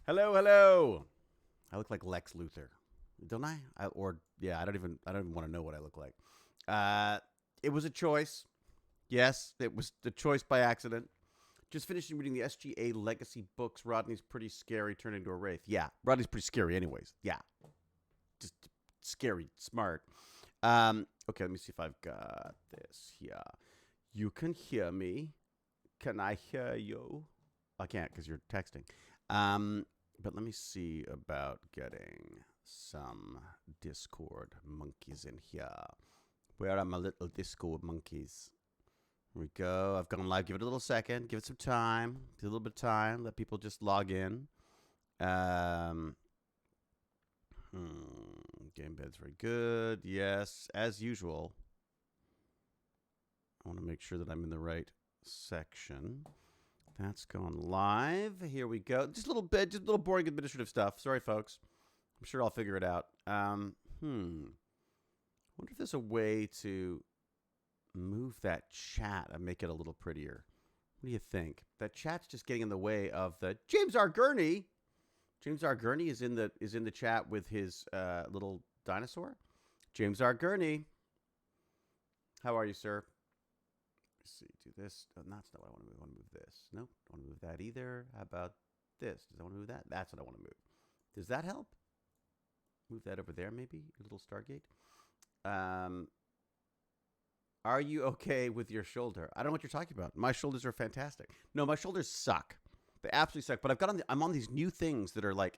Hello, hello. I look like Lex Luthor, don't I? I don't even want to know what I look like. Uh, it was a choice. Yes, it was a choice by accident. Just finishing reading the SGA Legacy books. Rodney's pretty scary, turned into a wraith. Yeah, Rodney's pretty scary, anyways. Yeah, just scary, smart. Okay, let me see if I've got this here. You can hear me. Can I hear you? I can't because you're texting. But let me see about getting some Discord monkeys in here. Where are my little Discord monkeys? Here we go. I've gone live. Give it a little second. Give it some time. Give it a little bit of time. Let people just log in. Game bed's very good. Yes, as usual. I want to make sure that I'm in the right section. That's gone live. Here we go. Just a little bit, just a little boring administrative stuff. Sorry, folks. I'm sure I'll figure it out. Wonder if there's a way to move that chat and make it a little prettier. What do you think? That chat's just getting in the way of the James R. Gurney. James R. Gurney is in the chat with his little dinosaur. James R. Gurney. How are you, sir? Let's see. Do this. Oh, that's not what I want to move. I want to move this. Nope. I don't want to move that either. How about this? Does I want to move that? That's what I want to move. Does that help? Move that over there, maybe? A little Stargate. Are you okay with your shoulder? I don't know what you're talking about. My shoulders are fantastic. No, my shoulders suck. They absolutely suck. But I'm on these new things that are like,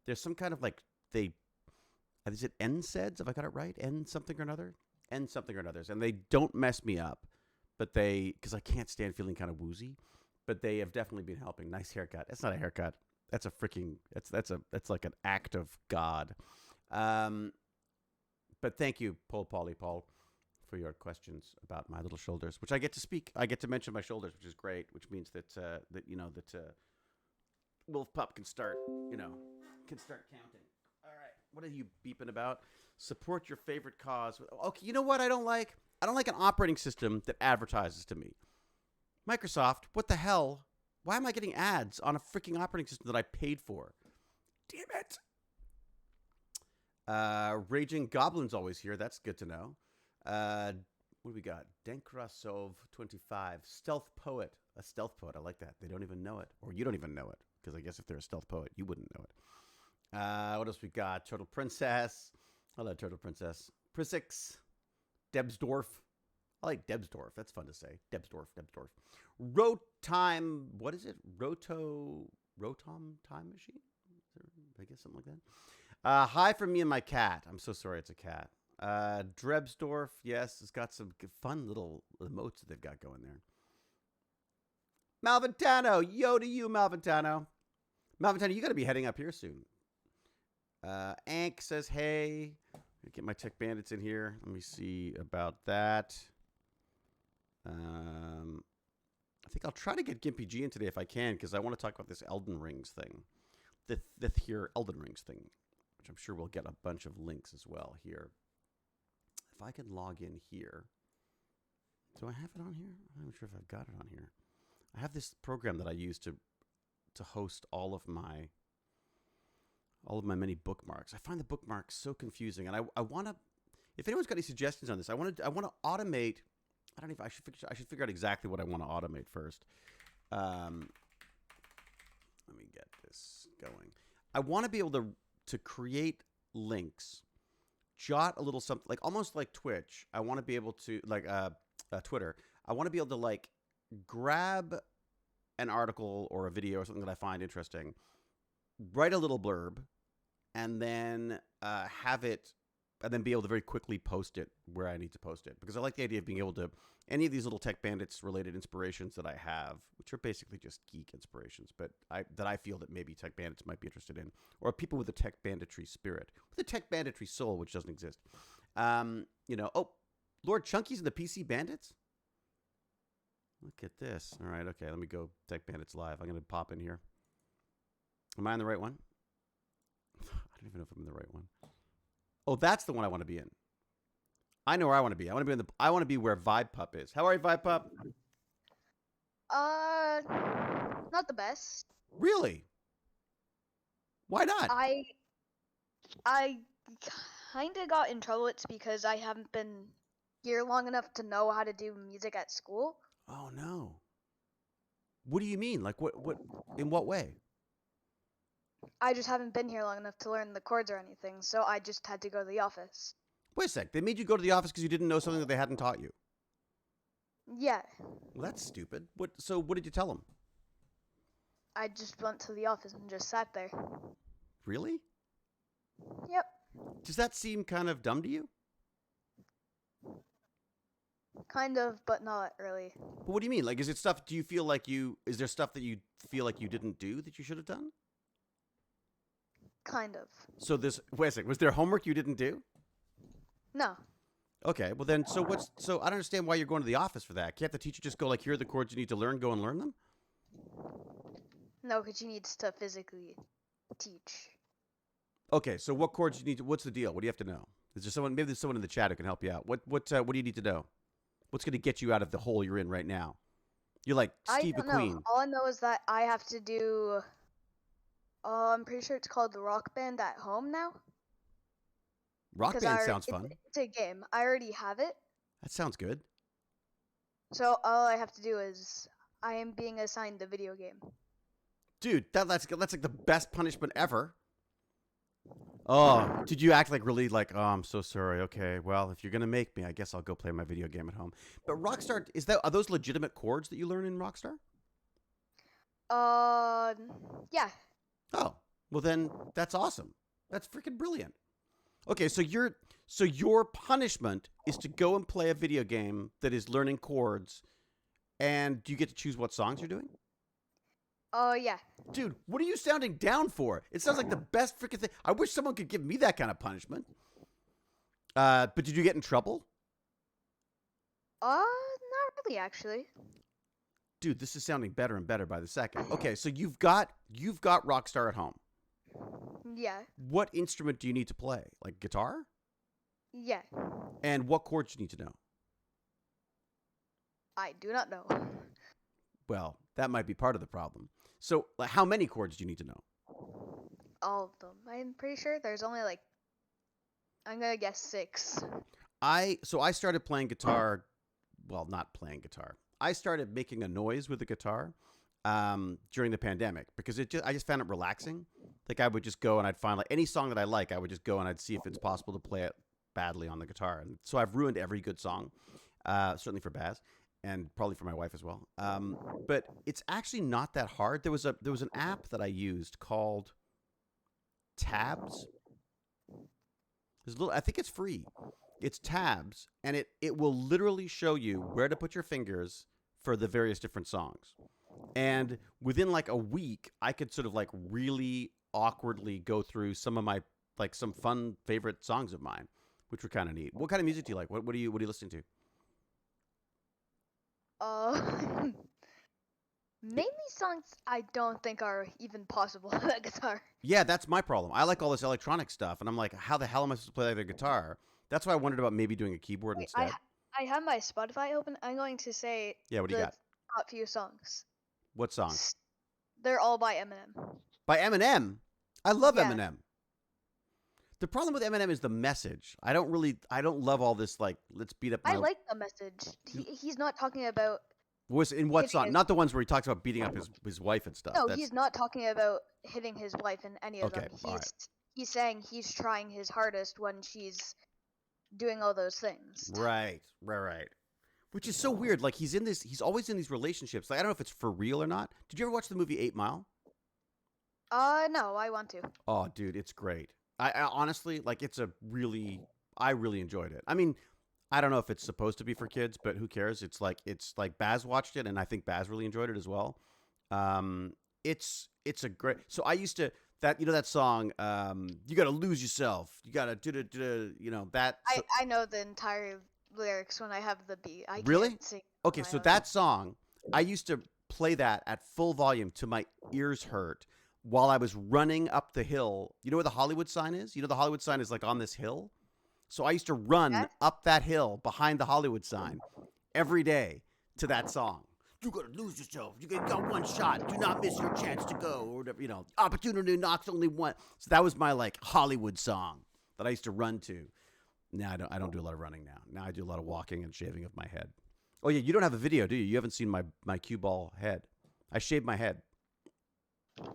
there's some kind of like, is it NSAIDs? Have I got it right? N something or another? N something or another. And they don't mess me up. But because I can't stand feeling kind of woozy, but they have definitely been helping. Nice haircut. That's not a haircut. That's a freaking, that's like an act of God. But thank you, Paul, for your questions about my little shoulders, which I get to speak. I get to mention my shoulders, which is great, which means that Wolf Pup can start counting. All right, what are you beeping about? Support your favorite cause. Okay, you know what I don't like? I don't like an operating system that advertises to me. Microsoft, what the hell? Why am I getting ads on a freaking operating system that I paid for? Damn it. Raging Goblin's always here. That's good to know. What do we got? Denkrasov 25. Stealth Poet. A stealth poet. I like that. They don't even know it. Or you don't even know it. Because I guess if they're a stealth poet, you wouldn't know it. What else we got? Turtle Princess. Hello, Turtle Princess. Prisix. Debsdorf. I like Debsdorf. That's fun to say. Debsdorf. Rotime. What is it? Rotom Time Machine? I guess something like that. Hi from me and my cat. I'm so sorry it's a cat. Drebsdorf, yes, it's got some fun little emotes that they've got going there. Malventano, yo to you, Malventano. Malventano, you got to be heading up here soon. Ank says, hey. Get my tech bandits in here. Let me see about that. I think I'll try to get Gimpy G in today if I can, because I want to talk about this Elden Rings thing. The Elden Rings thing, which I'm sure we'll get a bunch of links as well here. If I can log in here. Do I have it on here? I'm not sure if I've got it on here. I have this program that I use to host all of my many bookmarks. I find the bookmarks so confusing, and I want to. If anyone's got any suggestions on this, I want to automate. I don't know if I should figure out exactly what I want to automate first. Let me get this going. I want to be able to create links, jot a little something, like almost like Twitch. I want to be able to Twitter. I want to be able to like grab an article or a video or something that I find interesting, write a little blurb, and then have it, and then be able to very quickly post it where I need to post it. Because I like the idea of being able to, any of these little Tech Bandits related inspirations that I have, which are basically just geek inspirations, but that I feel that maybe Tech Bandits might be interested in, or people with a Tech Banditry spirit, with a Tech Banditry soul, which doesn't exist. Lord Chunky's in the PC Bandits? Look at this. All right, okay, let me go Tech Bandits Live. I'm going to pop in here. Am I in the right one? I don't even know if I'm in the right one. Oh, that's the one I want to be in. I know where I want to be. I want to be where Vibe Pup is. How are you, Vibe Pup? Not the best. Really? Why not? I kind of got in trouble. It's because I haven't been here long enough to know how to do music at school. Oh no. What do you mean? Like what in what way? I just haven't been here long enough to learn the chords or anything, so I just had to go to the office. Wait a sec. They made you go to the office because you didn't know something that they hadn't taught you. Yeah, Well, that's stupid. What did you tell them? I just went to the office and just sat there. Really? Yep, Does that seem kind of dumb to you? kind of, but not really. But what do you mean? Like, is it stuff? Do you feel like is there stuff that you feel like you didn't do that you should have done? Kind of. So wait a sec. Was there homework you didn't do? No. Okay. Well then, so I don't understand why you're going to the office for that. Can't the teacher just go like, here are the chords you need to learn, go and learn them? No, because she needs to physically teach. Okay. So what chords you need? What's the deal? What do you have to know? Is there someone? Maybe there's someone in the chat who can help you out. What do you need to know? What's going to get you out of the hole you're in right now? You're like Steve I don't McQueen. know. All I know is that I have to do. I'm pretty sure it's called the Rock Band at Home now. Rock Band sounds fun. It's a game. I already have it. That sounds good. So all I have to do is I am being assigned the video game. Dude, that's like the best punishment ever. Oh, did you act like really like, oh, I'm so sorry. Okay, well, if you're going to make me, I guess I'll go play my video game at home. But Rockstar, are those legitimate chords that you learn in Rockstar? Yeah. Oh, well then that's awesome. That's freaking brilliant. Okay, so your punishment is to go and play a video game that is learning chords, and do you get to choose what songs you're doing? Yeah. Dude, what are you sounding down for? It sounds like the best freaking thing. I wish someone could give me that kind of punishment. But did you get in trouble? Not really, actually. Dude, this is sounding better and better by the second. Okay, so you've got Rockstar at home. Yeah. What instrument do you need to play? Like guitar? Yeah. And what chords do you need to know? I do not know. Well, that might be part of the problem. So, like, how many chords do you need to know? All of them. I'm pretty sure there's only like, I'm gonna guess 6. I started playing guitar. Well, not playing guitar. I started making a noise with the guitar during the pandemic because I just found it relaxing. Like I would just go and I'd find like any song that I like, I would just go and I'd see if it's possible to play it badly on the guitar. And so I've ruined every good song, certainly for Baz and probably for my wife as well. But it's actually not that hard. There was an app that I used called Tabs. I think it's free. It's Tabs, and it will literally show you where to put your fingers for the various different songs. And within like a week, I could sort of like really awkwardly go through some of my like some fun favorite songs of mine, which were kind of neat. What kind of music do you like? What are you listening to? Mainly songs I don't think are even possible on a guitar. Yeah, that's my problem. I like all this electronic stuff, and I'm like, how the hell am I supposed to play the guitar? That's why I wondered about maybe doing a keyboard Wait, instead. I have my Spotify open. I'm going to say Yeah, what do you got? top few songs. What songs? They're all by Eminem. By Eminem? I love Yeah. Eminem. The problem with Eminem is the message. I don't love all this like let's beat up. I like the message. He's not talking about. Was in what song? Hitting Not the ones where he talks about beating up his wife and stuff. No, he's not talking about hitting his wife in any of them. Okay, He's saying he's trying his hardest when she's doing all those things. Right. Which is so weird. Like he's always in these relationships. Like I don't know if it's for real or not. Did you ever watch the movie 8 Mile? No, I want to. Oh, dude, it's great. I honestly like I really enjoyed it. I mean, I don't know if it's supposed to be for kids, but who cares? It's like Baz watched it, and I think Baz really enjoyed it as well. It's a great. So I used to that song. You got to lose yourself. You got to do that. So, I know the entire lyrics when I have the beat. I really can't sing okay. So that song, I used to play that at full volume till my ears hurt while I was running up the hill. You know where the Hollywood sign is? You know the Hollywood sign is like on this hill. So I used to run up that hill behind the Hollywood sign every day to that song. You gotta lose yourself. You got one shot. Do not miss your chance to go, or whatever. You know, opportunity knocks only one. So that was my like Hollywood song that I used to run to. Now I don't do a lot of running now. Now I do a lot of walking and shaving of my head. Oh yeah, you don't have a video, do you? You haven't seen my cue ball head. I shaved my head.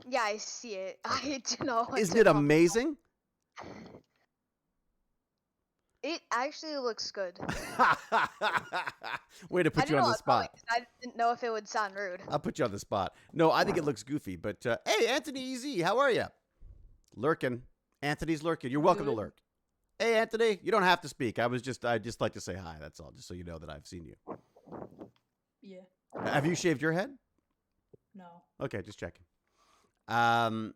Yeah, I see it. I do not want Isn't to it comment. amazing? It actually looks good. Way to I put you didn't on know the I probably, spot. 'cause I didn't know if it would sound rude. I'll put you on the spot. No, I think it looks goofy, but hey, Anthony EZ, how are you? Lurking. Anthony's lurking. You're welcome to lurk. Hey, Anthony, you don't have to speak. I just like to say hi. That's all, just so you know that I've seen you. Yeah. Have you shaved your head? No. Okay, just checking. Okay,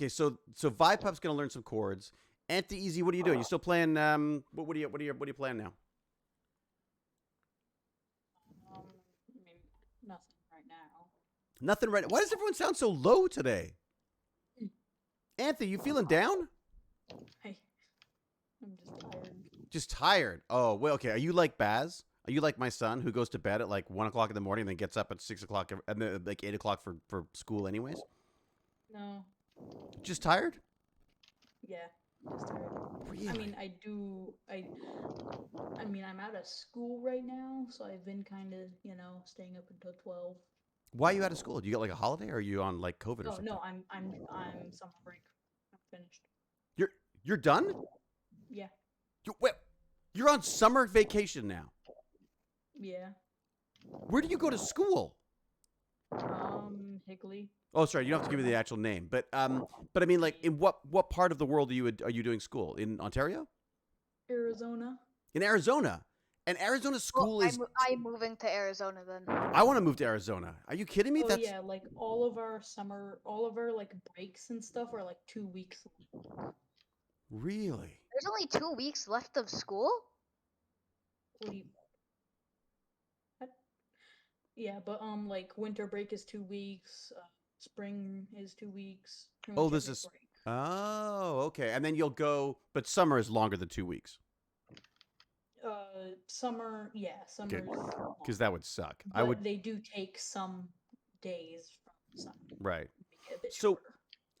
so Vipup's gonna learn some chords. Anthony EZ, what are you doing? You still playing? What are you playing now? I mean, nothing right now. Nothing right. Why does everyone sound so low today? Anthony, you feeling down? Hey, I'm just tired. Just tired. Oh, well, okay. Are you like Baz? Are you like my son who goes to bed at like 1 o'clock in the morning and then gets up at 6 o'clock and then like 8 o'clock for school anyways? No. Just tired? Yeah, just tired. Really? I mean, I mean, I'm out of school right now, so I've been kind of, staying up until 12. Why are you out of school? Do you got like a holiday or are you on like COVID or something? No, I'm summer break. I'm finished. You're done? Yeah. You're on summer vacation now. Yeah. Where do you go to school? Higley. Oh, sorry, you don't have to give me the actual name, but I mean, like, in what part of the world are you doing school? In Ontario? Arizona. In Arizona, and Arizona school is. I'm moving to Arizona then. I want to move to Arizona. Are you kidding me? Oh yeah, like all of our like breaks and stuff are like 2 weeks long. Really? There's only 2 weeks left of school? What? Yeah, but like winter break is 2 weeks, spring is 2 weeks. Oh, this is. Break. Oh, okay. And then you'll go, but summer is longer than 2 weeks. Summer, yeah, summer. Because that would suck. But they do take some days from summer. Right. So.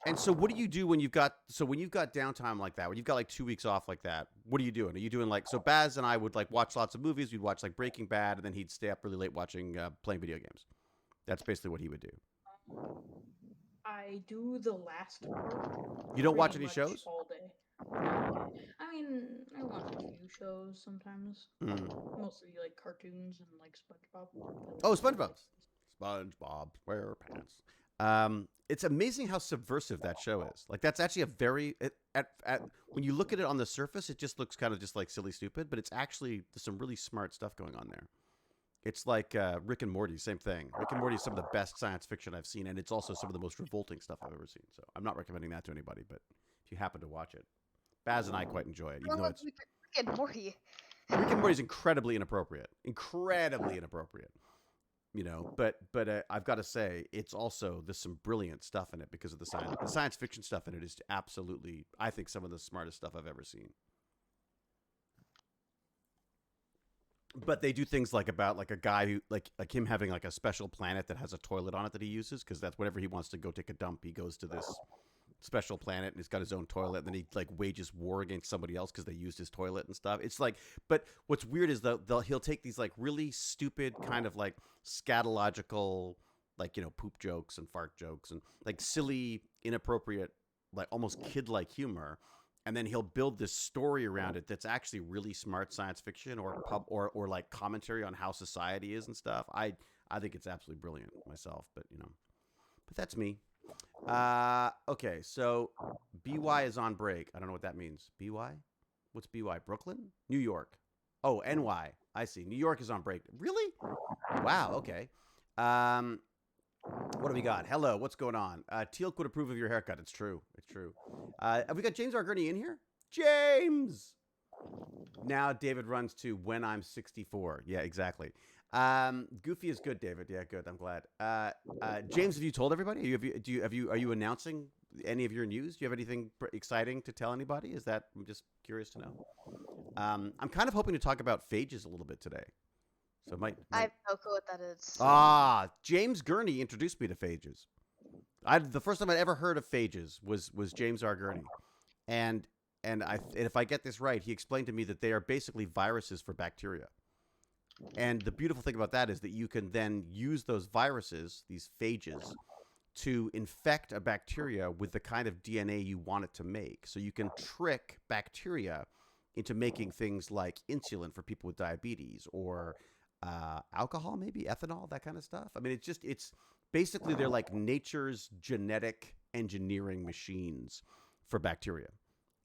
And so what do you do when you've got downtime like that, when you've got like 2 weeks off like that? What are you doing? Are you doing like, so Baz and I would like watch lots of movies. We'd watch like Breaking Bad, and then he'd stay up really late watching, playing video games. That's basically what he would do. I do the last part. You don't watch any shows? All day. I mean, I watch a few shows sometimes. Mostly like cartoons and like SpongeBob. Oh, SpongeBob SquarePants. It's amazing how subversive that show is. Like, that's actually a very when you look at it on the surface, it just looks kind of just like silly stupid, but it's actually there's some really smart stuff going on there. It's like Rick and Morty, same thing. Rick and Morty is some of the best science fiction I've seen, and it's also some of the most revolting stuff I've ever seen. So I'm not recommending that to anybody, but if you happen to watch it, Baz and I quite enjoy it. Even though it's Rick and Morty. Rick and Morty is incredibly inappropriate. Incredibly inappropriate. You know, but I've got to say, it's also, there's some brilliant stuff in it because of the science. The science fiction stuff in it is absolutely, I think, some of the smartest stuff I've ever seen. But they do things like about like a guy who like him having like a special planet that has a toilet on it that he uses, because that's whenever he wants to go take a dump, he goes to this special planet and he's got his own toilet, and then he like wages war against somebody else because they used his toilet and stuff. It's like, but what's weird is he'll take these like really stupid kind of like scatological, like, you know, poop jokes and fart jokes and like silly, inappropriate, like almost kid-like humor, and then he'll build this story around it that's actually really smart science fiction or like commentary on how society is and stuff. I think it's absolutely brilliant myself, but you know, but that's me. Okay, so BY is on break. I don't know what that means. BY? What's BY? Brooklyn? New York. Oh, NY. I see. New York is on break. Really? Wow, okay. What do we got? Hello, what's going on? Teal would approve of your haircut. It's true. It's true. Have we got James R. Gurney in here? James! Now David runs to when I'm 64. Yeah, exactly. Goofy is good, David. Yeah, good. I'm glad. James, have you told everybody? Are you announcing any of your news? Do you have anything exciting to tell anybody? Is that, I'm just curious to know. I'm kind of hoping to talk about phages a little bit today. So it might. I have no clue what that is. James Gurney introduced me to phages. The first time I'd ever heard of phages was James R. Gurney, and if I get this right, he explained to me that they are basically viruses for bacteria. And the beautiful thing about that is that you can then use those viruses, these phages, to infect a bacteria with the kind of DNA you want it to make. So you can trick bacteria into making things like insulin for people with diabetes, or alcohol, maybe ethanol, that kind of stuff. I mean, it's basically they're like nature's genetic engineering machines for bacteria.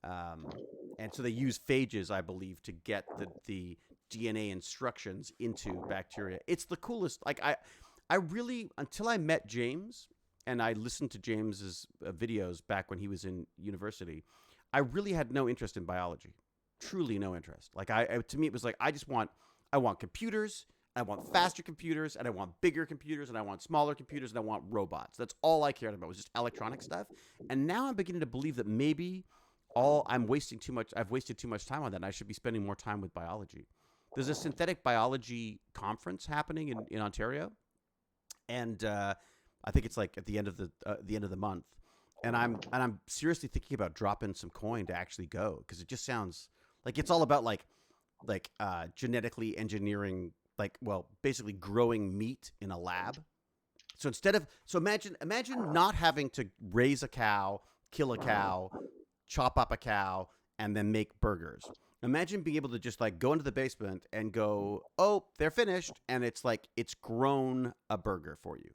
And so they use phages, I believe, to get the DNA instructions into bacteria. It's the coolest. Like I really, until I met James and I listened to James's videos back when he was in university, I really had no interest in biology. Truly no interest. Like to me, it was like, I want computers, I want faster computers, and I want bigger computers, and I want smaller computers, and I want robots. That's all I cared about, was just electronic stuff. And now I'm beginning to believe that maybe I've wasted too much time on that, and I should be spending more time with biology. There's a synthetic biology conference happening in Ontario, and I think it's like at the end of the month. And I'm seriously thinking about dropping some coin to actually go, because it just sounds like it's all about like genetically engineering, basically growing meat in a lab. So imagine not having to raise a cow, kill a cow, chop up a cow, and then make burgers. Imagine being able to just like go into the basement and go, oh, they're finished, and it's like it's grown a burger for you.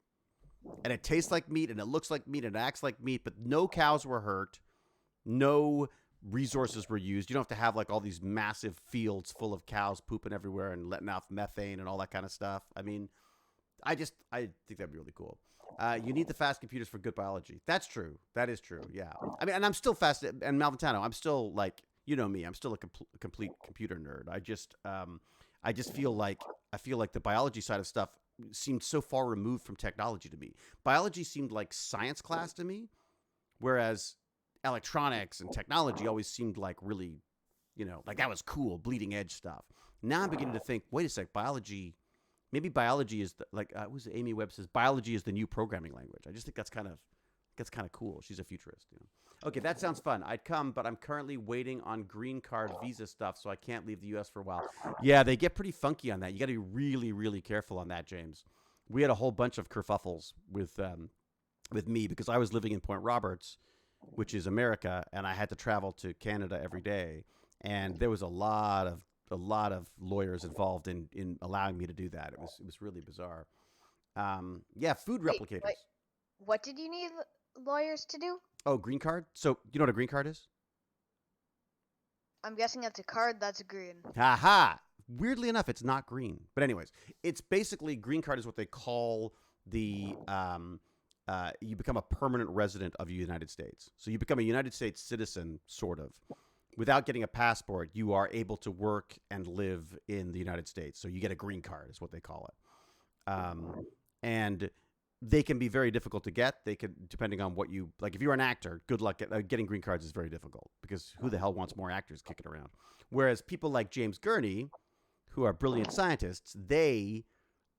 And it tastes like meat, and it looks like meat, and it acts like meat, but no cows were hurt. No resources were used. You don't have to have like all these massive fields full of cows pooping everywhere and letting off methane and all that kind of stuff. I mean, I think that'd be really cool. You need the fast computers for good biology. That's true. That is true. Yeah. I mean, and I'm still fast. And Malventano, I'm still like, you know me, I'm still a complete computer nerd. I just feel like the biology side of stuff seemed so far removed from technology to me. Biology seemed like science class to me, whereas electronics and technology always seemed like really, like that was cool, bleeding edge stuff. Now I'm beginning to think, wait a sec, maybe biology is Amy Webb says biology is the new programming language. I just think that's kind of cool. She's a futurist. Okay, that sounds fun. I'd come, but I'm currently waiting on green card visa stuff, so I can't leave the U.S. for a while. Yeah, they get pretty funky on that. You got to be really, really careful on that, James. We had a whole bunch of kerfuffles with me because I was living in Point Roberts, which is America, and I had to travel to Canada every day, and there was a lot of lawyers involved in allowing me to do that. It was really bizarre. Food replicators. Wait, what did you need lawyers to do? Oh, green card? So you know what a green card is? I'm guessing it's a card that's green. Haha. Weirdly enough, it's not green. But anyways, it's basically, green card is what they call the you become a permanent resident of the United States. So you become a United States citizen, sort of. Without getting a passport, you are able to work and live in the United States. So you get a green card is what they call it. And they can be very difficult to get. They could, depending on what you like. If you're an actor, good luck getting green cards is very difficult, because who the hell wants more actors kicking around? Whereas people like James Gurney, who are brilliant scientists, there's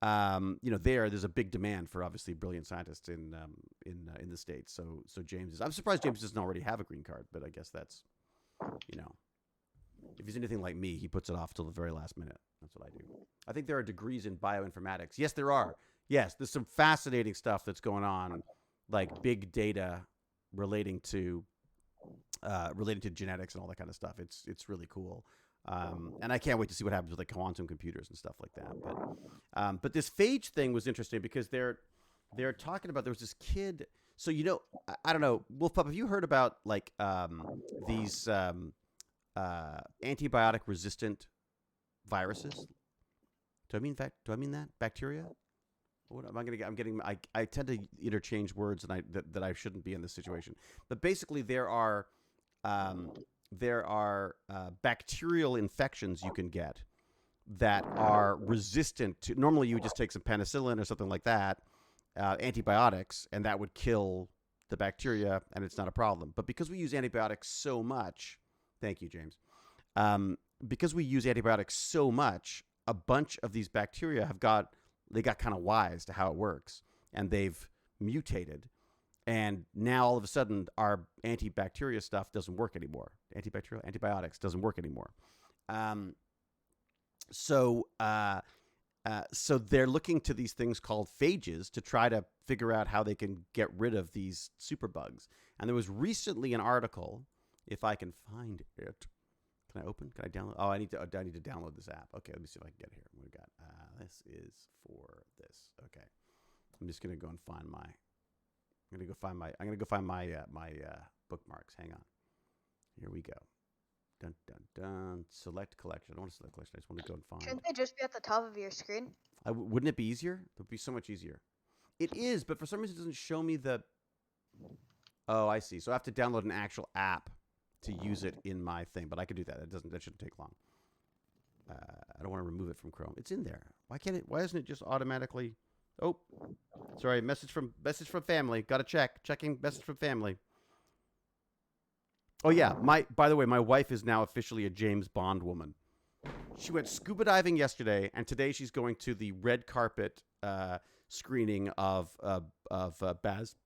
a big demand for obviously brilliant scientists in the States. So I'm surprised James doesn't already have a green card, but I guess that's, if he's anything like me, he puts it off till the very last minute. That's what I do. I think there are degrees in bioinformatics. Yes, there are. Yes, there's some fascinating stuff that's going on, like big data relating to genetics and all that kind of stuff. It's really cool, and I can't wait to see what happens with like quantum computers and stuff like that. But this phage thing was interesting because they're talking about, there was this kid. So I don't know, Wolf Pup, have you heard about like these antibiotic resistant viruses? Do I mean that bacteria? What am I going to get? I tend to interchange words, and that I shouldn't be in this situation. But basically, there are bacterial infections you can get that are resistant to. Normally, you would just take some penicillin or something like that, antibiotics, and that would kill the bacteria, and it's not a problem. But because we use antibiotics so much, thank you, James. Because we use antibiotics so much, a bunch of these bacteria got kind of wise to how it works, and they've mutated. And now all of a sudden, our antibacteria stuff doesn't work anymore. Antibiotics doesn't work anymore. So they're looking to these things called phages to try to figure out how they can get rid of these superbugs. And there was recently an article, if I can find it. Can I open? Can I download? Oh, I need to download this app. Okay, let me see if I can get it here. What we got? This is for this. Okay, I'm just gonna go and find my. I'm gonna go find my bookmarks. Hang on. Here we go. Dun dun dun. Select collection. I don't want to select collection. I just want to go and find. Shouldn't they just be at the top of your screen? Wouldn't it be easier? It would be so much easier. It is, but for some reason it doesn't show me the. Oh, I see. So I have to download an actual app to use it in my thing, but I could do that. That shouldn't take long. I don't want to remove it from Chrome. It's in there. Why can't it? Why doesn't it just automatically? Oh, sorry. Message from family. Got to check. Checking message from family. Oh yeah. By the way, my wife is now officially a James Bond woman. She went scuba diving yesterday, and today she's going to the red carpet screening of Baz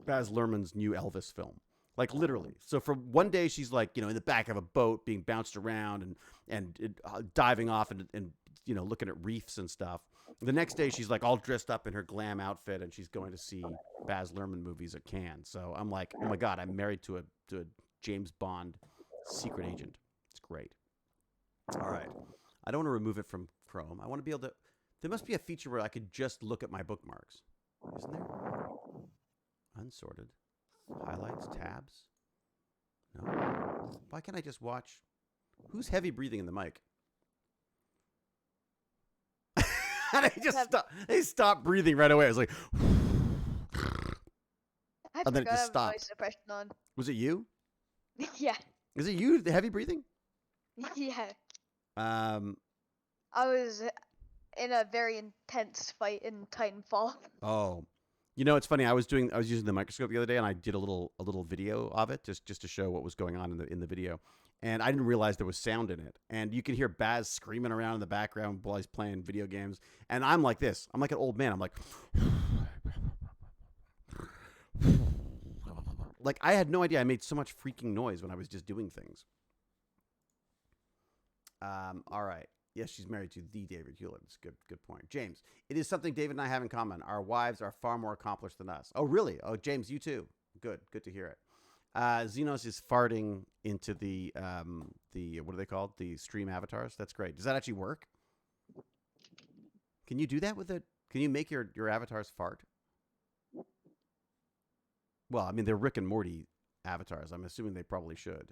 Luhrmann's new Elvis film. Like literally. So for one day she's like, in the back of a boat being bounced around and diving off and looking at reefs and stuff. The next day she's like all dressed up in her glam outfit and she's going to see Baz Luhrmann movies at Cannes. So I'm like, oh my God, I'm married to a James Bond secret agent. It's great. All right. I don't want to remove it from Chrome. I want to be able to. There must be a feature where I could just look at my bookmarks. Isn't there? Unsorted. Highlights, tabs. No. Why can't I just watch? Who's heavy breathing in the mic? They stopped breathing right away. I was like, I and then it forgot just I have stopped. voice suppression on. Was it you? Yeah. Is it you, the heavy breathing? Yeah. Um, I was in a very intense fight in Titanfall. Oh, it's funny. I was using the microscope the other day, and I did a little video of it just to show what was going on in the video, and I didn't realize there was sound in it. And you can hear Baz screaming around in the background while he's playing video games, and I'm like this. I'm like an old man. I'm like, like I had no idea I made so much freaking noise when I was just doing things. All right. Yes, she's married to the David Hewlett. It's a good point. James, it is something David and I have in common. Our wives are far more accomplished than us. Oh, really? Oh, James, you too. Good to hear it. Xenos is farting into the what are they called? The stream avatars. That's great. Does that actually work? Can you do that with it? Can you make your avatars fart? Well, I mean, they're Rick and Morty avatars. I'm assuming they probably should.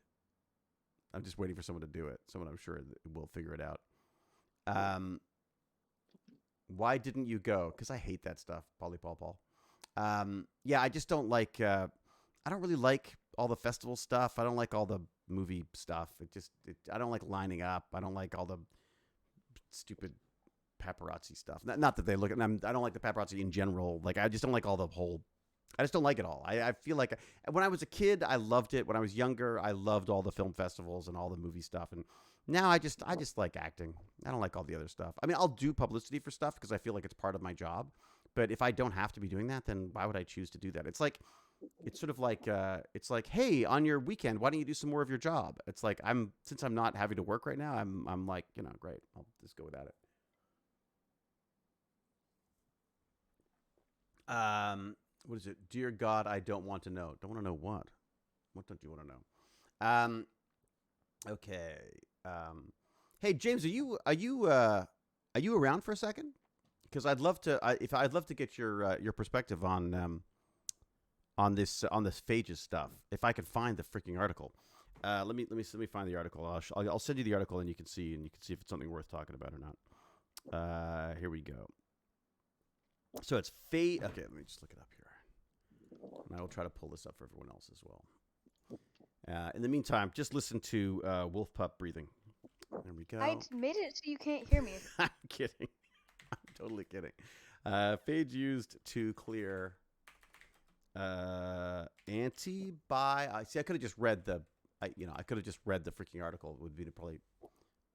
I'm just waiting for someone to do it. Someone I'm sure will figure it out. Why didn't you go? Because I hate that stuff, Polly Paul. Yeah, I just don't like. I don't really like all the festival stuff. I don't like all the movie stuff. I don't like lining up. I don't like all the stupid paparazzi stuff. Not that they look at. I don't like the paparazzi in general. Like I just don't like all the whole. I just don't like it all. I feel like when I was a kid, I loved it. When I was younger, I loved all the film festivals and all the movie stuff. And now I just like acting. I don't like all the other stuff. I mean, I'll do publicity for stuff because I feel like it's part of my job. But if I don't have to be doing that, then why would I choose to do that? It's sort of like, hey, on your weekend, why don't you do some more of your job? It's like since I'm not having to work right now, I'm like, great. I'll just go without it. What is it? Dear God, I don't want to know. Don't want to know what? What don't you want to know? Okay. Hey James, are you around for a second? Because I'd love to get your perspective on this phages stuff. If I could find the freaking article. Let me find the article. I'll send you the article and you can see if it's something worth talking about or not. Here we go. So it's Okay, let me just look it up here. And I will try to pull this up for everyone else as well. In the meantime, just listen to wolf pup breathing. There we go. I made it so you can't hear me. I'm kidding. I'm totally kidding. Phage used to clear antibiotic. See, I could have just read the. I could have just read the freaking article. It would be probably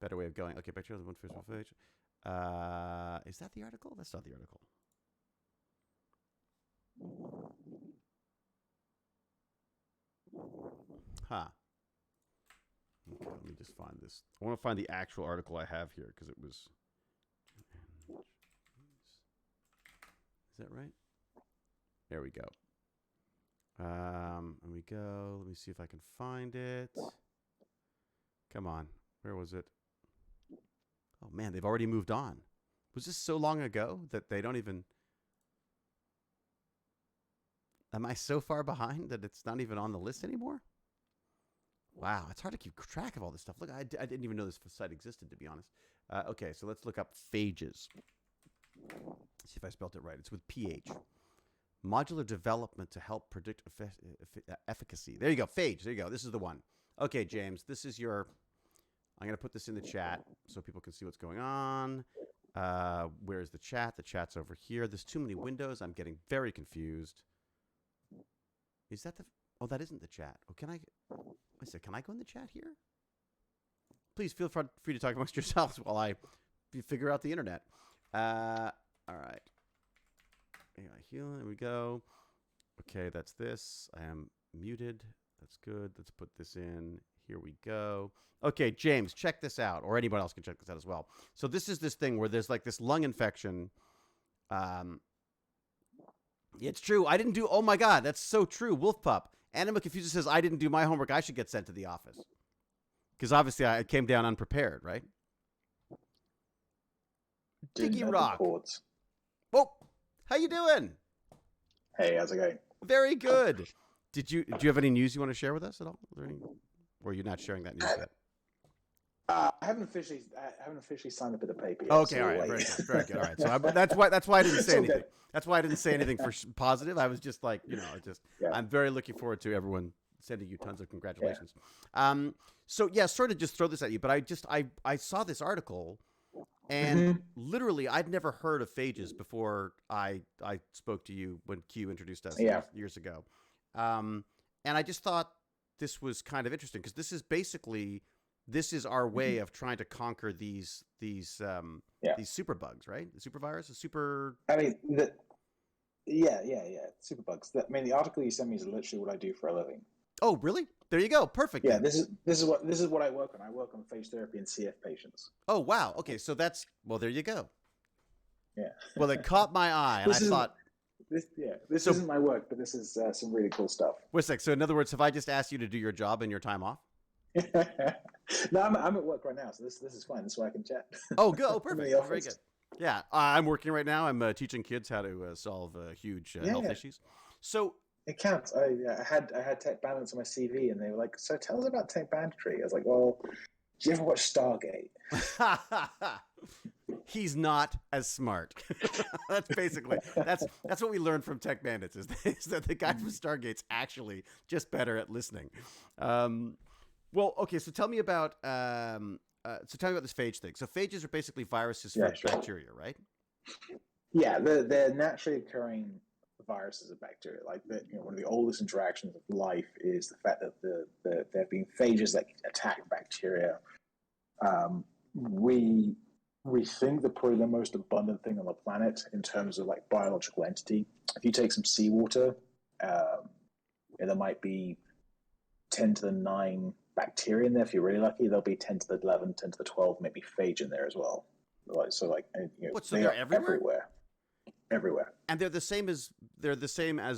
better way of going. Okay, bacteria one phage. Is that the article? That's not the article. Huh. Okay, let me just find this. I want to find the actual article I have here because it was. Is that right? There we go. Let me go. Let me see if I can find it. Come on. Where was it? Oh, man, they've already moved on. Was this so long ago that they don't even... Am I so far behind that it's not even on the list anymore? Wow, it's hard to keep track of all this stuff. Look, I didn't even know this site existed, to be honest. Okay, so let's look up phages. Let's see if I spelled it right. It's with PH. Modular development to help predict efficacy. There you go, phage. There you go. This is the one. Okay, James, this is your... I'm going to put this in the chat so people can see what's going on. Where's the chat? The chat's over here. There's too many windows. I'm getting very confused. Is that the... Oh, that isn't the chat. Oh, can I... I said, can I go in the chat here? Please feel free to talk amongst yourselves while I figure out the internet. All right. Here we go. Okay, that's this. I am muted. That's good. Let's put this in. Here we go. Okay, James, check this out. Or anybody else can check this out as well. So this is this thing where there's like this lung infection. It's true. I didn't do... Oh, my God. That's so true. Wolf Pup. Anima Confuser says, I didn't do my homework. I should get sent to the office. Because obviously I came down unprepared, right? Diggy Rock. Whoa. How you doing? Hey, how's it going? Very good. Do you have any news you want to share with us at all? Or are you not sharing that news yet? I haven't officially signed up with the paper yet. Okay, all right, very good, very good. All right, so that's why I didn't say anything. That's why I didn't say anything for positive. I was just like, I'm very looking forward to everyone sending you tons of congratulations. Yeah. So yeah, sort of just throw this at you, but I saw this article, and literally I'd never heard of phages before I spoke to you when Q introduced us years ago, and I just thought this was kind of interesting because this is our way of trying to conquer these super bugs, right? The super virus, the super. I mean, super bugs. The article you sent me is literally what I do for a living. Oh, really? There you go. Perfect. Yeah, this is what I work on. I work on phage therapy in CF patients. Oh, wow. Okay, so there you go. Yeah. Well, it caught my eye, and I thought. This isn't my work, but this is some really cool stuff. Wait a sec. So in other words, have I just asked you to do your job in your time off? No, I'm at work right now, so this is fine. This is why I can chat. Oh, good. Oh, perfect. Oh, very good. Yeah, I'm working right now. I'm teaching kids how to solve huge health issues. So it counts. I had TechBandits on my CV, and they were like, "So tell us about TechBanditry." I was like, "Well, did you ever watch Stargate?" He's not as smart. That's basically that's what we learned from TechBandits is that the guy from Stargate's actually just better at listening. Well, okay, so tell me about this phage thing. So phages are basically viruses for bacteria, right? Yeah, they're naturally occurring viruses of bacteria. Like one of the oldest interactions of life is the fact that there have been phages that attack bacteria. We think they're probably the most abundant thing on the planet in terms of like biological entity. If you take some seawater, there might be 10 to the 9 bacteria in there. If you're really lucky, there'll be 10 to the 11, 10 to the 12, maybe phage in there as well. So they're everywhere? Everywhere. And they're the same as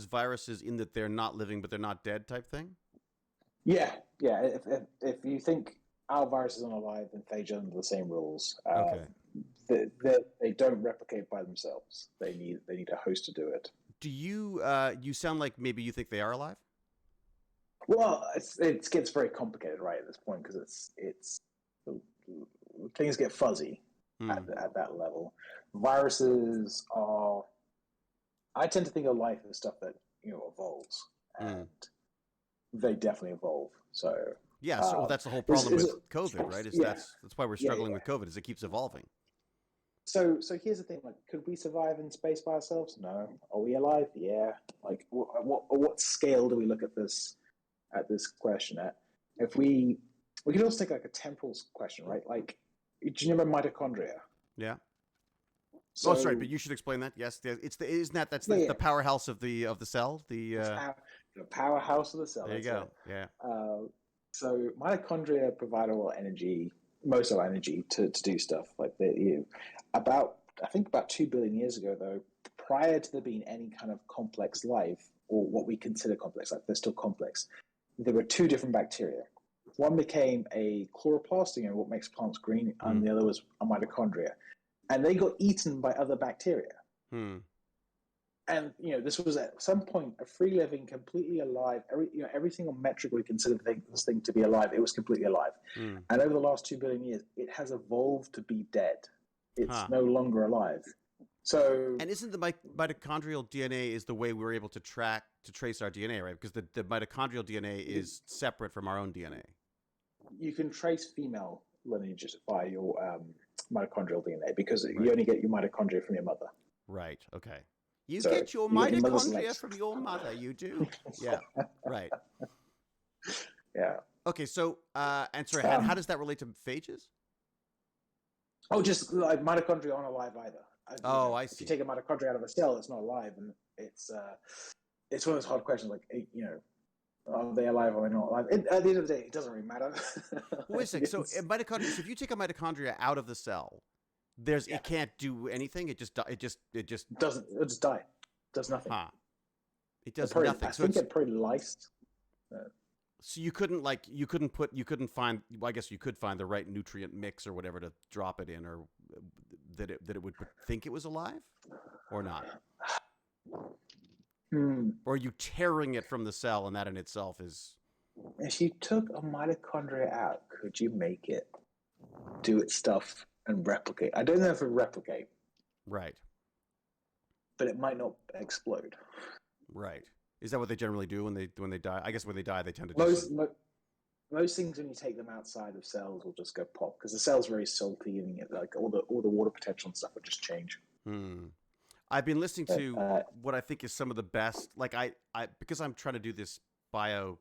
viruses in that they're not living but they're not dead type thing? Yeah. If you think our viruses aren't alive, then phage are under the same rules. Okay. They don't replicate by themselves. They need a host to do it. Do you you sound like maybe you think they are alive? Well, it gets very complicated right at this point because it's things get fuzzy at that level. Viruses are. I tend to think of life as stuff that evolves, and they definitely evolve. So yeah, so that's the whole problem with COVID, right? That's why we're struggling with COVID, is it keeps evolving. So here's the thing: like, could we survive in space by ourselves? No. Are we alive? Yeah. Like, what scale do we look at this question at? If we could also take like a temporal question, right? Like, do you remember mitochondria? Yeah. Oh, sorry, but you should explain that. Yes, isn't that's the powerhouse of the cell? The powerhouse of the cell. There you go. Yeah. So mitochondria provide all energy, most of our energy to do stuff like I think about 2 billion years ago, though, prior to there being any kind of complex life, or what we consider complex life, they're still complex. There were 2 different bacteria. One became a chloroplast, what makes plants green, and the other was a mitochondria. And they got eaten by other bacteria. And this was at some point a free living, completely alive. Every single metric we consider this thing to be alive, it was completely alive. And over the last 2 billion years, it has evolved to be dead. It's no longer alive. So, and isn't the mitochondrial DNA is the way we're able to trace our DNA, right? Because the mitochondrial DNA is separate from our own DNA. You can trace female lineages by your mitochondrial DNA because you only get your mitochondria from your mother. Right. Okay. You get your mitochondria from your mother. You do. Yeah. Right. Yeah. Okay. So, and sorry, how does that relate to phages? Oh, just like mitochondria aren't alive either. I see. If you take a mitochondria out of a cell, it's not alive, and it's one of those hard questions. Like, are they alive or are they not alive? At the end of the day, it doesn't really matter. Wait a second. So, mitochondria. So if you take a mitochondria out of the cell, it can't do anything. It just doesn't. It just die. It does nothing. It does nothing. I think it probably lysed. So you couldn't find. Well, I guess you could find the right nutrient mix or whatever to drop it in, or that it would think it was alive, or not. Or are you tearing it from the cell, and that in itself is. If you took a mitochondria out, could you make it do its stuff and replicate? I don't know if it would replicate. Right. But it might not explode. Right. Is that what they generally do when they die? I guess when they die, they tend to most things when you take them outside of cells will just go pop because the cell's very salty and like all the water potential and stuff would just change. I've been listening to what I think is some of the best. Like I because I'm trying to do this bio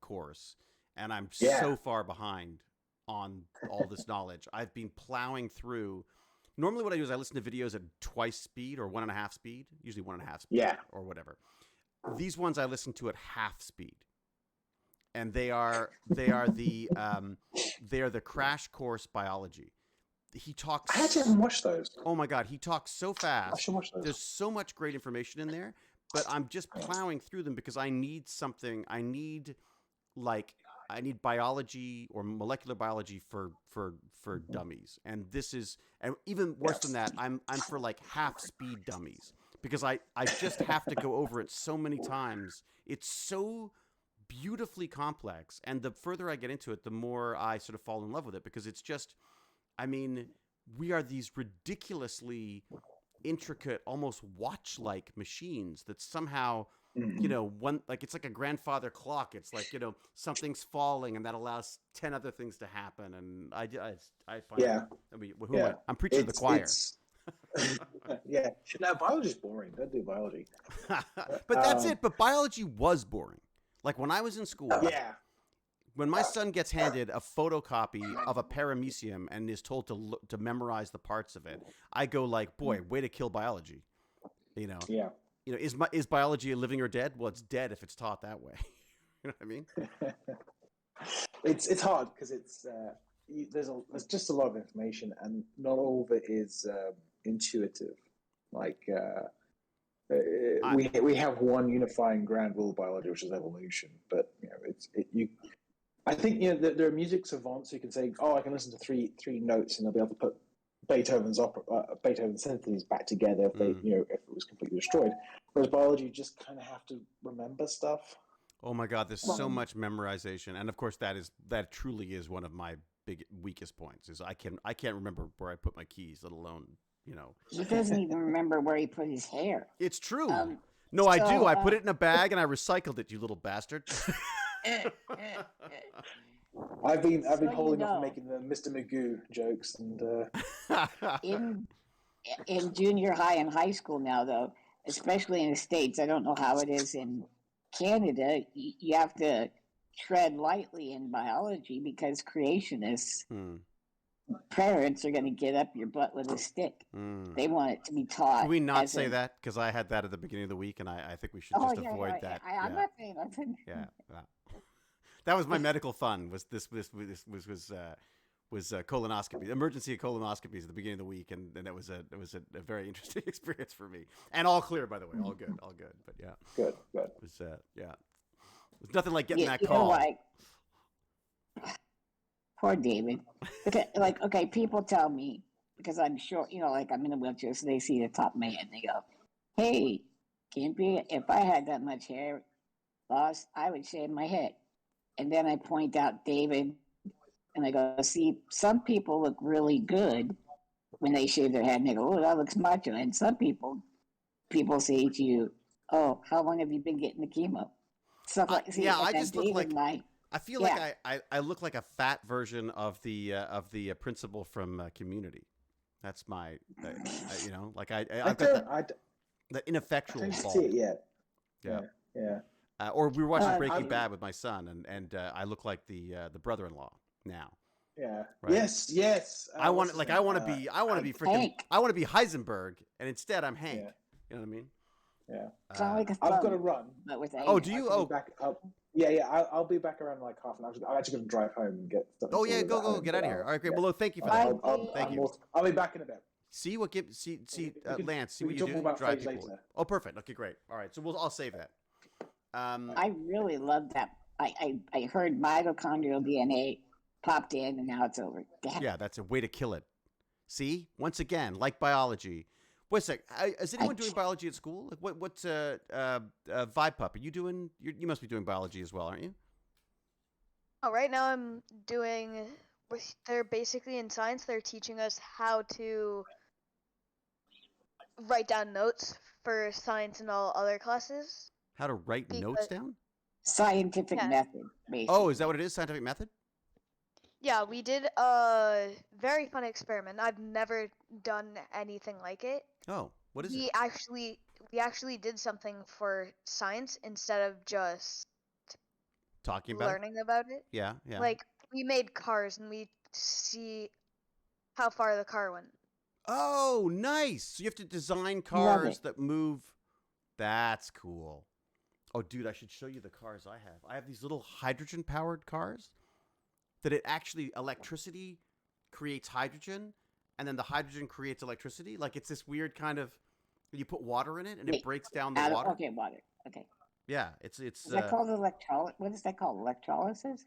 course and I'm so far behind on all this knowledge. I've been plowing through. Normally, what I do is I listen to videos at twice speed or 1.5 speed, usually 1.5 speed or whatever. These ones I listen to at half speed, and they are the crash course biology. He talks. I actually haven't watched those. Oh my God, he talks so fast. I should watch those. There's so much great information in there, but I'm just plowing through them because I need something. I need biology or molecular biology for dummies, and this is, and even worse than that, I'm for like half speed dummies because I just have to go over it so many times. It's so beautifully complex, and the further I get into it, the more I sort of fall in love with it because it's just, I mean, we are these ridiculously intricate, almost watch-like machines that somehow. It's like a grandfather clock. It's like, something's falling and that allows 10 other things to happen. And I find I'm preaching to the choir. No, biology's boring. Don't do biology. But that's it. But biology was boring. Like when I was in school. When my son gets handed a photocopy of a paramecium and is told to memorize the parts of it, I go like, boy, way to kill biology. Yeah. Is biology living or dead? Well, it's dead if it's taught that way. You know what I mean? It's hard because there's just a lot of information, and not all of it is intuitive. Like we have one unifying grand rule of biology, which is evolution. But I think there are music savants who can say, "Oh, I can listen to three notes, and they'll be able to put Beethoven's symphonies back together if they, if it was completely destroyed." Whereas biology, you just kind of have to remember stuff. Oh my God, there's so much memorization, and of course that truly is one of my weakest points. Is I can't remember where I put my keys, let alone He doesn't even remember where he put his hair. It's true. No, I do. I put it in a bag and I recycled it. You little bastard. I've been holding off making the Mr. Magoo jokes, and in junior high and high school now, though, especially in the States, I don't know how it is in Canada. You have to tread lightly in biology because creationists parents are going to get up your butt with a stick. They want it to be taught. Can we not say that? Because I had that at the beginning of the week, and I think we should just avoid that. I'm not saying nothing. Yeah. That was my medical fun. Was colonoscopy, emergency colonoscopies at the beginning of the week, and it was a very interesting experience for me. And all clear, by the way, all good. But yeah, good. It was it was nothing like getting that call. Poor David. Okay, people tell me, because I'm short, I'm in a wheelchair, so they see the top of my head and they go, "Hey, Gimpy, if I had that much hair loss, I would shave my head." And then I point out David, and I go, "See, some people look really good when they shave their head, and they go, 'Oh, that looks macho.' And some people say to you, 'Oh, how long have you been getting the chemo?' Stuff like I just look like I feel like I look like a fat version of the principal from Community. That's my I've got that ineffectual I don't bald. see it yet. Yeah. Or we were watching Breaking Bad with my son, and I look like the brother-in-law now. Yeah. Right? Yes. I want to be Heisenberg, and instead I'm Hank. Yeah. You know what I mean? Yeah. I've got to run. Do you? Back up. I'll be back around like half an hour. I'm actually going to drive home and get something. Oh yeah, go get out of here. All right, great. Well, thank you for that. Thank you. I'll be back in a bit. See what Lance. See what you talk do. more about Drive phage people. later. Oh, perfect. Okay, great. All right, so I'll save that. I really love that. I heard mitochondrial DNA popped in, and now it's over. Damn. Yeah, that's a way to kill it. See, once again, like biology. Wait a sec. Is anyone doing biology at school? Like what's Vibe Pup? Are you doing? You must be doing biology as well, aren't you? Oh, right now I'm doing. They're basically in science. They're teaching us how to write down notes for science and all other classes. How to write notes down? Scientific method, basically. Oh, is that what it is? Scientific method? Yeah, we did a very fun experiment. I've never done anything like it. Oh, what is it? We actually did something for science instead of just talking about learning about it. Yeah. Like we made cars and we see how far the car went. Oh, nice. So you have to design cars that move. That's cool. Oh, dude, I should show you the cars I have. I have these little hydrogen-powered cars that electricity creates hydrogen, and then the hydrogen creates electricity. Like it's this weird kind of, you put water in it, and it breaks down the water. Okay, water. Okay. Yeah, it's. Is that called electrolysis? What is that called? Electrolysis?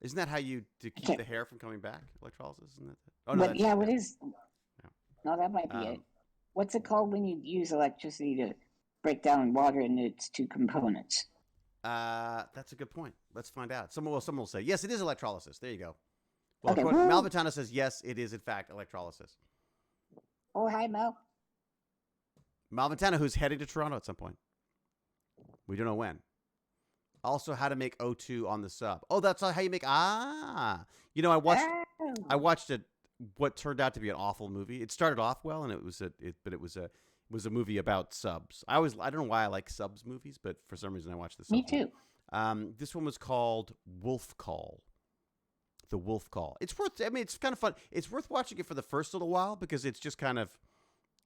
Isn't that how you keep the hair from coming back? Electrolysis, isn't that? Oh no. But what is? Yeah. No, that might be it. What's it called when you use electricity to break down water into its two components? That's a good point. Let's find out. Someone will say, yes, it is electrolysis. There you go. Well, okay, Malventano says, yes, it is, in fact, electrolysis. Oh, hi, Mel. Malventano, who's heading to Toronto at some point. We don't know when. Also, how to make O2 on the sub. Oh, that's how you make... I watched what turned out to be an awful movie. It started off well, and it was a movie about subs. I don't know why I like subs movies, but for some reason I watched this. Me too. This one was called Wolf Call. The Wolf Call. It's kind of fun. It's worth watching it for the first little while because it's just kind of,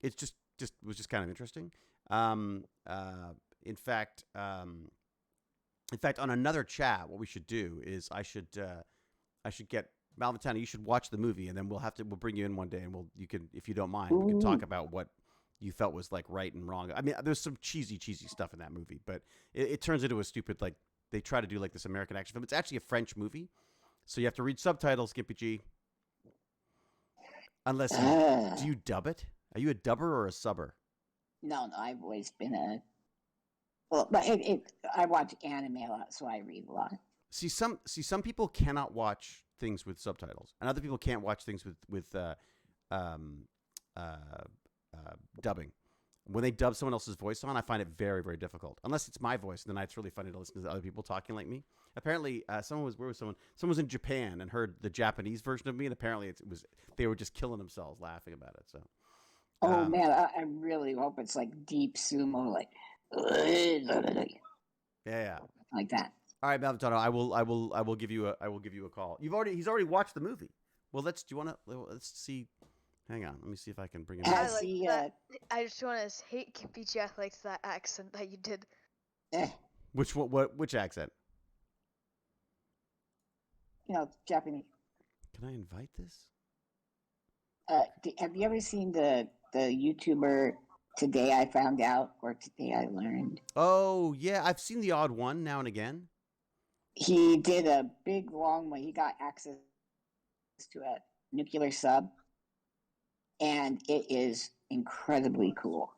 was just kind of interesting. In fact, on another chat, what we should do is I should get Malventano. You should watch the movie, and then we'll bring you in one day, and you can, if you don't mind, we can talk about what you felt was like right and wrong. I mean, there's some cheesy stuff in that movie, but it turns into a stupid, like, they try to do like this American action film. It's actually a French movie, so you have to read subtitles, Gimpy G. Unless do you dub it? Are you a dubber or a subber? No, I've always been but I watch anime a lot, so I read a lot. See, some people cannot watch things with subtitles, and other people can't watch things with dubbing. When they dub someone else's voice on, I find it very, very difficult. Unless it's my voice, and then it's really funny to listen to other people talking like me. Apparently, someone was in Japan and heard the Japanese version of me, and apparently they were just killing themselves laughing about it. So, man, I really hope it's like deep sumo, like yeah, like that. All right, Malventano, I will give you a call. He's already watched the movie. Well, do you want to, let's see. Hang on. Let me see if I can bring him in. Has he, I just want to hate Kimpy Jack likes that accent that you did. Which accent? Japanese. Can I invite this? Have you ever seen the YouTuber Today I Found Out or Today I Learned? Oh, yeah. I've seen the odd one now and again. He did a big, long one. He got access to a nuclear sub, and it is incredibly cool.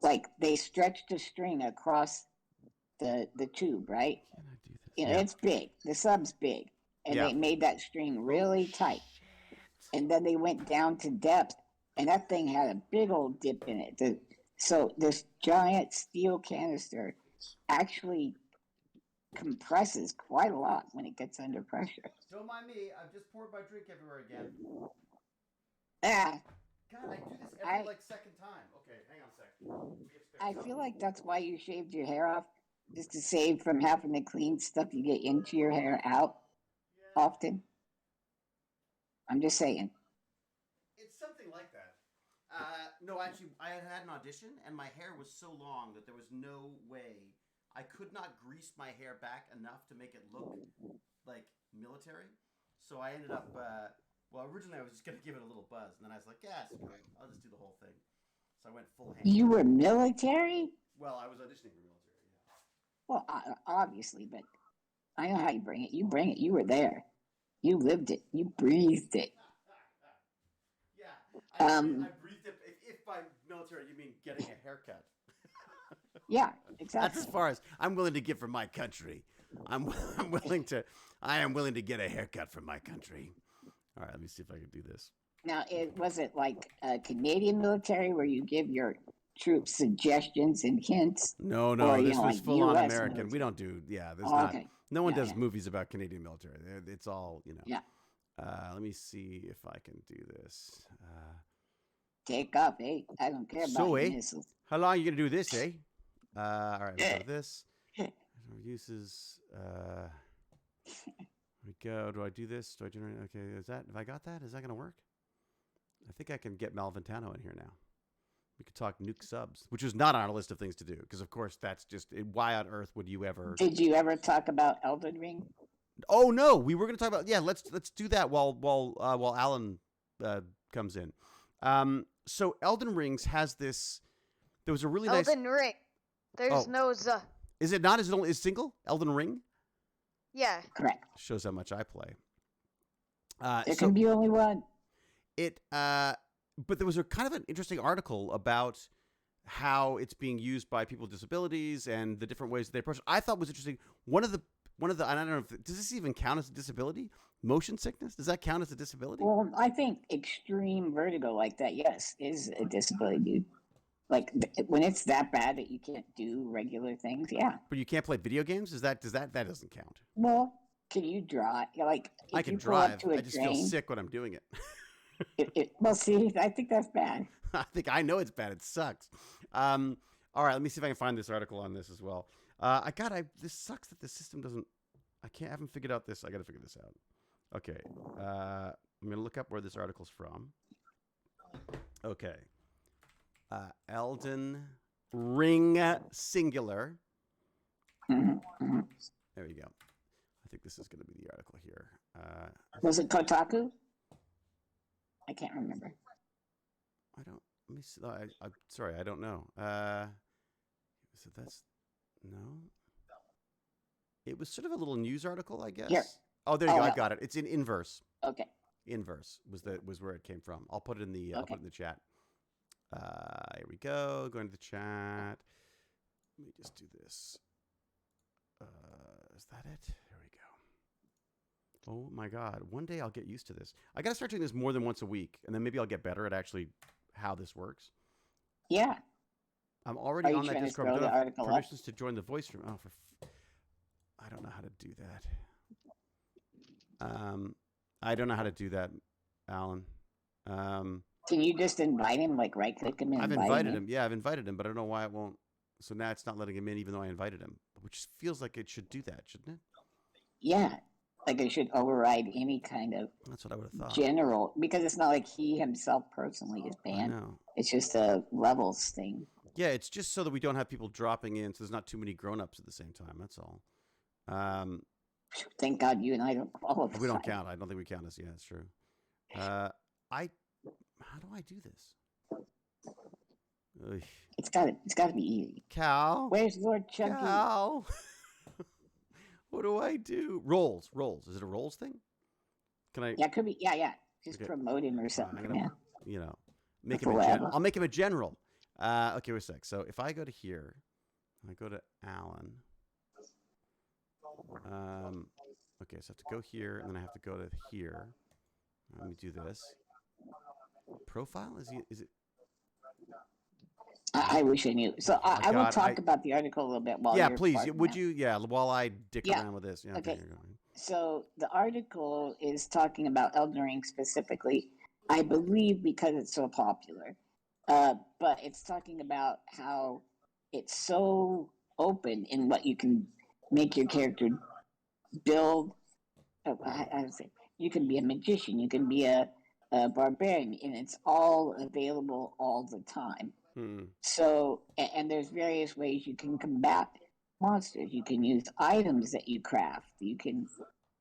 Like, they stretched a string across the tube, right? Can I do this? It's big. The sub's big. And they made that string really tight. And then they went down to depth, and that thing had a big old dip in it. So this giant steel canister actually compresses quite a lot when it gets under pressure. Don't mind me. I've just poured my drink everywhere again. Ah. God, I do this every second time. Okay, hang on a second. I feel like that's why you shaved your hair off, just to save from having to clean stuff you get into your hair out often. I'm just saying. It's something like that. No, actually, I had an audition, and my hair was so long that there was no way. I could not grease my hair back enough to make it look like military. So I ended up, originally I was just going to give it a little buzz. And then I was like, yeah, screw it. I'll just do the whole thing. So I went full hand. You were military? Well, I was auditioning for military, yeah. Well, obviously, but I know how you bring it. You bring it. You were there. You lived it. You breathed it. Yeah. I breathed it. If by military you mean getting a haircut. Yeah, exactly. That's as far as I'm willing to give for my country. I am willing to get a haircut for my country. All right, let me see if I can do this. Now, was it like a Canadian military where you give your troops suggestions and hints? No, or, this was like full on US American. military? We don't do, there's not. Okay. No one does movies about Canadian military. It's all, Yeah. Let me see if I can do this. Take off, eh? I don't care about missiles. How long are you going to do this, eh? All right, we'll go to this. Uses, here we go. Do I do this? Do I generate? Okay, have I got that? Is that going to work? I think I can get Malventano in here now. We could talk nuke subs, which is not on our list of things to do, because of course that's just, why on earth would you ever? Did you ever talk about Elden Ring? Oh no, we were going to talk about, let's do that while Alan comes in. So Elden Rings has this. There was a really nice Elden Ring. There's no Z. Is it not? Is it only single? Elden Ring? Yeah. Correct. Shows how much I play. There can be only one. But there was a kind of an interesting article about how it's being used by people with disabilities and the different ways that they approach it. I thought was interesting. One of the, and I don't know does this even count as a disability? Motion sickness? Does that count as a disability? Well, I think extreme vertigo like that, yes, is a disability, dude. Like when it's that bad that you can't do regular things, yeah. But you can't play video games? That doesn't count? Well, can you drive? Like if I can you drive. Pull up to I just feel sick when I'm doing it. Well, see, I think that's bad. I know it's bad. It sucks. All right, let me see if I can find this article on this as well. This sucks that the system doesn't. I haven't figured out this. I got to figure this out. Okay, I'm gonna look up where this article's from. Okay, Elden Ring singular. Mm-hmm. There you go. I think this is gonna be the article here. Was it Kotaku? I can't remember. I don't. Let me see. I'm sorry. I don't know. So that's no. It was sort of a little news article, I guess. Here. Oh, there you go. I got it. It's in Inverse. Okay. Inverse was where it came from. I'll put it in the I'll put it in the chat. Here we go. Going to the chat. Let me just do this. Is that it? There we go. Oh my God. One day I'll get used to this. I got to start doing this more than once a week, and then maybe I'll get better at actually how this works. Yeah. I'm already on that Discord. The article permissions to join the voice room. I don't know how to do that. I don't know how to do that, Alan. Can you just invite him, like right click him and I've invited him. Yeah, I've invited him, but I don't know why it won't. So now it's not letting him in, even though I invited him. which feels like it should do that, shouldn't it? Yeah, like it should override any kind of That's what I would have thought. general, because it's not like he himself personally is I banned. know. It's just a levels thing. Yeah, it's just so that we don't have people dropping in, so there's not too many grown-ups at the same time. That's all. Thank God you and I don't qualify. We don't count. I don't think we count as. Yeah, that's true. How do I do this? Ugh. It's got to be easy. Cal. Where's Lord Chunky? Cal. What do I do? Rolls. Is it a rolls thing? Can I? Yeah, it could be. Yeah. Just Okay. promote him or something. I'm gonna, make For him a whatever. general. I'll make him a general. Okay, wait a sec. So if I go to here, I go to Alan. Okay, so I have to go here, and then I have to go to here. Let me do this. Profile? Is it? I wish I knew. So Oh, I will God, talk about the article a little bit while Yeah, you're please. parting Would that. you? Yeah, while I dick Yeah. around with this. Yeah, Okay. you're going. So the article is talking about Elden Ring specifically, I believe because it's so popular. But it's talking about how it's so open in what you can make your character build. I would say you can be a magician, you can be a barbarian, and it's all available all the time. So, and there's various ways you can combat monsters. You can use items that you craft. You can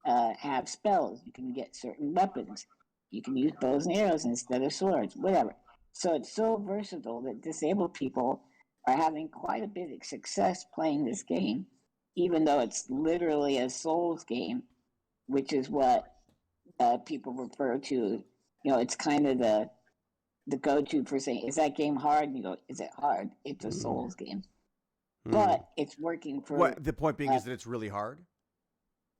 have spells. You can get certain weapons. You can use bows and arrows instead of swords, whatever. So it's so versatile that disabled people are having quite a bit of success playing this game, even though it's literally a Souls game, which is what people refer to. It's kind of the go-to for saying, is that game hard? And you go, is it hard? It's a Souls game. But it's working for... What the point being is that it's really hard?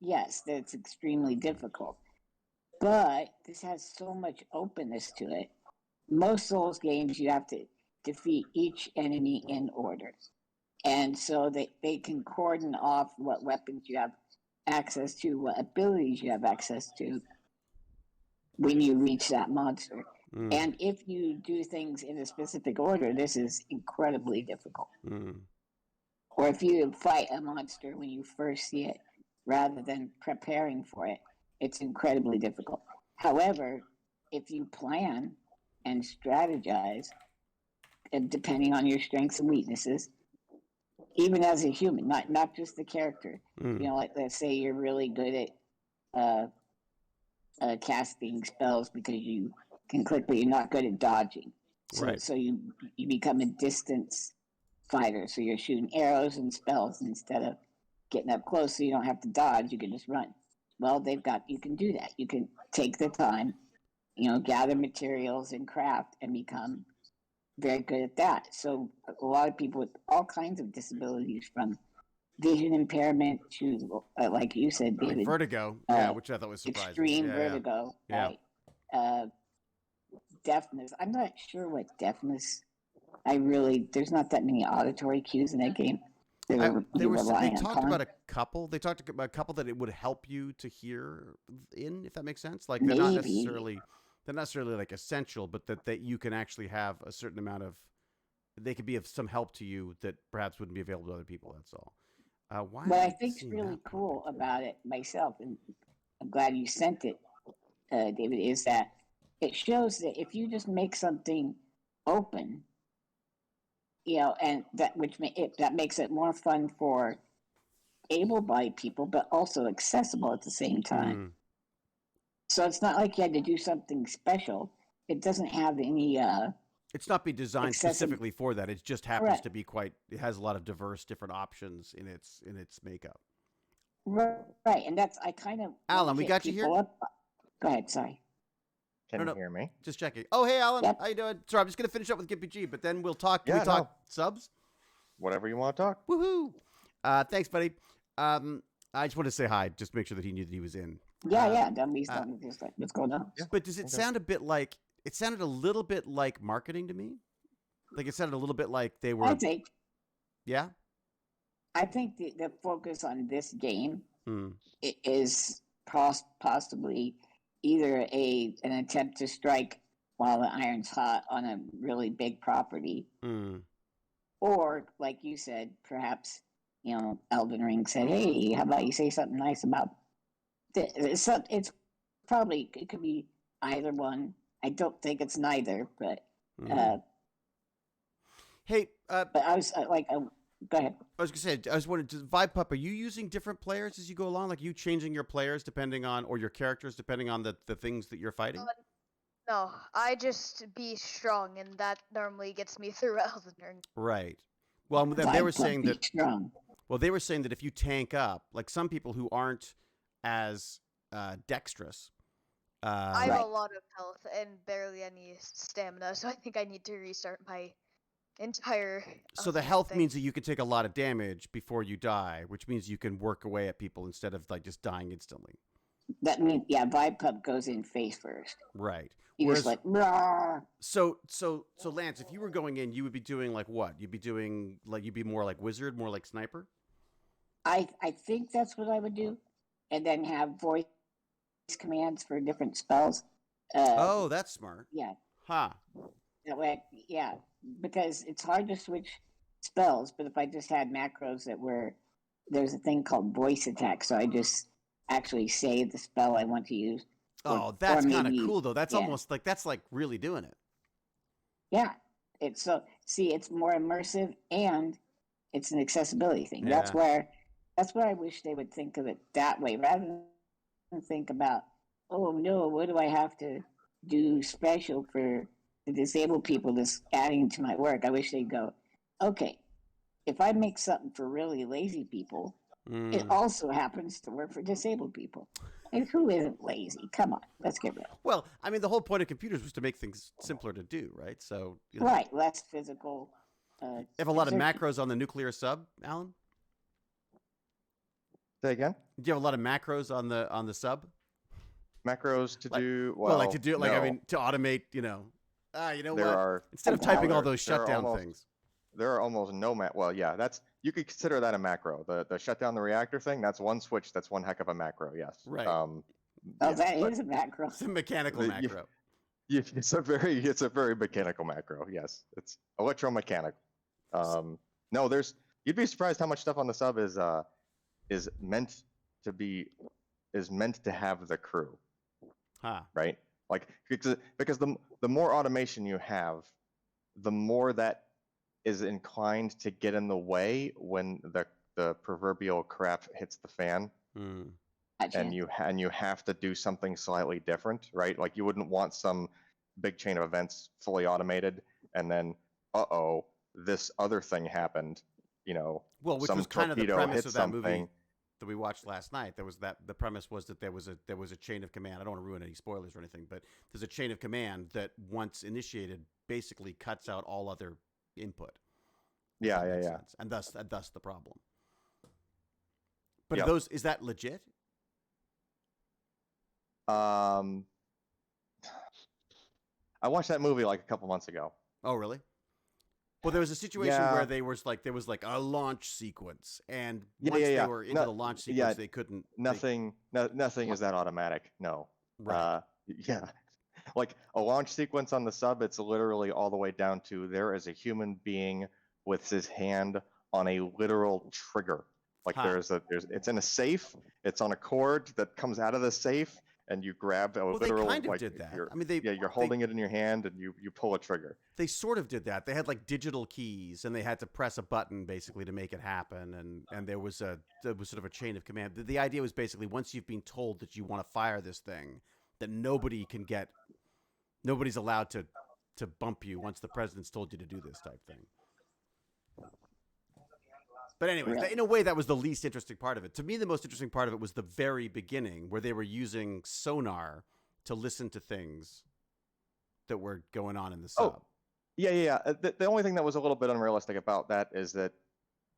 Yes, that it's extremely difficult. But this has so much openness to it. Most Souls games, you have to defeat each enemy in order. And so they can cordon off what weapons you have access to, what abilities you have access to when you reach that monster. And if you do things in a specific order, this is incredibly difficult. Or if you fight a monster when you first see it, rather than preparing for it, it's incredibly difficult. However, if you plan and strategize, depending on your strengths and weaknesses, even as a human, not just the character. Like let's say you're really good at casting spells because you can click, but you're not good at dodging. So you become a distance fighter. So you're shooting arrows and spells instead of getting up close, so you don't have to dodge. You can just run. Well, you can do that. You can take the time, gather materials and craft and become very good at that. So a lot of people with all kinds of disabilities, from vision impairment to, like you said, David, like vertigo, which I thought was surprising. Extreme vertigo, right? Deafness. I'm not sure what deafness. There's not that many auditory cues in that game. They talked about a couple. They talked about a couple that it would help you to hear in, if that makes sense. Like they're not necessarily like essential, but that you can actually have a certain amount of. They could be of some help to you that perhaps wouldn't be available to other people. That's all. What I think's really cool about it myself, and I'm glad you sent it, David, is that it shows that if you just make something open, and that makes it more fun for able-bodied people, but also accessible at the same time. So it's not like you had to do something special. It doesn't have any. It's not be designed specifically for that. It just happens to be it has a lot of diverse, different options in its makeup. Right, and that's I kind of. Alan, we got you here. Go ahead. Sorry. Can you hear me? Just checking. Oh, hey, Alan. Yep. How you doing? Sorry, I'm just gonna finish up with Gimpy G, but then we'll talk. Can Yeah, we talk subs? Whatever you want to talk. Woohoo! Thanks, buddy. I just wanted to say hi, just make sure that he knew that he was in. Don't be just like, what's going on? But does it sound a bit like? It sounded a little bit like marketing to me. Like it sounded a little bit like they were. I think. Yeah. I think the focus on this game is possibly either an attempt to strike while the iron's hot on a really big property, or, like you said, perhaps Elden Ring said, "Hey, how about you say something nice about this?" It's probably it could be either one. I don't think it's neither, but hey, but I was go ahead. I was gonna say, I was wondering, Vibe Pup, are you using different players as you go along? Like, you changing your players depending on, or your characters depending on the things that you're fighting? No, I just be strong, and that normally gets me through Elden Ring. Right. Well, then they were saying that. Strong. Well, they were saying that if you tank up, like some people who aren't as dexterous. I have a lot of health and barely any stamina, so I think I need to restart my entire. So the health means that you can take a lot of damage before you die, which means you can work away at people instead of like just dying instantly. That means Vibe Pup goes in face first. Right. You're just like, Rah! So Lance, if you were going in, you would be doing like what? You'd be more like wizard, more like sniper? I think that's what I would do, and then have voice commands for different spells. Oh, that's smart. Yeah. Huh. That way, yeah, because it's hard to switch spells. But if I just had macros there's a thing called voice attack, so I just actually say the spell I want to use. Oh, that's kind of cool though. That's almost like that's like really doing it. Yeah, it's more immersive and it's an accessibility thing. Yeah. That's where I wish they would think of it that way, rather than think about, oh no, what do I have to do special for the disabled people that's adding to my work. I wish they'd go, okay, if I make something for really lazy people, it also happens to work for disabled people. And who isn't lazy? Come on, let's get real. Well, I mean, the whole point of computers was to make things simpler to do, right? So, right, less physical. You have a lot of macros on the nuclear sub, Alan? Say again? Do you have a lot of macros on the sub? Macros to do I mean, to automate. Instead of typing all those shutdown things. There are almost no Well, yeah, you could consider that a macro. The shut down the reactor thing. That's one switch. That's one heck of a macro. Yes. Right. That is a macro. It's a mechanical macro. It's a very mechanical macro. Yes, it's electromechanical. No, you'd be surprised how much stuff on the sub is meant to have the crew. Huh. Right? Like because the more automation you have, the more that is inclined to get in the way when the proverbial crap hits the fan. And you have to do something slightly different, right? Like you wouldn't want some big chain of events fully automated and then this other thing happened, Well, which some was kind of the torpedo premise hit of that something. movie that we watched last night. The premise was that there was a chain of command. I don't want to ruin any spoilers or anything, but there's a chain of command that once initiated basically cuts out all other input. Yeah. Sense. And thus the problem. But is that legit? I watched that movie like a couple months ago. Oh, really? Well, there was a situation where there was like a launch sequence, and once they were into the launch sequence, they couldn't. Nothing is that automatic. No. Right. Like a launch sequence on the sub, it's literally all the way down to there is a human being with his hand on a literal trigger. Like it's in a safe. It's on a cord that comes out of the safe. And you grab a literal. They kind of did that. I mean, you're holding it in your hand, and you pull a trigger. They sort of did that. They had like digital keys, and they had to press a button basically to make it happen. And there was sort of a chain of command. The idea was basically once you've been told that you want to fire this thing, that nobody's allowed to bump you once the president's told you to do this type thing. But anyway, in a way, that was the least interesting part of it. To me, the most interesting part of it was the very beginning, where they were using sonar to listen to things that were going on in the sub. Oh, yeah. The only thing that was a little bit unrealistic about that is that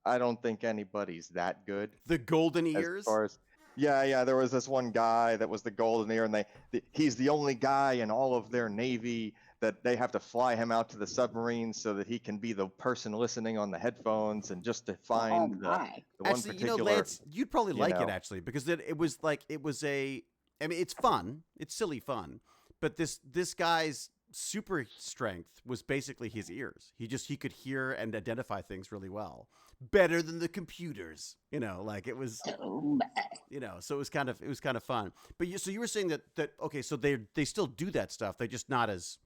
I don't think anybody's that good. The golden ears? As far as, there was this one guy that was the golden ear, and he's the only guy in all of their Navy that they have to fly him out to the submarine so that he can be the person listening on the headphones and just to find the one actually, particular. Lance, you'd probably like it actually because it was it's fun, it's silly fun, but this guy's super strength was basically his ears. He could hear and identify things really well. better than the computers. Like it was, So bad. so it was kind of fun. But so you were saying that okay, so they still do that stuff. They're just not as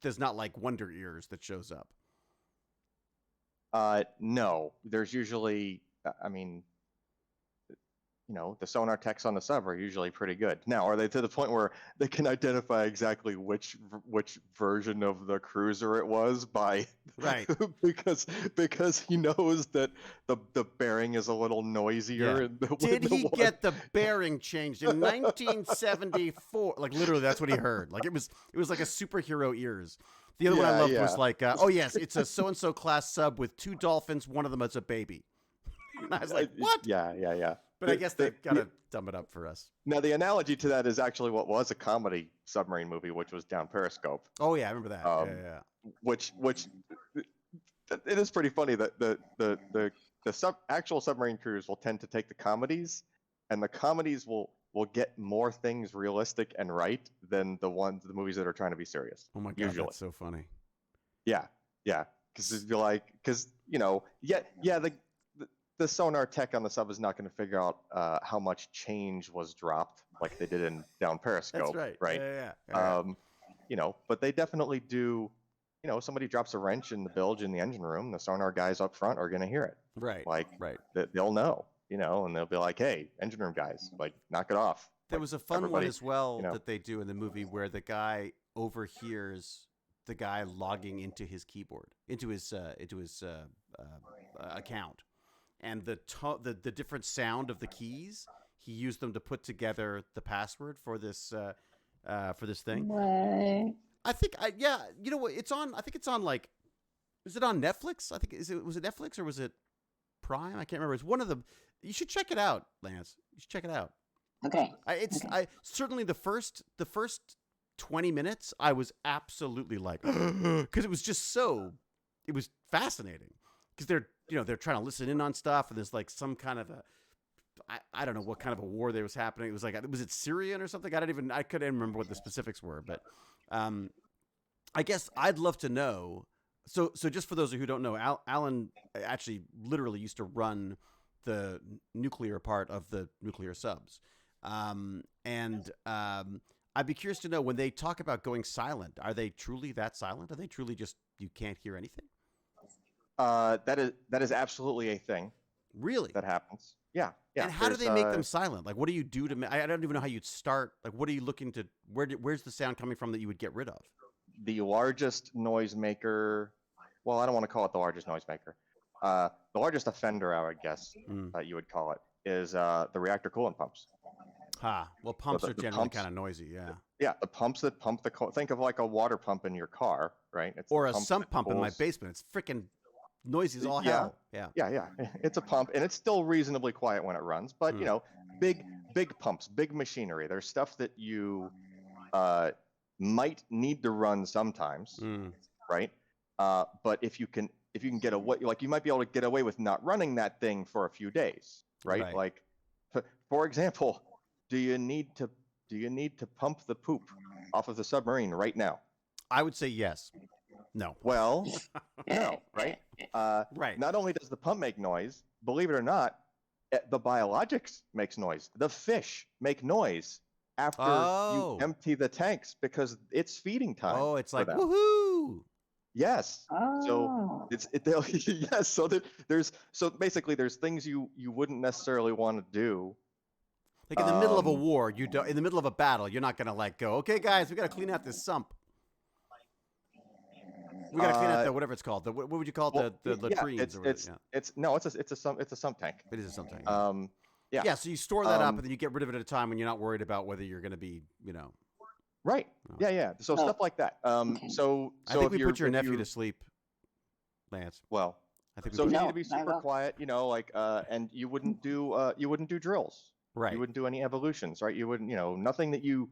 there's not like Wonder Ears that shows up. No, there's usually, I mean, the sonar techs on the sub are usually pretty good. Now, are they to the point where they can identify exactly which version of the cruiser it was by Right. because he knows that the bearing is a little noisier. Yeah. And the, Did the he one- get the bearing changed in 1974? Like literally, that's what he heard. Like it was like a superhero ears. The other one I loved was like, oh yes, it's a so and so class sub with 2 dolphins. One of them is a baby. And I was like, what? Yeah. But I guess they've got to dumb it up for us. Now, the analogy to that is actually what was a comedy submarine movie, which was Down Periscope. Oh yeah, I remember that. Yeah. Which it is pretty funny that the actual submarine crews will tend to take the comedies, and the comedies will get more things realistic and right than the movies that are trying to be serious. Oh my god, usually. That's so funny. Yeah, because the sonar tech on the sub is not going to figure out how much change was dropped like they did in Down Periscope. That's right. Right. Yeah. But they definitely do. Somebody drops a wrench in the bilge in the engine room, the sonar guys up front are going to hear it. Right. Right. They'll know. And they'll be like, "Hey, engine room guys, like, knock it off." There was a fun one as well that they do in the movie where the guy overhears the guy logging into his keyboard, into his account, and the different sound of the keys. He used them to put together the password for this thing. What? I think you know what? It's on. I think it's on like. Is it on Netflix? I think was it Netflix or was it Prime? I can't remember. It's one of them. You should check it out, Lance. You should check it out. Okay. I certainly the first 20 minutes I was absolutely like because it was just it was fascinating because they're trying to listen in on stuff and there's like some kind of I don't know what kind of a war there was happening. It was like was it Syrian or something? I couldn't remember what the specifics were, but I guess I'd love to know. So just for those of you who don't know, Alan actually literally used to run the nuclear part of the nuclear subs. I'd be curious to know when they talk about going silent, are they truly that silent? Are they truly just you can't hear anything? That is absolutely a thing. Really? That happens. Yeah. And how do they make them silent? Like, what do you do to? I don't even know how you'd start. Like, what are you looking to? Where's the sound coming from that you would get rid of? The largest noisemaker. Well, I don't want to call it the largest noisemaker. The largest offender, I would guess you would call it, is the reactor coolant pumps. Well, pumps So are generally kind of noisy, yeah. Yeah, the pumps that pump think of like a water pump in your car, right? It's or a sump pump in my basement. It's freaking noisy as all hell. Yeah. It's a pump, and it's still reasonably quiet when it runs. But big pumps, big machinery. There's stuff that you might need to run sometimes, right? But if you can get away, like you might be able to get away with not running that thing for a few days, right? Like, for example, do you need to pump the poop off of the submarine right now? I would say yes. No. Well, no, right? Right. Not only does the pump make noise, believe it or not, the biologics makes noise. The fish make noise after you empty the tanks because it's feeding time. Oh, it's like them. Woohoo! Yes. Oh. So yes. So basically there's things you wouldn't necessarily want to do. Like in the middle of a war, in the middle of a battle, you're not gonna like go, okay, guys, we gotta clean out this sump. We gotta clean out whatever it's called. What would you call it? The latrines or whatever. It's a sump tank. It is a sump tank. Yeah. So you store that up and then you get rid of it at a time when you're not worried about whether you're gonna be, Right. Yeah. So stuff like that. So I think we put your nephew to sleep, Lance. Well, I think so if you need to be super quiet, and you wouldn't do drills. Right. You wouldn't do any evolutions, right? You wouldn't, nothing that you,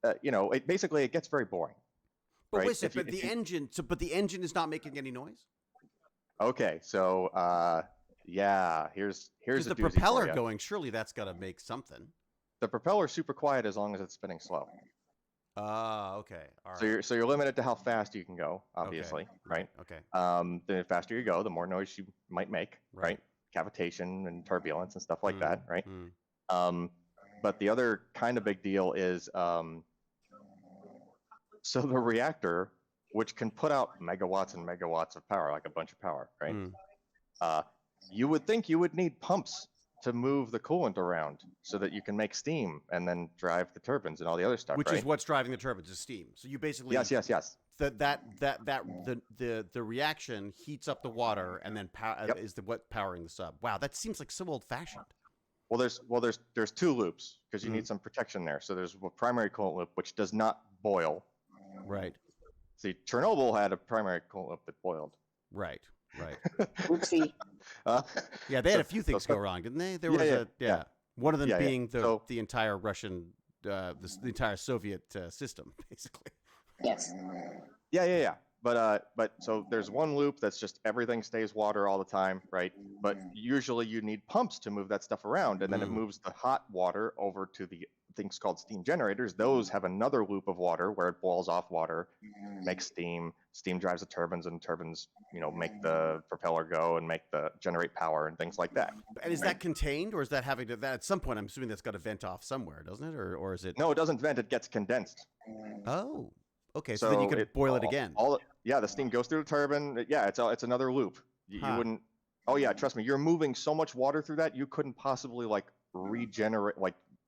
it gets very boring. But right? wait a second, but the engine is not making any noise? Okay, so, here's the propeller going, surely that's got to make something. The propeller's super quiet as long as it's spinning slow. Okay. All right. So you're limited to how fast you can go, obviously, right? Okay. The faster you go, the more noise you might make, right? Cavitation and turbulence and stuff like that, right? But the other kind of big deal is so the reactor, which can put out megawatts and megawatts of power, like a bunch of power, right? You would think you would need pumps to move the coolant around so that you can make steam and then drive the turbines and all the other stuff, Which right? is what's driving the turbines, is steam. So you basically yes. The reaction heats up the water and then is what powering the sub. Wow, that seems like so old fashioned. Well, there's two loops because you need some protection there. So there's a primary coolant loop which does not boil. Right. See, Chernobyl had a primary coolant loop that boiled. Right. Oopsie. Yeah, they had a few things go wrong, didn't they? There was one of them being the entire Russian, the entire Soviet system, basically. Yes. Yeah. But so there's one loop that's just everything stays water all the time, right? But usually you need pumps to move that stuff around, and then it moves the hot water over to the things called steam generators. Those have another loop of water where it boils off water, makes steam. Steam drives the turbines, and turbines, make the propeller go and generate power and things like that. And is that contained, or is that having to? That at some point, I'm assuming that's got to vent off somewhere, doesn't it? Or is it? No, it doesn't vent. It gets condensed. Oh. Okay, so then you could boil it again. The steam goes through the turbine. Yeah, it's another loop. You wouldn't. Oh yeah, trust me. You're moving so much water through that you couldn't possibly regenerate.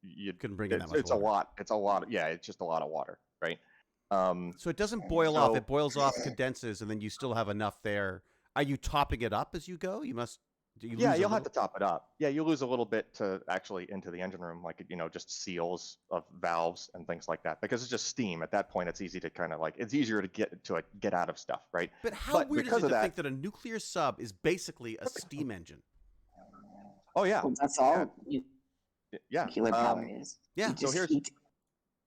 You couldn't bring in that much. It's water. a lot. Yeah, it's just a lot of water, right? So it doesn't boil off. It boils off, condenses, and then you still have enough there. Are you topping it up as you go? You must. You'll have to top it up. Yeah, you lose a little bit to actually into the engine room, just seals of valves and things like that, because it's just steam. At that point, it's easy to kind of it's easier to get out of stuff, right? But how weird is it to think that a nuclear sub is basically a steam engine? Oh yeah, well, that's all. Nuclear power is. Yeah.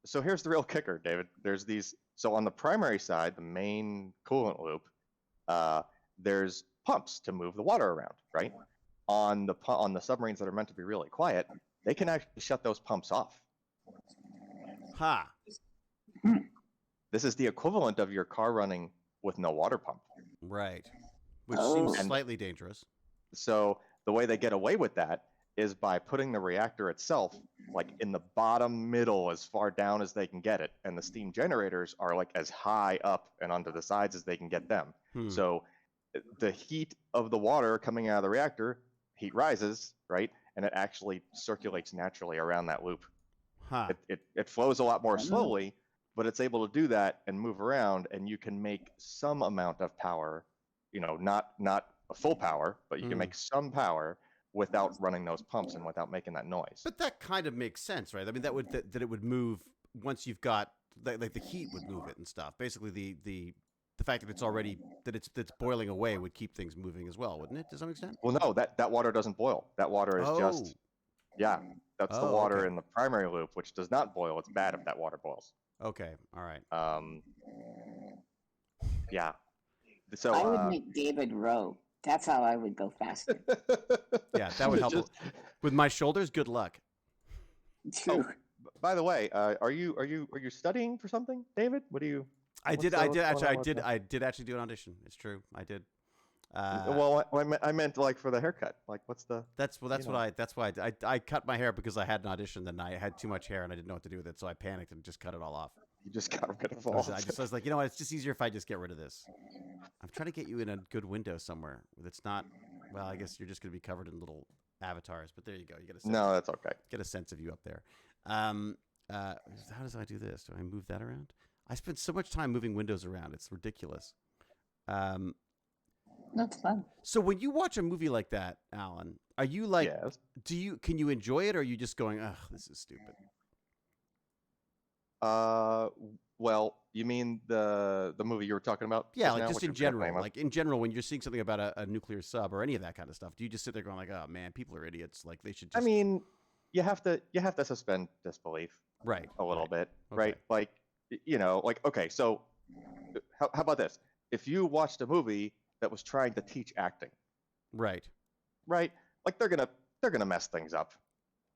So here's the real kicker, David. There's these. So on the primary side, the main coolant loop, there's pumps to move the water around, right? On the submarines that are meant to be really quiet, they can actually shut those pumps off. This is the equivalent of your car running with no water pump. Right. Which seems slightly dangerous. So the way they get away with that is by putting the reactor itself in the bottom middle as far down as they can get it, and the steam generators are as high up and onto the sides as they can get them. So the heat of the water coming out of the reactor, heat rises, right? And it actually circulates naturally around that loop. It flows a lot more slowly, but it's able to do that and move around, and you can make some amount of power, not a full power, but you can make some power without running those pumps and without making that noise. But that kind of makes sense, right? I mean, that it would move once you've got the heat would move it and stuff. Basically, the fact that it's already that's boiling away would keep things moving as well, wouldn't it? To some extent. Well, no, that water doesn't boil. That water is just that's the water in the primary loop, which does not boil. It's bad if that water boils. Okay, all right. Yeah. So I would make David row. That's how I would go faster. Yeah, that would help. With my shoulders, good luck. True. By the way, are you studying for something, David? What do you? I did actually do an audition. It's true. I did. Well, I meant for the haircut. What's the? That's why I cut my hair because I had an audition and I had too much hair and I didn't know what to do with it, so I panicked and just cut it all off. You just got rid of all. I was like, you know what? It's just easier if I just get rid of this. I'm trying to get you in a good window somewhere that's not. Well, I guess you're just going to be covered in little avatars, but there you go. You get a sense. No, that's okay. Get a sense of you up there. How does I do this? Do I move that around? I spend so much time moving windows around. It's ridiculous. That's fun. So when you watch a movie like that, Alan, are you yes. Can you enjoy it, or are you just going, ugh, this is stupid? Well, you mean the movie you were talking about? Yeah, just in general. In general, when you're seeing something about a nuclear sub or any of that kind of stuff, do you just sit there going oh man, people are idiots. They should just. I mean, you have to suspend disbelief. Right. A little bit. Okay. Right. Okay, so how about this? If you watched a movie that was trying to teach acting. Right. Right? They're gonna mess things up.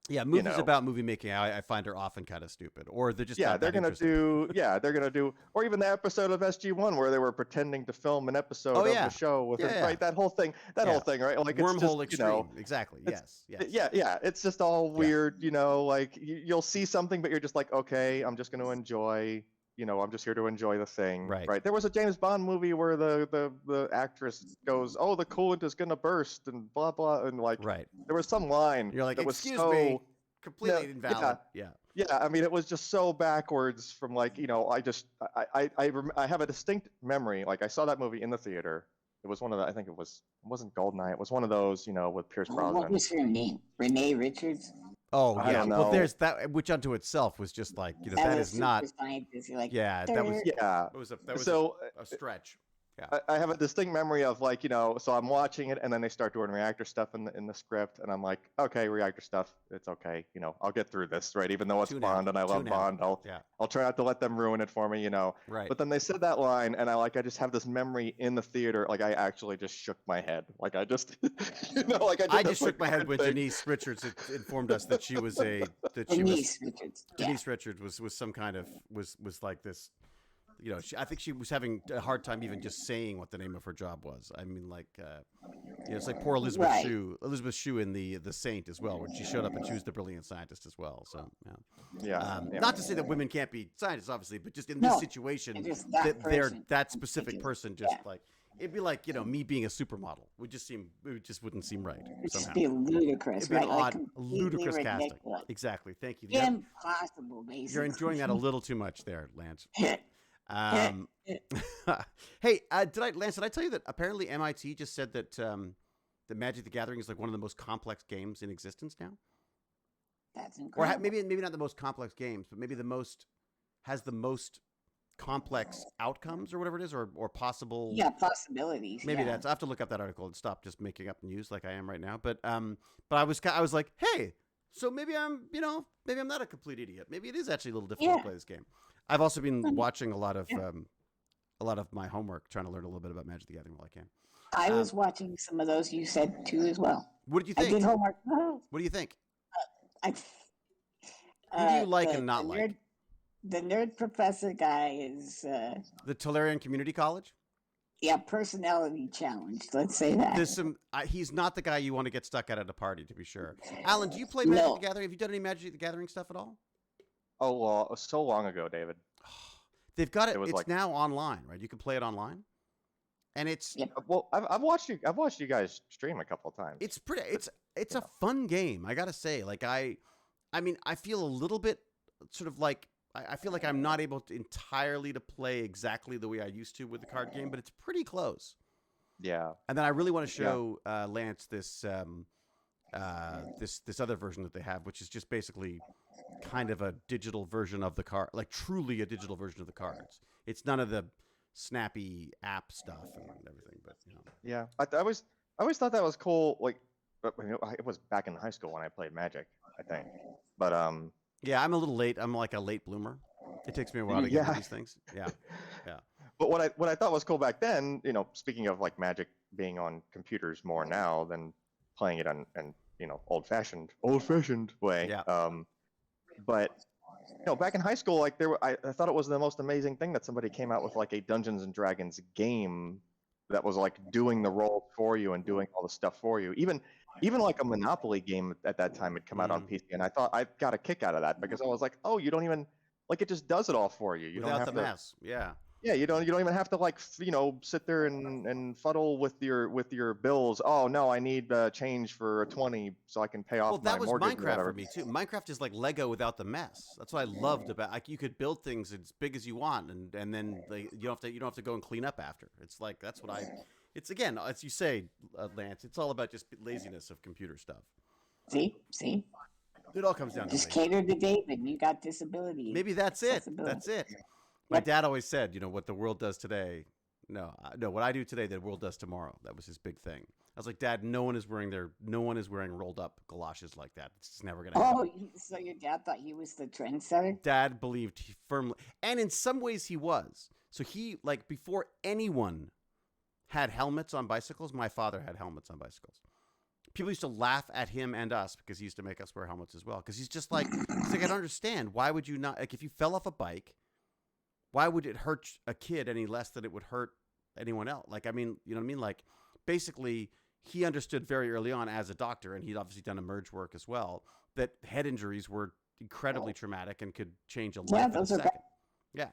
Yeah, movies know. about movie making, I find are often kind of stupid, or they're just not they're that gonna interesting. they're gonna do, or even the episode of SG1 where they were pretending to film an episode Oh, of yeah. the show with Yeah, yeah. right, that whole thing, right? Like it's just, Wormhole extreme, exactly. it's, Yes. yeah, it's just all weird, like you'll see something, but you're just like, okay, I'm just gonna enjoy, I'm just here to enjoy the thing, Right. There was a James Bond movie where the actress goes, oh, the coolant is gonna burst and blah blah, and like Right. there was some line You're like, that was excuse so me, completely invalid. Yeah. yeah, I mean, it was just so backwards from like, I have a distinct memory. Like I saw that movie in the theater. It was one of the, I think it wasn't Goldeneye. It was one of those, with Pierce Brosnan. What was her name? Renee Richards? Oh, I yeah. don't Well, know. there's that, which unto itself was just like, that is not. Scientist. You're like, Yeah, that was. Yeah. That was So a stretch. Yeah. I have a distinct memory of like, so I'm watching it and then they start doing reactor stuff in the script and I'm like, okay, reactor stuff, it's okay, I'll get through this, right? Even though it's Bond and I love Bond, I'll try not to let them ruin it for me, Right. But then they said that line and I just have this memory in the theater, like I actually just shook my head, like I just, I just shook my head when Denise Richards informed us that she was Denise Richards. Denise Richards was some kind of was like this. I think she was having a hard time even just saying what the name of her job was. I mean, like, it's like poor Elizabeth Shue in the Saint as well, when she showed up and she was the brilliant scientist as well. So, not to say that women can't be scientists, obviously, but just in this situation, that specific person just like, it'd be like, me being a supermodel. It just wouldn't seem right. It'd somehow. just be ludicrous, It'd be right? an odd, ludicrous casting. Exactly. Thank you. Impossible, basically. You're enjoying that a little too much there, Lance. Hey, Lance, did I tell you that apparently MIT just said that the Magic the Gathering is like one of the most complex games in existence now? That's incredible. Or maybe not the most complex games, but maybe has the most complex outcomes or whatever it is, or possible. Yeah, possibilities. Maybe I have to look up that article and stop just making up news like I am right now. But I was like, hey, so maybe I'm not a complete idiot. Maybe it is actually a little difficult to play this game. I've also been watching a lot of my homework, trying to learn a little bit about Magic the Gathering while I can. I was watching some of those you said too as well. What did you think? I did homework. What do you think? Who do you like and not like? The nerd professor guy is the Tolarian Community College. Yeah, personality challenged. Let's say that. There's some. He's not the guy you want to get stuck at a party, to be sure. Alan, do you play Magic the Gathering? Have you done any Magic the Gathering stuff at all? Oh, well, so long ago, David. They've got it. It's now online, right? You can play it online, and it's. Yep. Well, I've watched you guys stream a couple of times. It's pretty. It's a fun game. I gotta say, like I mean, I feel a little bit sort of like I feel like I'm not able to entirely to play exactly the way I used to with the card game, but it's pretty close. Yeah. And then I really want to show Lance this this other version that they have, which is just basically kind of a digital version of the card, like truly a digital version of the cards. It's none of the snappy app stuff and everything, but Yeah, I always thought that was cool. Like, it was back in high school when I played Magic, I think. But yeah, I'm a little late. I'm like a late bloomer. It takes me a while to get into these things. Yeah. But what I thought was cool back then, speaking of like Magic being on computers more now than playing it on old-fashioned way. Yeah. But back in high school, like I thought it was the most amazing thing that somebody came out with like a Dungeons and Dragons game that was like doing the role for you and doing all the stuff for you. Even like a Monopoly game at that time had come out on PC, and I thought I got a kick out of that because I was like, oh, you don't even like it just does it all for you. You Without don't have the to, mess. Yeah. Yeah, you don't even have to like sit there and fuddle with your bills. Oh no, I need change for a 20 so I can pay off my mortgage. Well, that was Minecraft or for me too. Minecraft is like Lego without the mess. That's what I loved about. Like you could build things as big as you want, and then you don't have to go and clean up after. It's like that's what I. It's again, as you say, Lance. It's all about just laziness of computer stuff. See, it all comes down just to cater to David. You got disability. Maybe that's it. That's it. My dad always said, what the world does today. No, what I do today, the world does tomorrow. That was his big thing. I was like, Dad, no one is wearing rolled up galoshes like that. It's just never gonna happen. Oh, so your dad thought he was the trendsetter? Dad believed firmly, and in some ways he was. So he, like, before anyone had helmets on bicycles, my father had helmets on bicycles. people used to laugh at him and us because he used to make us wear helmets as well. Because he's just like, I don't understand. Why would you not, like, if you fell off a bike, why would it hurt a kid any less than it would hurt anyone else? Like, I mean, you know what I mean? Like, basically, he understood very early on as a doctor, and he'd obviously done emerge work as well, that head injuries were incredibly traumatic and could change a life in a second. Yeah.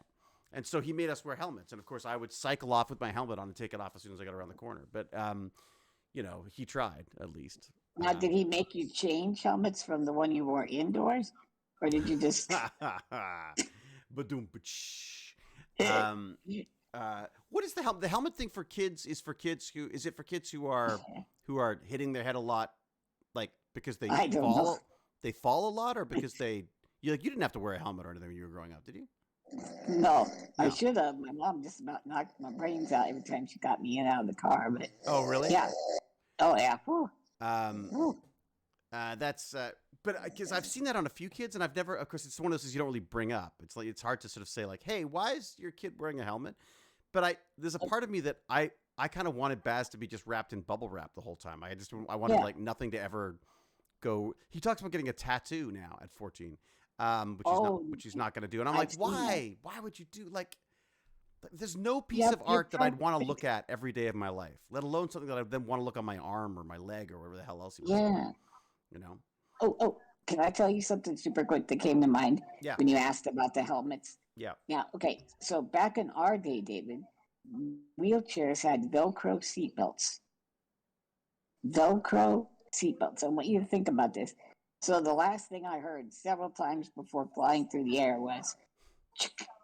And so he made us wear helmets. And of course, I would cycle off with my helmet on and take it off as soon as I got around the corner. But, you know, he tried at least. Now, did he make you change helmets from the one you wore indoors? Or did you just. What is the helmet? The helmet thing for kids is for kids who is it for kids who are hitting their head a lot, like because they fall a lot, or because you didn't have to wear a helmet or anything when you were growing up, did you? No, I should have. My mom just about knocked my brains out every time she got me in and out of the car. But oh really? Yeah. Oh yeah. That's but because I've seen that on a few kids, and I've never. Of course, it's one of those things you don't really bring up. It's like it's hard to sort of say like, "Hey, why is your kid wearing a helmet?" But there's a part of me that I kind of wanted Baz to be just wrapped in bubble wrap the whole time. I wanted like nothing to ever go. He talks about getting a tattoo now at 14, which he's not going to do. And I'm like, why? Why would you do like? There's no piece of art that I'd want to look at every day of my life, let alone something that I then want to look on my arm or my leg or whatever the hell else he was. Yeah. You know. Oh, can I tell you something super quick that came to mind when you asked about the helmets? Yeah. Yeah. Okay. So back in our day, David, wheelchairs had Velcro seatbelts. Velcro seatbelts. I want you to think about this. So the last thing I heard several times before flying through the air was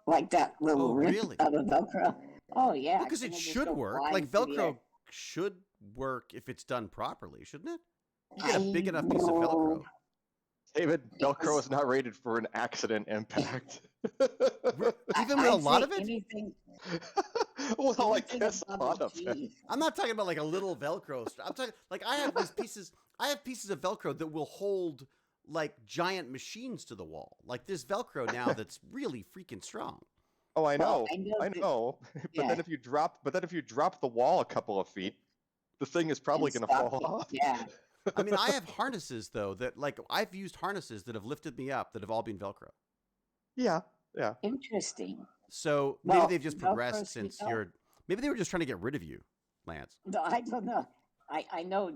like that little rip out of Velcro. Oh yeah. Because it should work. Like Velcro should work if it's done properly, shouldn't it? You get a big enough piece of Velcro. David, Velcro is not rated for an accident impact. Even with a lot of it? Well, I guess a lot of it. I'm not talking about like a little Velcro. I'm talking like I have pieces of Velcro that will hold like giant machines to the wall. Like this Velcro now that's really freaking strong. Oh, I know. I know. But then if you drop the wall a couple of feet, the thing is probably going to fall off. Yeah. I mean, I have harnesses though that like I've used harnesses that have lifted me up that have all been Velcro. Yeah. Interesting. So maybe they've just progressed since maybe they were just trying to get rid of you, Lance. No, I don't know. I know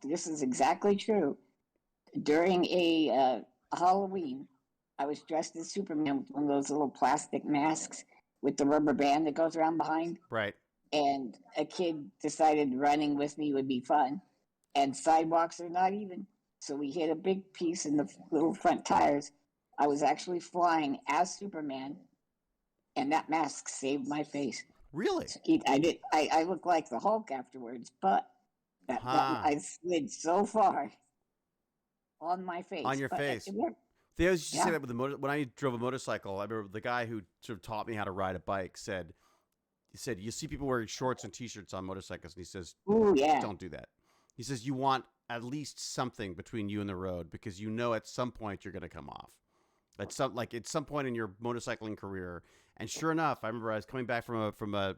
this is exactly true. During a Halloween, I was dressed as Superman with one of those little plastic masks with the rubber band that goes around behind. Right. And a kid decided running with me would be fun. And sidewalks are not even. So we hit a big piece in the little front tires. I was actually flying as Superman, and that mask saved my face. Really? I looked like the Hulk afterwards, but I slid so far on my face. On your face. They always used to say that with when I drove a motorcycle. I remember the guy who sort of taught me how to ride a bike said, you see people wearing shorts and T-shirts on motorcycles, and he says, don't do that. He says, you want at least something between you and the road because you know at some point you're going to come off. At some point in your motorcycling career. And sure enough, I remember I was coming back from a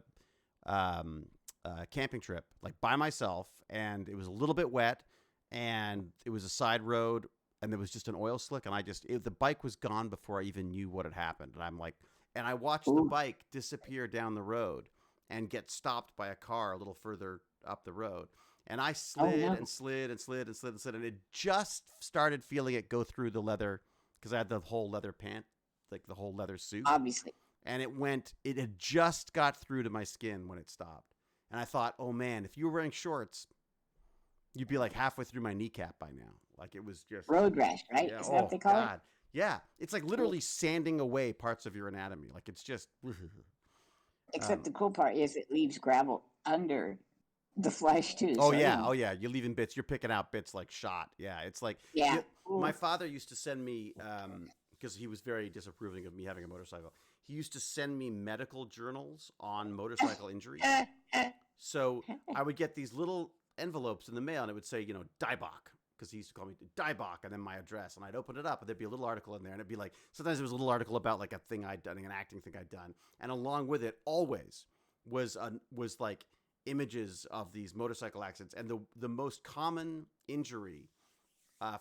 camping trip, like by myself, and it was a little bit wet, and it was a side road, and there was just an oil slick, and the bike was gone before I even knew what had happened. And I'm like, and I watched the bike disappear down the road and get stopped by a car a little further up the road. And I slid and slid, and it just started feeling it go through the leather because I had the whole leather pant, like the whole leather suit. Obviously. And it had just got through to my skin when it stopped. And I thought, oh man, if you were wearing shorts, you'd be like halfway through my kneecap by now. Like it was just road rash, right? Yeah, is that what they call it? Yeah. It's like literally sanding away parts of your anatomy. Like it's just except the cool part is it leaves gravel under the flesh too. Oh yeah. You're leaving bits. You're picking out bits like shot. Yeah. It's like my father used to send me because he was very disapproving of me having a motorcycle. He used to send me medical journals on motorcycle injuries. So I would get these little envelopes in the mail, and it would say, Dybach, because he used to call me Dybach, and then my address. And I'd open it up, and there'd be a little article in there, and it'd be like, sometimes there was a little article about like a thing I'd done, an acting thing I'd done, and along with it, always was like images of these motorcycle accidents, and the most common injury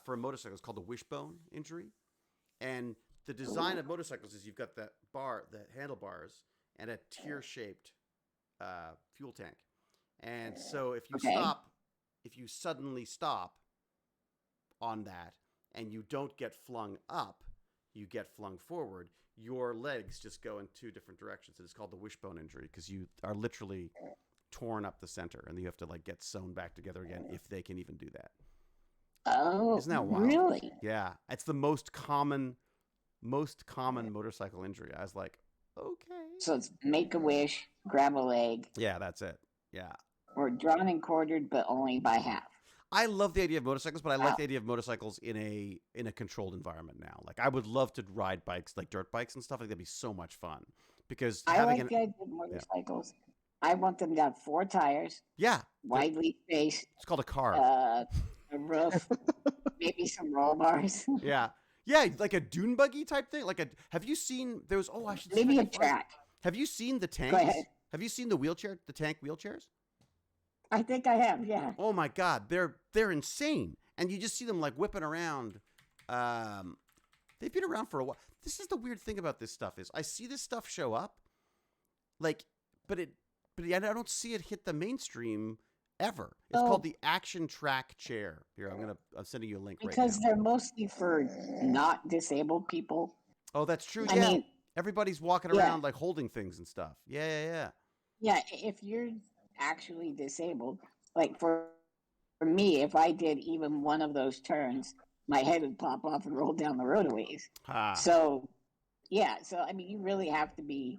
for a motorcycle is called the wishbone injury. And the design of motorcycles is you've got the handlebars, and a tear-shaped fuel tank. And so if you suddenly stop on that and you don't get flung up, you get flung forward, your legs just go in two different directions. It's called the wishbone injury because you are literally torn up the center, and you have to like get sewn back together again if they can even do that. Oh, Isn't that wild? really? Yeah, it's the most common motorcycle injury. I was like, okay. So it's make a wish, grab a leg, Yeah, that's it. Yeah. or drawn and quartered, but only by half. I love the idea of motorcycles, but I like the idea of motorcycles in a controlled environment now. Like I would love to ride bikes, like dirt bikes and stuff. Like that'd be so much fun because I like the idea of motorcycles. I want them to have 4 tires. Yeah. Widely spaced. It's called a car. A roof, maybe some roll bars. Yeah. Yeah, like a dune buggy type thing. Have you seen those? Oh, I should see Maybe if I a can find- track. Have you seen the tanks? Go ahead. Have you seen the tank wheelchairs? I think I have, yeah. Oh my God, they're insane, and you just see them like whipping around. They've been around for a while. This is the weird thing about this stuff is I see this stuff show up, but I don't see it hit the mainstream ever. It's called the Action Track Chair. Here, I'm sending you a link right now. Because they're mostly for not disabled people. Oh, that's true. I Yeah, mean, everybody's walking around like holding things and stuff. Yeah. Yeah, if you're actually disabled, like for me, if I did even one of those turns, my head would pop off and roll down the road a ways. So, yeah, I mean, you really have to be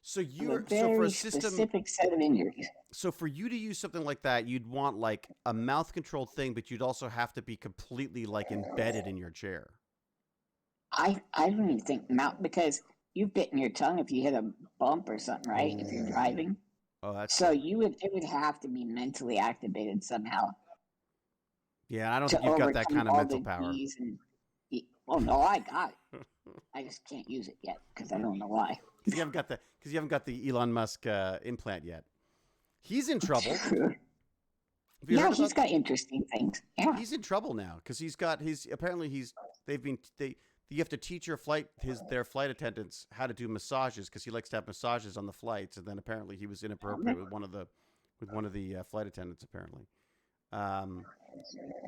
so for a system, specific set of injuries. So for you to use something like that, you'd want like a mouth controlled thing, but you'd also have to be completely like embedded in your chair. I don't even think mouth, because you've bitten your tongue if you hit a bump or something, right? If you're driving. Oh, that's so it would have to be mentally activated somehow. Yeah, I don't think you've got that kind of mental power. Oh no, I got it. I just can't use it yet because I don't know why. Because you haven't got the Elon Musk implant yet. He's in trouble. Yeah, he's got interesting things. Yeah, he's in trouble now because you have to teach their flight attendants how to do massages because he likes to have massages on the flights, and then apparently he was inappropriate with one of the flight attendants apparently.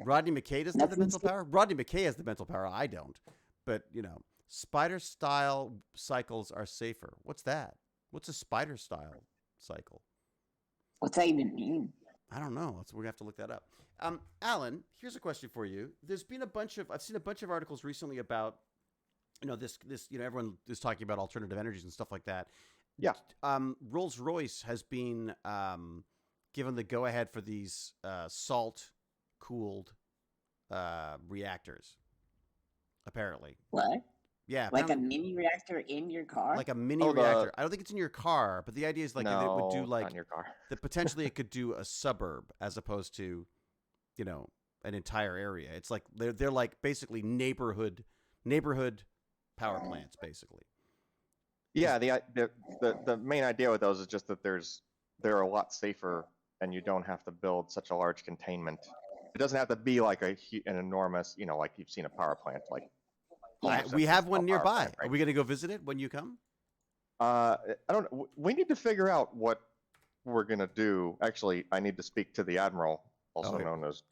Rodney McKay doesn't have the mental power. Rodney McKay has the mental power. I don't. But spider style cycles are safer. What's that? What's a spider style cycle? What's that even mean? I don't know. We're gonna have to look that up. Alan, here's a question for you. I've seen a bunch of articles recently about, this, everyone is talking about alternative energies and stuff like that. Yeah. Rolls-Royce has been given the go-ahead for these salt-cooled reactors, apparently. What? Yeah. Like a mini reactor in your car? Like a mini reactor. I don't think it's in your car, but the idea is like it would do like not in your car. that potentially it could do a suburb as opposed to, an entire area. It's like they're like basically neighborhood power plants, basically. Yeah, the main idea with those is just that they're a lot safer, and you don't have to build such a large containment. It doesn't have to be like an enormous, like you've seen a power plant. Like we have one nearby. Plant, right? Are we going to go visit it when you come? I don't know. We need to figure out what we're going to do. Actually, I need to speak to the admiral, also known as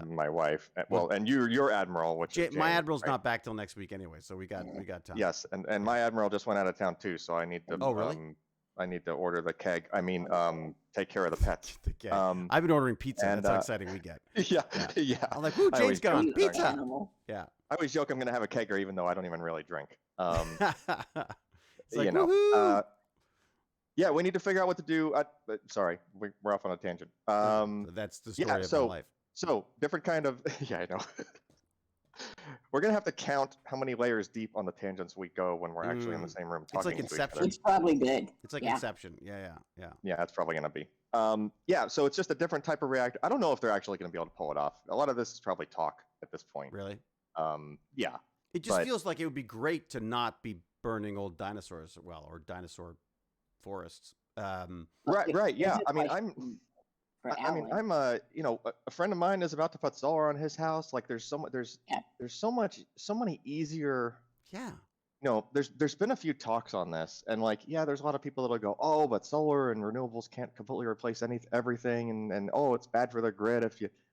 my wife. Well, and your admiral, which is Jane, my admiral's right? not back till next week anyway, so we got time. Yes, and my admiral just went out of town too, so I need to. Oh, really? I need to order the keg. I mean, take care of the pets. The keg. I've been ordering pizza. That's how exciting we get. Yeah. I'm like, "Ooh, Jane's gone. Pizza." Yeah. I always joke I'm going to have a kegger, even though I don't even really drink. It's like, woohoo! Yeah, we need to figure out what to do. Sorry, we're off on a tangent. That's the story of my life. So, different kind of... Yeah, I know. We're going to have to count how many layers deep on the tangents we go when we're actually in the same room talking. It's like Inception. It's probably good. It's like Inception. Yeah. Yeah, that's probably going to be. So it's just a different type of reactor. I don't know if they're actually going to be able to pull it off. A lot of this is probably talk at this point. Really? Yeah. It just feels like it would be great to not be burning old dinosaurs, or dinosaur forests Right. Yeah. Here's a I mean, question for I mean, Alan. a friend of mine is about to put solar on his house. Like, there's Yeah. so many easier. Yeah. There's been a few talks on this, and like, yeah, there's a lot of people that'll go, oh, but solar and renewables can't completely replace everything, and oh, it's bad for the grid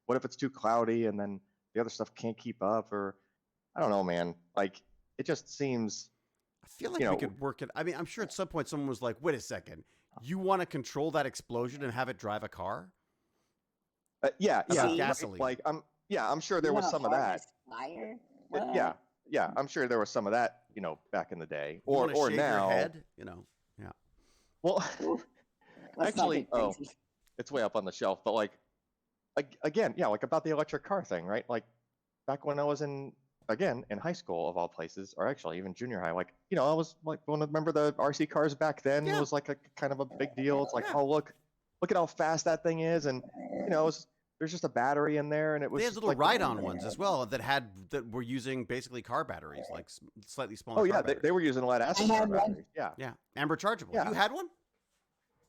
what if it's too cloudy and then the other stuff can't keep up, or I don't know, man. Like, it just seems. I feel like we could work it. I mean, I'm sure at some point someone was like, wait a second, you want to control that explosion and have it drive a car? Yeah. Gasoline. Like, I'm sure there was some of that. Fire? Yeah, I'm sure there was some of that, back in the day, You wanna or shave now. your head, yeah. Well, Let's not actually, get crazy. it's way up on the shelf. But like, again, yeah, like about the electric car thing, right? Like, back when I was in high school of all places, or actually even junior high, like, I was like, remember the RC cars back then was like a kind of a big deal. It's like, oh, look at how fast that thing is, and there's just a battery in there, and it was. They had little ride-on ones as well that were using basically car batteries, like slightly smaller. Oh yeah, car batteries. they were using lead acid car batteries. Yeah. Yeah, and rechargeable. Yeah. You had one?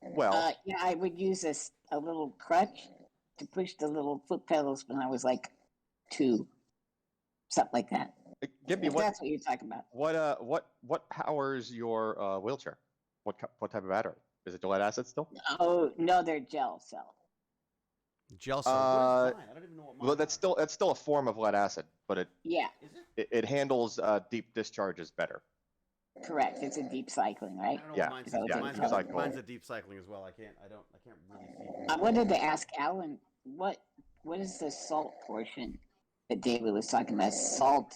Well, Yeah, I would use a little crutch to push the little foot pedals when I was like 2, something like that. give me If what that's what you're talking about. what powers your wheelchair? What type of battery? Is it lead acid still? Oh no, they're gel cell. Gel cell. What is mine? I don't even know what mine Well, that's still a form of lead acid, but it Yeah, it handles deep discharges better. correct. It's a deep cycling, I right? don't know Yeah, what mine's. yeah, Mine's, deep cycling. mine's a deep cycling as well. I can't really see. I wanted to ask Alan what is the salt portion that David was talking about? Salt,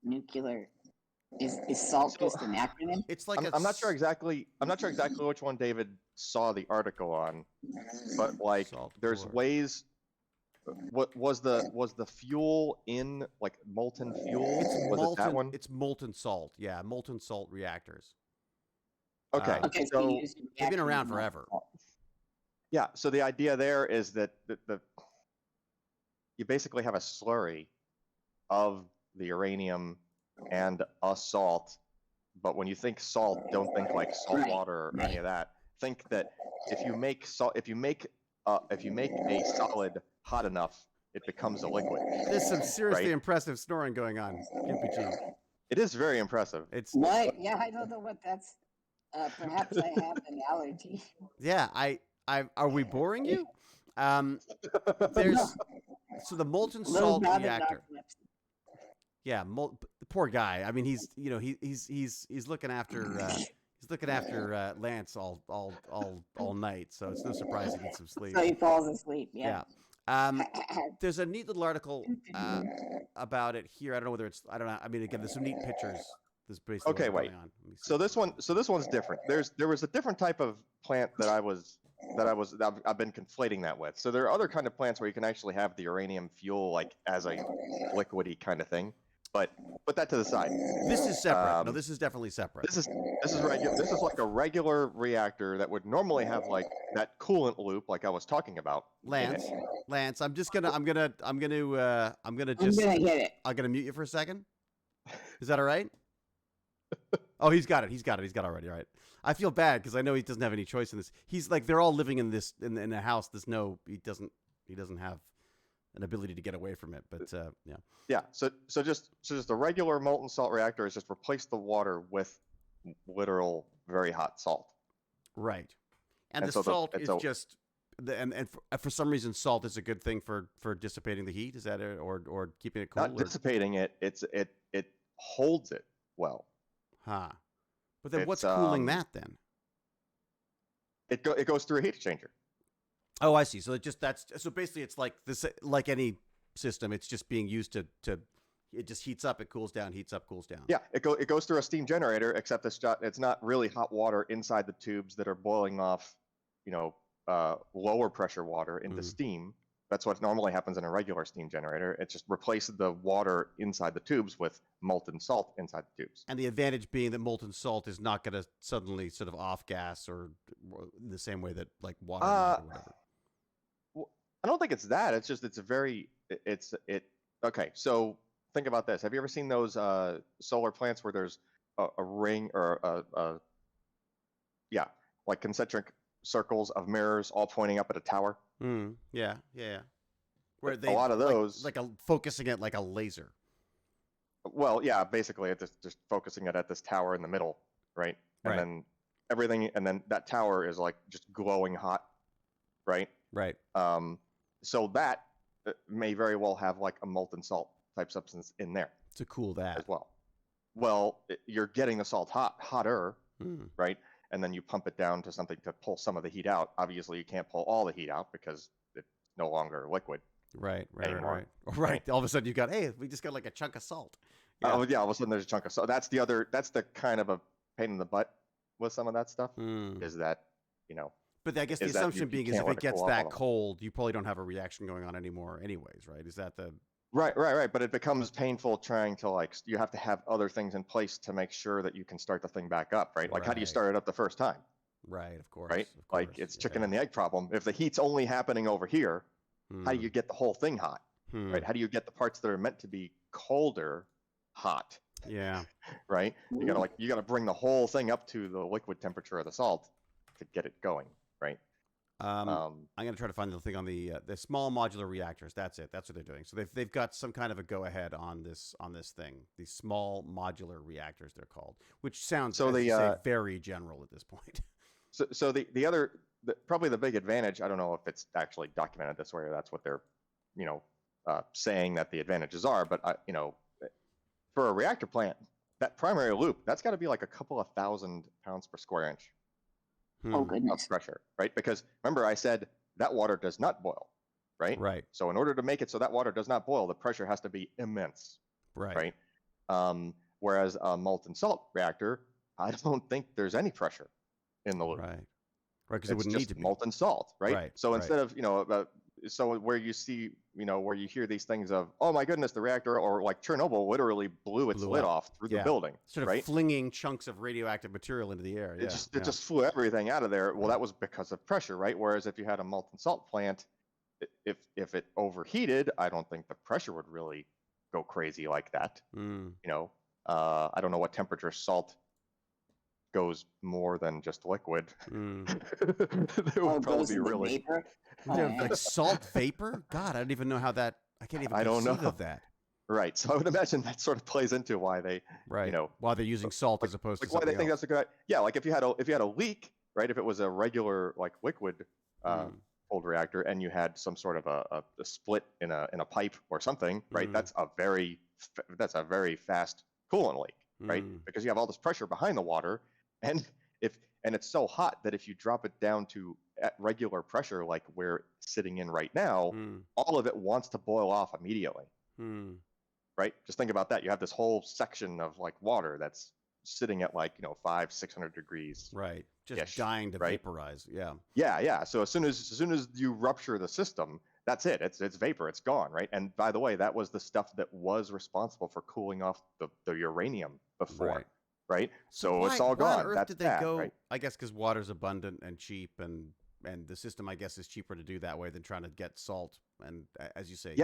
nuclear. Is salt So- just an acronym? It's like I'm not sure exactly which one David saw the article on, but like Salt there's core. ways. What was the fuel in like molten fuel? Was molten. it that one? It's molten salt. Yeah, molten salt reactors. Okay. Okay, So you use They've been reaction around with forever. salt. yeah, so the idea there is that you basically have a slurry of the uranium and a salt, but when you think salt, don't think like salt Right, water or any of that. Think that if you make a solid hot enough, it becomes a liquid. There's some seriously Right. impressive snoring going on. Gimpy G. It is very impressive. It's What? Yeah, I don't know what that's. Perhaps I have an allergy. yeah. Are we boring you? There's so the molten Little salt bout of reactor. narcolepsy. Yeah, the poor guy. I mean, he's looking after Lance all night, so it's no surprise he needs some sleep. So he falls asleep. Yeah. Yeah. There's a neat little article about it here. I don't know whether it's. I don't know. I mean, again, there's some neat pictures. There's basically Okay, what's wait. going on. Let me see. So this one's different. There was a different type of plant that I've been conflating that with. So there are other kind of plants where you can actually have the uranium fuel like as a liquidy kind of thing. But put that to the side. This is separate. No, this is definitely separate. This is regular. This is like a regular reactor that would normally have like that coolant loop, like I was talking about. in Lance, it. Lance, I'm gonna hit it. I'm gonna mute you for a second. Is that all right? Oh, he's got it. He's got it already. All right. I feel bad because I know he doesn't have any choice in this. He's like they're all living in this in a house. He doesn't have an ability to get away from it. But yeah. Yeah. So just a regular molten salt reactor is just replace the water with literal very hot salt. Right. And the so salt is just for some reason salt is a good thing for dissipating the heat. Is that it, or keeping it cool? Not dissipating it. It holds it well. Huh. But then It's, what's cooling that then? It goes through a heat exchanger. Oh, I see. So so basically it's like this, like any system, it's just being used to it just heats up, it cools down, heats up, cools down. Yeah, it goes through a steam generator, except it's not really hot water inside the tubes that are boiling off, lower pressure water into steam. That's what normally happens in a regular steam generator. It just replaces the water inside the tubes with molten salt inside the tubes. And the advantage being that molten salt is not going to suddenly sort of off gas or in the same way that like water might or whatever. I don't think it's that. It's just okay. So think about this. Have you ever seen those solar plants where there's a ring or like concentric circles of mirrors all pointing up at a tower. Yeah. Where A lot of those, like focusing it like a laser. well, yeah, basically it's just focusing it at this tower in the middle, right? And then everything, and then that tower is like just glowing hot, right? Right. So that may very well have like a molten salt type substance in there To cool that. as well. Well, you're getting the salt hotter, right? And then you pump it down to something to pull some of the heat out. Obviously, you can't pull all the heat out because it's no longer liquid. Right. Anymore. Right. All of a sudden you got, hey, we just got like a chunk of salt. Yeah. Oh yeah, all of a sudden there's a chunk of salt. That's the kind of a pain in the butt with some of that stuff. Is that, But I guess the assumption being is if it gets that cold, you probably don't have a reaction going on anymore anyways, right? Is that the... Right. But it becomes painful trying to you have to have other things in place to make sure that you can start the thing back up, right? Like how do you start it up the first time? Right, of course. Right? Of course. Like it's chicken and the egg problem. If the heat's only happening over here, how do you get the whole thing hot? Right? How do you get the parts that are meant to be colder hot? Yeah. Right? You gotta bring the whole thing up to the liquid temperature of the salt to get it going, right? I'm gonna try to find the thing on the small modular reactors. That's it. That's what they're doing. So they've got some kind of a go ahead on this thing. These small modular reactors they're called, which sounds very general at this point. So probably the big advantage, I don't know if it's actually documented this way or that's what they're saying that the advantages are, but for a reactor plant, that primary loop, that's got to be like a couple of 1,000 pounds per square inch. Oh, goodness. Of pressure, right? Because remember I said that water does not boil, right? Right. So in order to make it so that water does not boil, the pressure has to be immense, right? Whereas a molten salt reactor, I don't think there's any pressure in the loop. Right, because it wouldn't need to be. Molten salt, right? Right. So instead of, so where you see, where you hear these things of, oh my goodness, the reactor, or like Chernobyl literally blew its lid off through the building, sort of flinging chunks of radioactive material into the air. It just flew everything out of there. Well, that was because of pressure, right? Whereas if you had a molten salt plant, if it overheated, I don't think the pressure would really go crazy like that. I don't know what temperature salt goes more than just liquid. It would probably be really vapor. Like salt vapor. God, I don't even know how that. I can't even conceive of that. Right. So I would imagine that sort of plays into why they, why they're using salt as opposed to why they think that's a good. Yeah, like if you had a leak, right? If it was a regular like liquid cold reactor and you had some sort of a split in a pipe or something, right? That's a very fast coolant leak, right? Because you have all this pressure behind the water, and it's so hot that if you drop it down to at regular pressure, like we're sitting in right now, all of it wants to boil off immediately. Right? Just think about that. You have this whole section of like water that's sitting at like 500-600 degrees. Right. Just dying to vaporize. Yeah. Yeah. So as soon as you rupture the system, that's it. It's vapor. It's gone. Right. And by the way, that was the stuff that was responsible for cooling off the uranium before. Right. So it's all gone. Why on earth that's did they bad, go? Right? I guess because water's abundant and cheap, and the system, I guess, is cheaper to do that way than trying to get salt. And as you say,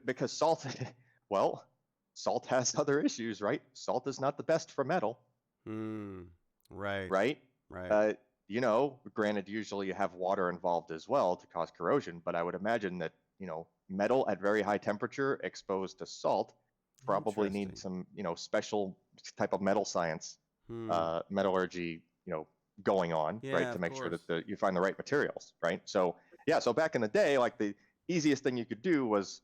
because salt. Well, salt has other issues, right? Salt is not the best for metal. Right. Right. Granted, usually you have water involved as well to cause corrosion, but I would imagine that metal at very high temperature exposed to salt probably needs some special type of metal science, metallurgy, going on, right, to make sure that you find the right materials, right? So back in the day, like the easiest thing you could do was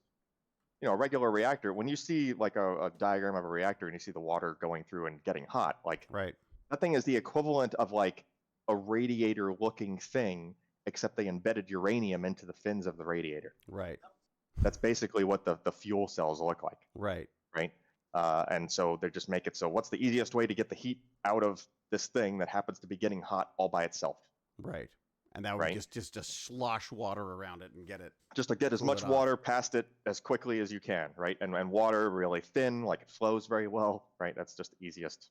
a regular reactor. When you see like a diagram of a reactor and you see the water going through and getting hot, like that thing is the equivalent of like a radiator looking thing, except they embedded uranium into the fins of the radiator. Right. That's basically what the fuel cells look like. Right. Right. And so they just make it so what's the easiest way to get the heat out of this thing that happens to be getting hot all by itself? Right. And that would just slosh water around it and get it. Just to get as much water past it as quickly as you can, right? And water really thin, like it flows very well, right? That's just the easiest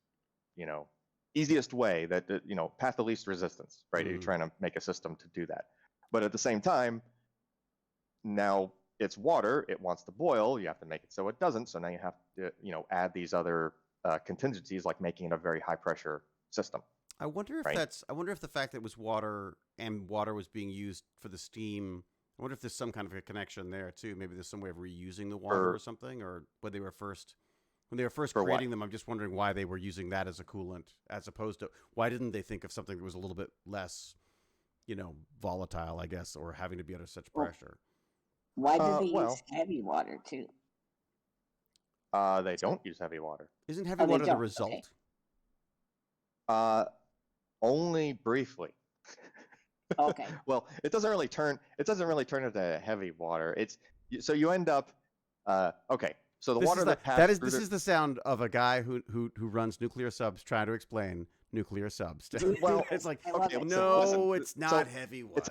way that, path of least resistance, right? You're trying to make a system to do that. But at the same time, now it's water, it wants to boil, you have to make it so it doesn't. So now you have to, add these other contingencies like making it a very high pressure system. I wonder if right? I wonder if the fact that it was water and water was being used for the steam. I wonder if there's some kind of a connection there too. Maybe there's some way of reusing the water or something, or when they were first creating them. I'm just wondering why they were using that as a coolant, as opposed to why didn't they think of something that was a little bit less, volatile, I guess, or having to be under such pressure. Why did they use heavy water too? They don't use heavy water. Isn't heavy water the result? Okay. Only briefly. Okay. Well, it doesn't really turn into heavy water. So you end up okay. So the water that passes this is the sound of a guy who runs nuclear subs trying to explain nuclear subs. Well, it's like, okay, no, listen, it's not heavy water.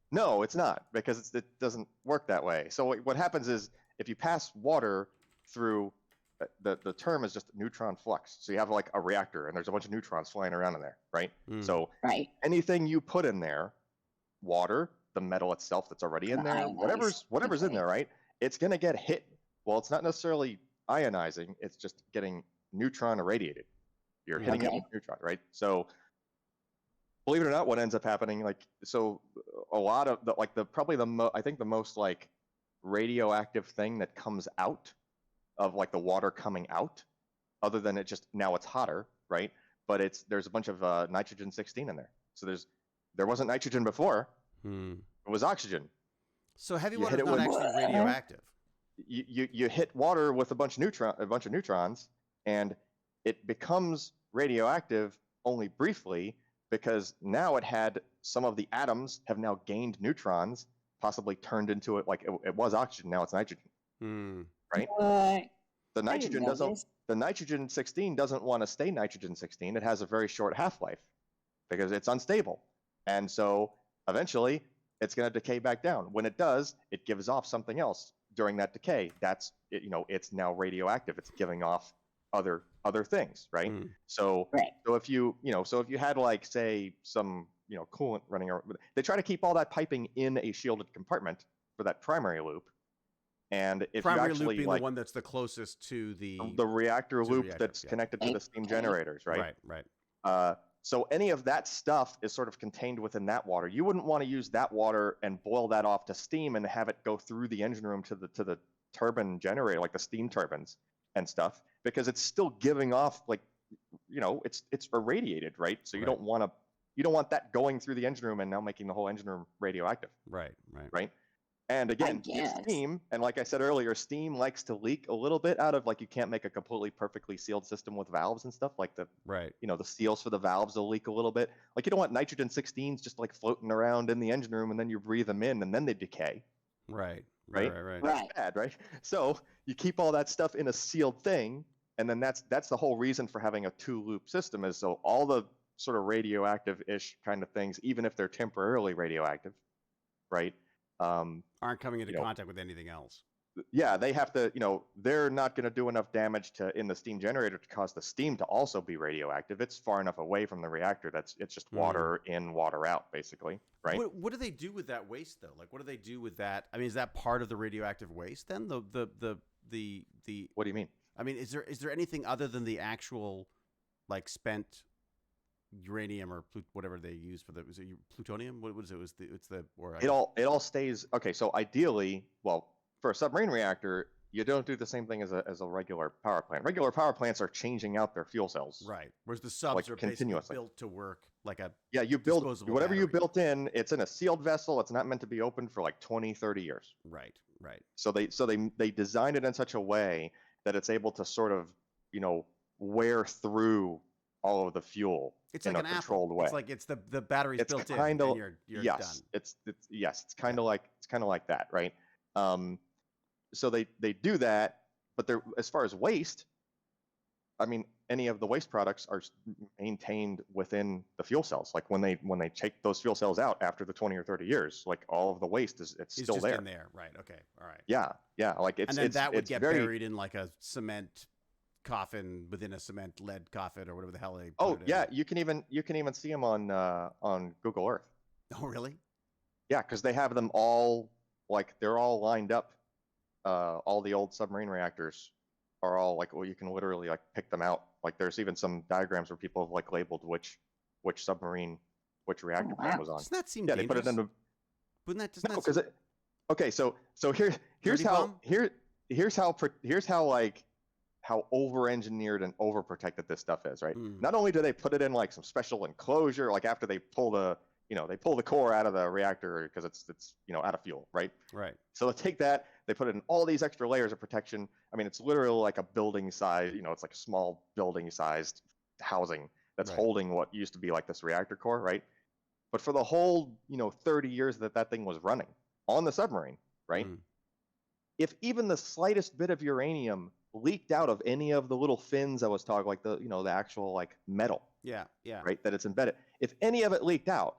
No, it's not, because it doesn't work that way. So what happens is, if you pass water through, the term is just neutron flux. So you have like a reactor, and there's a bunch of neutrons flying around in there, right? So anything you put in there, water, the metal itself that's already in there, whatever's in there, right? It's gonna get hit. Well, it's not necessarily ionizing; it's just getting neutron irradiated. You're hitting it with neutron, right? So, believe it or not, what ends up happening, a lot of I think the most like radioactive thing that comes out of like the water coming out, other than now it's hotter, right? But there's a bunch of nitrogen 16 in there. So there wasn't nitrogen before. It was oxygen. So heavy water is not actually radioactive. You hit water with a bunch of neutrons, and it becomes radioactive only briefly, because now some of the atoms have now gained neutrons, possibly turned into it, like it was oxygen, now it's nitrogen. Right? The nitrogen 16 doesn't want to stay nitrogen 16. It has a very short half-life because it's unstable. And so eventually it's going to decay back down. When it does, it gives off something else during that decay. It's now radioactive. It's giving off other things, right? So if you had like, say, some coolant running around, they try to keep all that piping in a shielded compartment for that primary loop. And if primary you actually loop being the one that's the closest to the reactor loop that's connected to the steam generators, right? Right. So any of that stuff is sort of contained within that water. You wouldn't want to use that water and boil that off to steam and have it go through the engine room to the turbine generator, like the steam turbines and stuff, because it's still giving off it's irradiated, right? So you don't want that going through the engine room and now making the whole engine room radioactive. Right. And again, it's steam, and like I said earlier, steam likes to leak a little bit out of, like, you can't make a completely perfectly sealed system with valves and stuff, like the seals for the valves will leak a little bit. Like, you don't want nitrogen 16s just like floating around in the engine room and then you breathe them in and then they decay. Right. That's bad, right? So you keep all that stuff in a sealed thing, and then that's the whole reason for having a 2-loop system, is so all the sort of radioactive-ish kind of things, even if they're temporarily radioactive, right? Aren't coming into contact with anything else. Yeah, they have to, they're not going to do enough damage in the steam generator to cause the steam to also be radioactive. It's far enough away from the reactor it's just water in, water out, basically, right? What do they do with that waste, though? Like, what do they do with that? I mean, is that part of the radioactive waste then? The What do you mean? I mean, is there anything other than the actual, like, spent uranium or whatever they use for was it plutonium? What was it? It all stays okay. So ideally, well, for a submarine reactor, you don't do the same thing as a regular power plant. Regular power plants are changing out their fuel cells, right? Whereas the subs are continuously built to work like a you build whatever battery. You built in. It's in a sealed vessel. It's not meant to be opened for like 20, 30 years. Right. So they designed it in such a way that it's able to sort of wear through all of the fuel. It's in like a an controlled Apple. way. It's like it's the battery's built in, and you're done. It's kind of like that, right? So they do that, but as far as waste, I mean, any of the waste products are maintained within the fuel cells. Like when they take those fuel cells out after the 20 or 30 years, like all of the waste it's still just there. In there, right? Okay, all right. Yeah, like and then that would get buried in like a cement coffin within a cement lead coffin or whatever the hell they put it in. You can even see them on Google Earth. Oh, really? Yeah, because they have them all, like, they're all lined up. All the old submarine reactors are all like, well, you can literally like pick them out Like there's even some diagrams where people have like labeled which submarine, which reactor wow. plant was on. Doesn't that seem Yeah, dangerous? they put it in the. Wouldn't that? Doesn't No, that because okay, so here's Dirty how bomb? here's how like how over-engineered and overprotected this stuff is, right? Mm. Not only do they put it in like some special enclosure, like after they pull the core out of the reactor because it's out of fuel, right? Right. So they take that, they put it in all these extra layers of protection. I mean, it's literally like a building size, it's like a small building sized housing that's Right. holding what used to be like this reactor core, right? But for the whole, 30 years that thing was running on the submarine, right? Mm. If even the slightest bit of uranium leaked out of any of the little fins I was talking, like the actual like metal, Yeah. Yeah. right, that it's embedded, if any of it leaked out,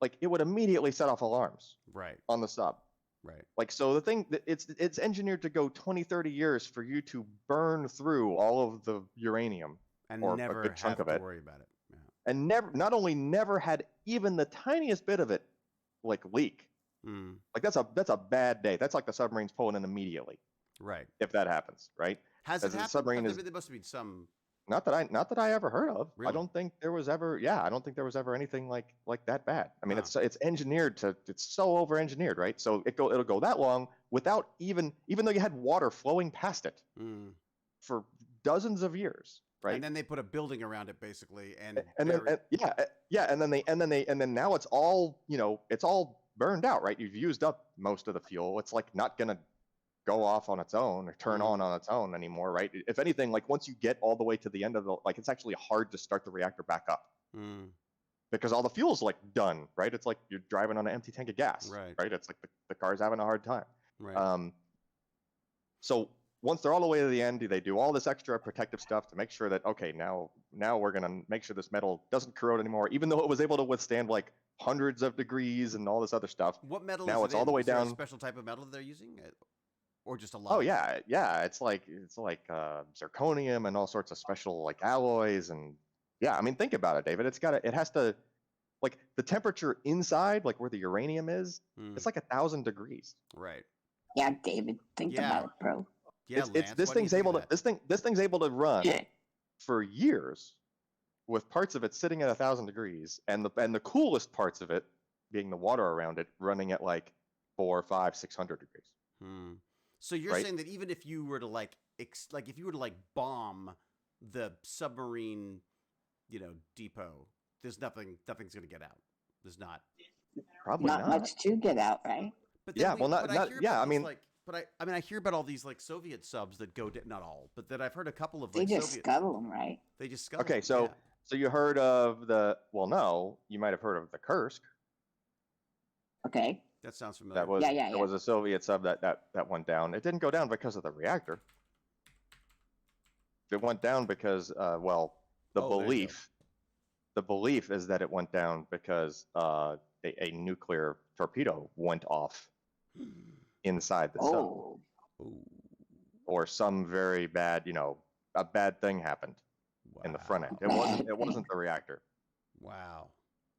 like it would immediately set off alarms Right. on the sub. Right. Like, so the thing, it's engineered to go 20, 30 years for you to burn through all of the uranium And or a never good chunk have of to it. worry about it. Yeah. And not only never had even the tiniest bit of it like leak. Mm. Like that's a bad day. That's like the submarine's pulling in immediately Right. if that happens, right? Has it As a happened? submarine There is- there must have been some. Not that I ever heard of. Really? I don't think there was ever anything like that bad. I mean, Huh. it's engineered to, it's so over engineered, right? So it'll go that long without even though you had water flowing past it Mm. for dozens of years, right? And then they put a building around it, basically, and then now it's all it's all burned out, right? You've used up most of the fuel. It's like not gonna go off on its own or turn on its own anymore, right? If anything, like once you get all the way to the end of it's actually hard to start the reactor back up Mm. because all the fuel's like done, right? It's like you're driving on an empty tank of gas, Right. right? It's like the car's having a hard time. Right. So once they're all the way to the end, they do all this extra protective stuff to make sure that, okay, now we're going to make sure this metal doesn't corrode anymore, even though it was able to withstand like hundreds of degrees and all this other stuff. What metal now is it's it all the in? way Is there a down. special type of metal that they're using? Or just a lot? Oh yeah, it's like zirconium and all sorts of special like alloys, and yeah, I mean, think about it, David. It has to, like, the temperature inside, like where the uranium is, Mm. it's like 1,000 degrees. Right. Yeah, David, think Yeah. about it, bro. Yeah, It's Lance, this why do you thing's think able of to that? this thing's able to run for years with parts of it sitting at 1,000 degrees, and the coolest parts of it being the water around it running at like 400, 500, 600 degrees. Hmm. So you're Right? saying that even if you were to if you were to bomb the submarine, depot, there's nothing's going to get out. There's not. Probably Not not. much to get out, right? But Yeah, then well, not- but I not- hear yeah, about I these, mean- but I hear about all these Soviet subs that go not all, but that I've heard a couple of They just Soviet. scuttle them, right? They just scuttle Okay, them, so yeah. so you heard of no, you might have heard of the Kursk. Okay. That sounds familiar. That was Yeah, that was a Soviet sub that went down. It didn't go down because of the reactor. It went down because the Oh, there you go. belief is that it went down because a nuclear torpedo went off inside the sub, Oh, Ooh, or some very bad, a bad thing happened in the front end. It wasn't the reactor. Wow.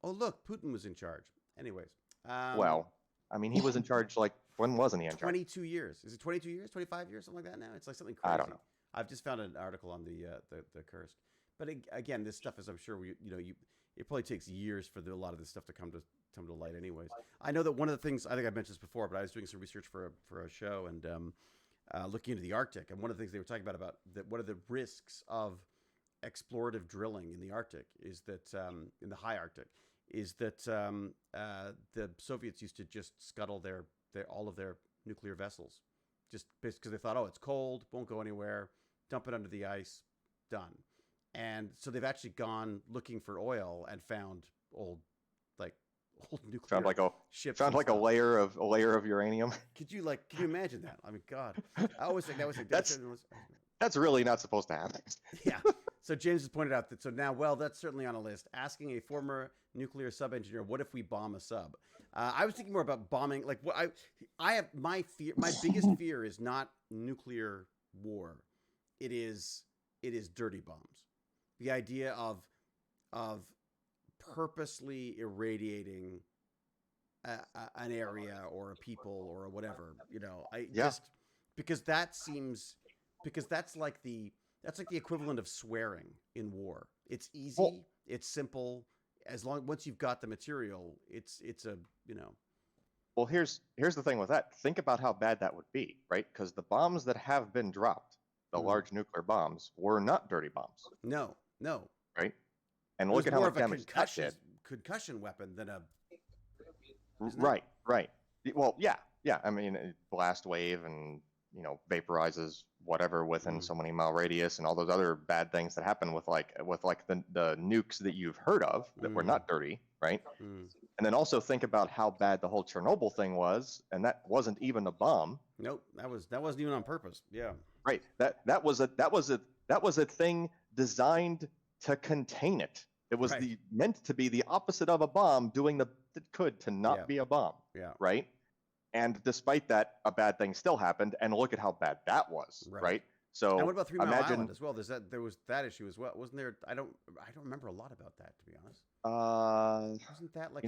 Oh, look, Putin was in charge. Anyways. Well, I mean, he was in charge, like, when wasn't he in charge? 22 years. Is it 22 years? 25 years? Something like that now? It's like something crazy. I don't know. I've just found an article on the Kursk. But again, this stuff is, I'm sure, it probably takes years for a lot of this stuff to come to light anyways. I know that one of the things, I think I've mentioned this before, but I was doing some research for a show and looking into the Arctic. And one of the things they were talking about that one of the risks of explorative drilling in the Arctic is that, in the high Arctic, is that the Soviets used to just scuttle all of their nuclear vessels, just because they thought, oh, it's cold, won't go anywhere, dump it under the ice, done. And so they've actually gone looking for oil and found old nuclear Found like ships. found and like a stuff. layer of uranium. Can you imagine that? I mean, God, I always think that was That's really not supposed to happen. yeah. So James has pointed out that now, that's certainly on a list. Asking a former nuclear sub engineer, what if we bomb a sub? I was thinking more about bombing. Like what I have my fear. My biggest fear is not nuclear war. It is dirty bombs. The idea of purposely irradiating an area or a people or whatever. Just because that's like the That's like the equivalent of swearing in war. It's easy. Well- It's simple. Once you've got the material, it's a Well, here's the thing with that. Think about how bad that would be, right? Because the bombs that have been dropped, the Mhm. large nuclear bombs, were not dirty bombs, no. right? And It was look at how more much of a damage that did. concussion weapon than a isn't it? Right. Well, yeah. I mean, blast wave and vaporizes whatever within Mhm. so many mile radius, and all those other bad things that happen with the nukes that you've heard of that were not dirty, right? Mm. And then also think about how bad the whole Chernobyl thing was, and that wasn't even a bomb, Nope, that wasn't even on purpose. Yeah. right? That was a thing designed to contain it. It was Right. meant to be the opposite of a bomb, doing that could to not Yeah. be a bomb, Yeah. right? And despite that, a bad thing still happened, and look at how bad that was, Right. right? So And what about 3 Mile imagine, Island as well? There was that issue as well, wasn't there? I don't remember a lot about that, to be honest. Wasn't that like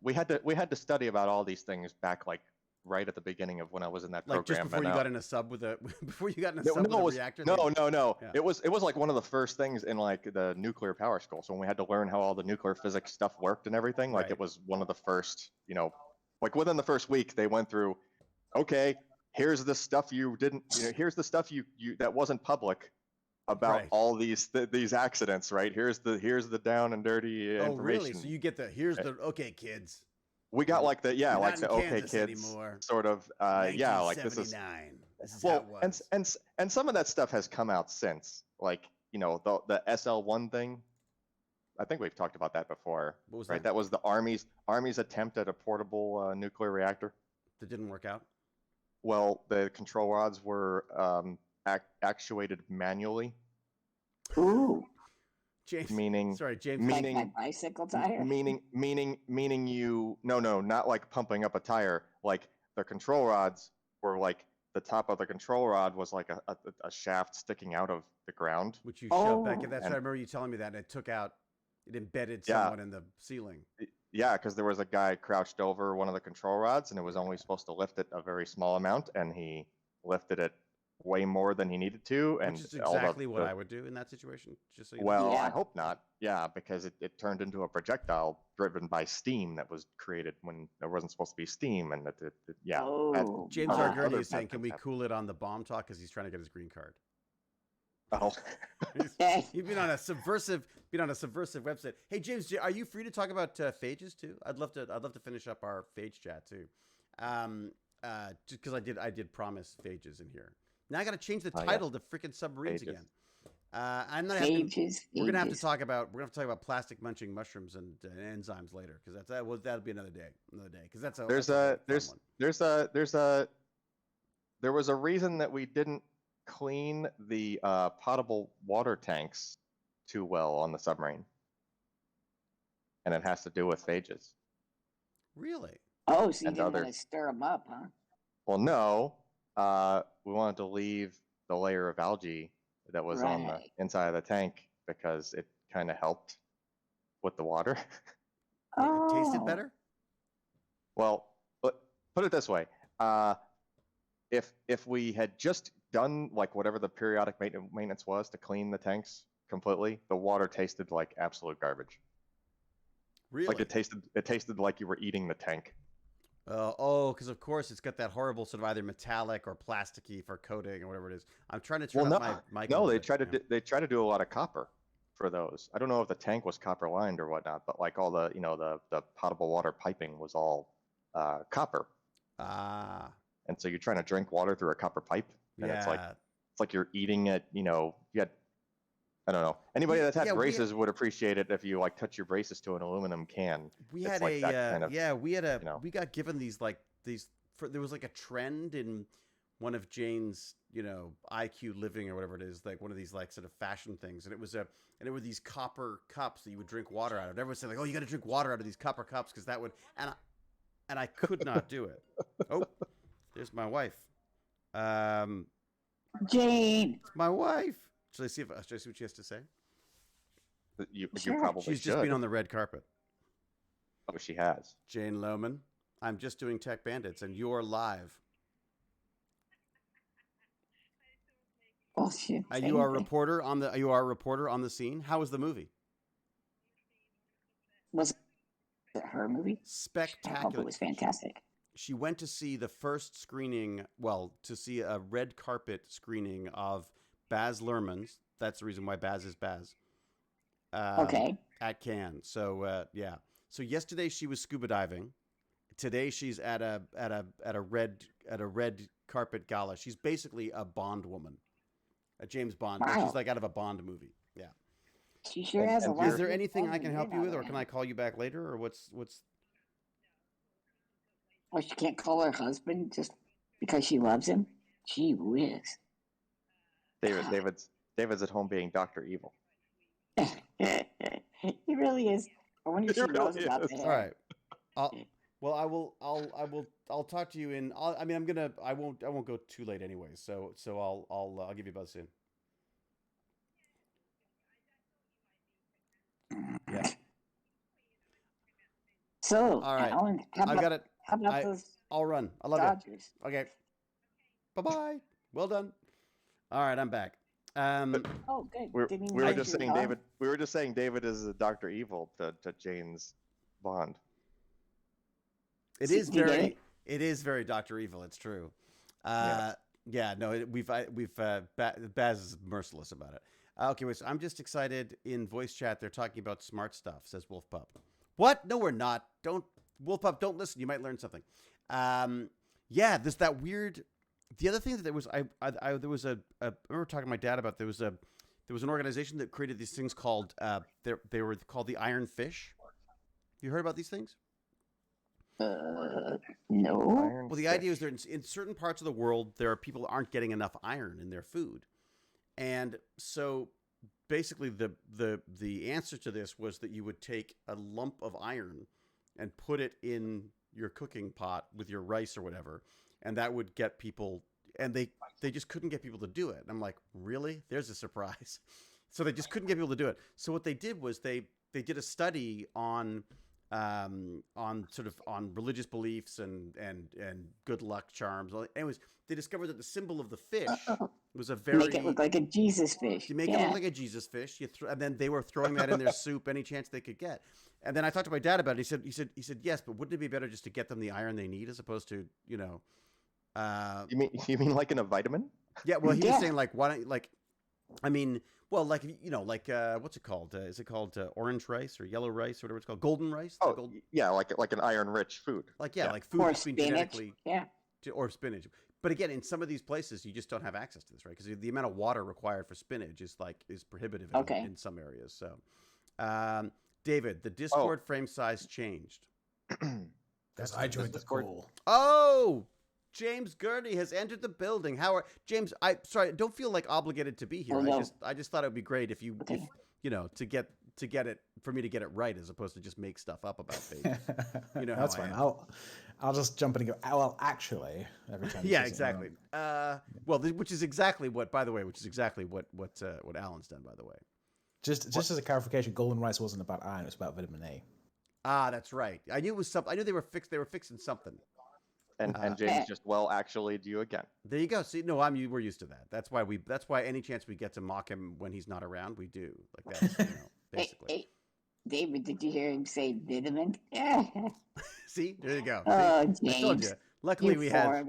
we had to study about all these things back like right at the beginning of when I was in that like program. just before you got in a sub with a before you got in a sub with a reactor? No. Yeah. It was like one of the first things in like the nuclear power school. So when we had to learn how all the nuclear physics stuff worked and everything, like Right. it was one of the first, like within the first week they went through, okay, here's the stuff you didn't, here's the stuff you that wasn't public about Right. all these accidents, right? Here's the down and dirty Oh, information. really? So you get here's the okay, kids. We got like the You're like not the in okay Kansas kids anymore. sort of yeah, like this is 1979. This is how it was. and some of that stuff has come out since, like the SL1 thing. I think we've talked about that before. What was right? that? That was the Army's attempt at a portable nuclear reactor. That didn't work out. Well, the control rods were actuated manually. Ooh, James. Meaning, Sorry, James. meaning, like my bicycle tire. meaning you no, not like pumping up a tire. Like the control rods were like the top of the control rod was like a shaft sticking out of the ground. Which you shoved back in. Oh. That's And- right. I remember you telling me that. And it embedded Yeah. someone in the ceiling. Yeah, because there was a guy crouched over one of the control rods, and it was only supposed to lift it a very small amount, and he lifted it way more than he needed to, and Which is all exactly what I would do in that situation. Just so you know. Well, Yeah. I hope not. Yeah, because it turned into a projectile driven by steam that was created when there wasn't supposed to be steam, and yeah. Oh, James other- Argurdy other is saying, bad "Can things we happen. cool it on the bomb talk?" Because he's trying to get his green card. Oh. He's been on a subversive website. Hey James, are you free to talk about phages too? I'd love to finish up our phage chat too. Just because I did promise phages in here. Now I got to change the Oh, yeah. title to freaking submarines Phages. again. I'm not having. Phages. We're gonna have to phages. talk about plastic munching mushrooms and enzymes later because that'll be another day because that's a There's that's a fun one. there was a reason that we didn't clean the potable water tanks too well on the submarine, and it has to do with phages. Really? Oh, so you and didn't other- want to stir them up, huh? Well, no, we wanted to leave the layer of algae that was on the Right. inside of the tank because it kind of helped with the water. It tasted Oh. better. Well, put it this way: if we had just done like whatever the periodic maintenance was to clean the tanks completely, the water tasted like absolute garbage. Really? Like it tasted like you were eating the tank. Because of course it's got that horrible sort of either metallic or plasticky for coating or whatever it is. I'm trying to turn Well, up my mic. a no, little they bit, try to yeah. they try to do a lot of copper for those. I don't know if the tank was copper lined or whatnot, but like all the the potable water piping was all copper, Ah, and so you're trying to drink water through a copper pipe, and yeah. it's like you're eating it. You had, I don't know. Anybody that's had Yeah, we- braces would appreciate it if you like touch your braces to an aluminum can. We It's had like that kind of, we got given there was like a trend in one of Jane's, IQ living or whatever it is, like one of these like sort of fashion things. And it were these copper cups that you would drink water out of. Everyone said like, oh, you got to drink water out of these copper cups because that would, and I could not do it. Oh, there's my wife. Jane. My wife. Should I see what she has to say? you Sure. probably She's should. just been on the red carpet. Oh, she has. Jane Lohman, I'm just doing Tech Bandits, and you're live. Bullshit. Are you a reporter on the scene? How was the movie? Was it her movie? I hope Spectacular. it was fantastic. She went to see the first screening, to see a red carpet screening of Baz Luhrmann's. That's the reason why Baz is Baz. Okay. At Cannes. So yeah. So yesterday she was scuba diving. Today she's at a red carpet gala. She's basically a Bond woman, a James Bond. Wow. She's like out of a Bond movie. Yeah. She sure has a lot. Is there anything I can help you with, or can I call you back later, or what's? Or she can't call her husband just because she loves him. Gee whiz. David's at home being Dr. Evil. He really is. I wonder if she knows really about is. that. All right. I'll talk to you in. I won't go too late anyway. So I'll give you a buzz soon. Yeah. So, All right. Alan, how I about, got it. how about those I'll run. I love Dodgers? you. Okay. Bye-bye. Well done. All right, I'm back. Oh, good. We were just saying David. We were just saying David is Dr. Evil to Jane's Bond. It is very Dr. Evil. It's true. Yes. Yeah. No, Baz is merciless about it. Okay, wait. So I'm just excited. In voice chat, they're talking about smart stuff. Says Wolf Pup. What? No, we're not. Don't Wolf Pup. Don't listen. You might learn something. Yeah. There's that weird. The other thing that there was, I remember talking to my dad about. There was an organization that created these things called. They were called the Iron Fish. You heard about these things? No. Well, the idea is that in certain parts of the world, there are people who aren't getting enough iron in their food. And so basically the answer to this was that you would take a lump of iron and put it in your cooking pot with your rice or whatever. And that would get people, and they just couldn't get people to do it. And I'm like, really? There's a surprise. So they just couldn't get people to do it. So what they did was they did a study on religious beliefs and good luck charms. Anyways, they discovered that the symbol of the fish was a very make it look like a Jesus fish. You make it look like a Jesus fish. And then they were throwing that in their soup any chance they could get. And then I talked to my dad about it. He said yes, but wouldn't it be better just to get them the iron they need as opposed to You mean like in a vitamin? Yeah. Well, he was saying like why don't what's it called? Is it called orange rice or yellow rice or whatever it's called? Golden rice? Yeah, like an iron-rich food. Like food or that's been genetically or spinach. But again, in some of these places, you just don't have access to this, right? Because the amount of water required for spinach is prohibitive in some areas. So, David, the Discord frame size changed. Because I joined the call. Oh, James Gurney has entered the building. James? Don't feel like obligated to be here. Oh, no. I just thought it would be great if to get it for me to get it right as opposed to just make stuff up about babies. That's fine. I'll just jump in and go. Well, actually, every time. Yeah, exactly. Which is exactly what Alan's done, by the way. Just as a clarification, golden rice wasn't about iron; it was about vitamin A. Ah, that's right. I knew it was something. I knew they were fixing something. And James just actually do you again. There you go. See, no, we're used to that. That's why any chance we get to mock him when he's not around, we do. Like that's basically. Hey, David, did you hear him say vitamin? Yeah. See, there you go. Oh, See? James. I told you. Luckily we have.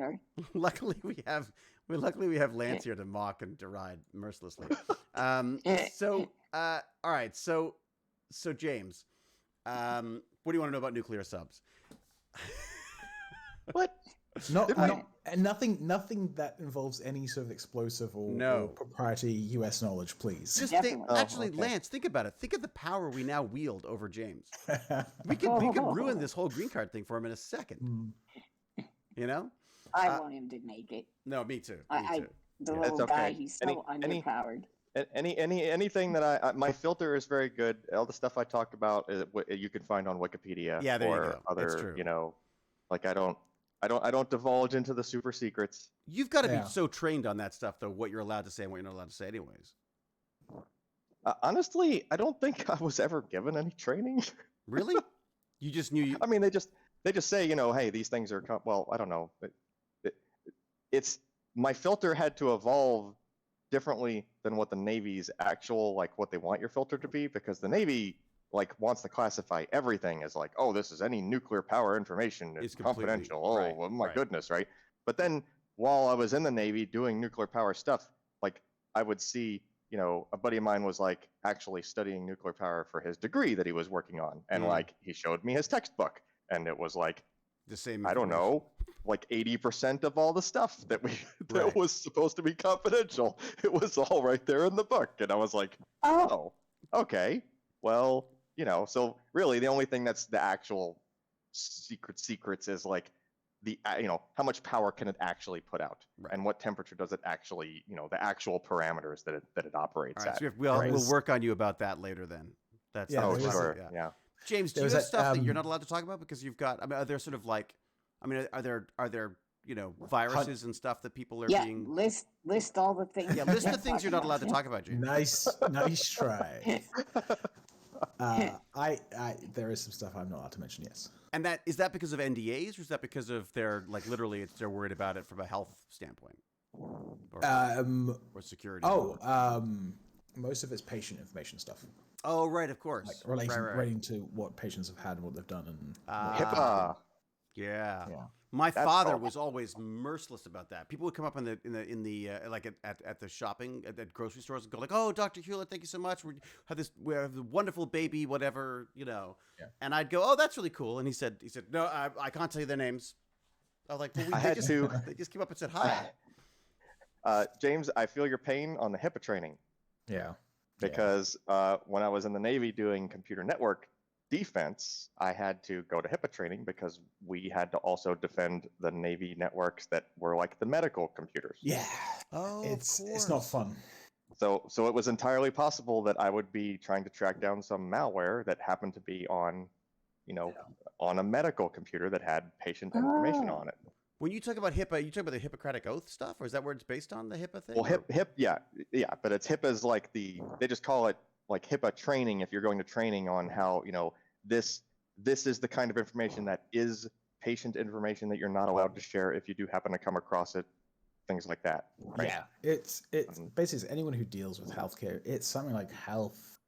Luckily we have Lance here to mock and deride mercilessly. So, all right. So James, what do you want to know about nuclear subs? What? Nothing that involves any sort of explosive or proprietary U.S. knowledge, please. Just Lance, think about it. Think of the power we now wield over James. We could ruin this whole green card thing for him in a second. I want him to make it. No, me too. The little guy, he's so underpowered. Anything that my filter is very good. All the stuff I talked about you can find on Wikipedia. Yeah, there or you go. Other, that's true. Like I don't divulge into the super secrets. You've got to be so trained on that stuff, though. What you're allowed to say and what you're not allowed to say, anyways. Honestly, I don't think I was ever given any training. Really? You just knew. I mean, they just say, hey, these things are. Well, I don't know. It's my filter had to evolve differently than what the Navy's actual, like, what they want your filter to be, because the Navy, like, wants to classify everything as like, oh, this is any nuclear power information. It's confidential. Oh, my goodness, right? But then while I was in the Navy doing nuclear power stuff, like, I would see, you know, a buddy of mine was like actually studying nuclear power for his degree that he was working on. And like, he showed me his textbook, and it was like, the same, I don't know, like 80% of all the stuff that was supposed to be confidential, it was all right there in the book. And I was like, oh, okay, well, you know, so really the only thing that's the actual secrets is like the, you know, how much power can it actually put out, and what temperature does it actually, you know, the actual parameters that it operates at. So we'll work on you about that later then. That's sure. James, do you have stuff that you're not allowed to talk about because you've got? I mean, are there sort of like, I mean, are there you know, viruses and stuff that people are being? List all the things. Yeah, list the things you're not allowed to talk about, James. Nice try. There is some stuff I'm not allowed to mention. Yes. And is that because of NDAs, or is that because of they're like literally they're worried about it from a health standpoint, or security? Most of it's patient information stuff. Oh, right, of course. Like relating to what patients have had and what they've done, and HIPAA. Yeah. My father was always merciless about that. People would come up in the like at the shopping at grocery stores and go like, "Oh, Dr. Hewlett, thank you so much. We have a wonderful baby, whatever, you know." Yeah. And I'd go, "Oh, that's really cool." And he said, "No, I can't tell you their names." I was like, "Well, they just came up and said hi." James, I feel your pain on the HIPAA training. Yeah. Because when I was in the Navy doing computer network defense, I had to go to HIPAA training because we had to also defend the Navy networks that were like the medical computers. Yeah. Oh, it's not fun. So it was entirely possible that I would be trying to track down some malware that happened to be on, you know, on a medical computer that had patient information on it. When you talk about HIPAA, you talk about the Hippocratic Oath stuff, or is that where it's based on, the HIPAA thing? Well, yeah, but it's HIPAA's like they just call it like HIPAA training if you're going to training on how, you know, this is the kind of information that is patient information that you're not allowed to share if you do happen to come across it, things like that. Right? Yeah, it's basically anyone who deals with healthcare. It's something like health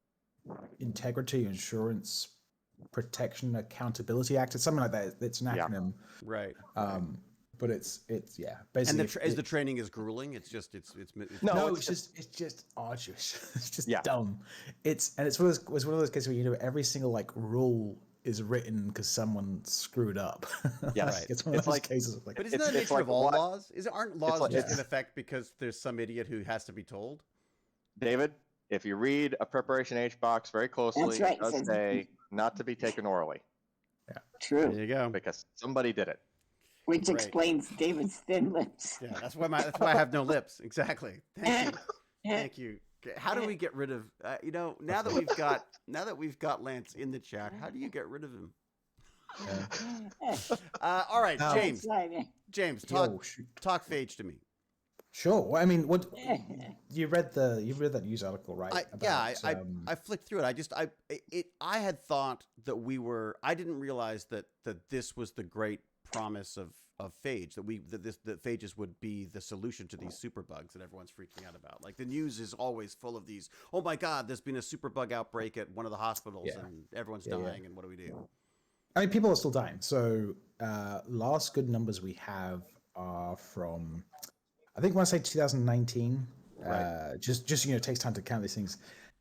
integrity, insurance, protection, accountability act. It's something like that. It's an acronym, right? But it's basically. And the training is grueling. It's just it's just arduous. It's just dumb. It's one of those cases where, you know, every single like rule is written because someone screwed up. Yeah, right. It's one of those cases. Like, but isn't that the nature of all laws? Aren't laws just in effect because there's some idiot who has to be told? David, if you read a preparation H box very closely, it does say not to be taken orally. Yeah, true. There you go. Because somebody did it. Which explains David's thin lips. Yeah, that's why I have no lips. Exactly. Thank you. How do we get rid of? You know, now that we've got Lance in the chat, how do you get rid of him? All right, James. James, talk phage to me. Sure. Well, I mean, what you read that news article, right? I flicked through it. I had thought that I didn't realize that this was the great promise of phage, that phages would be the solution to these superbugs that everyone's freaking out about. Like, the news is always full of these. Oh my God, there's been a superbug outbreak at one of the hospitals and everyone's dying. And what do we do? I mean, people are still dying. So last good numbers we have are from, I think, I want to say 2019. Right. Just you know, it takes time to count these things,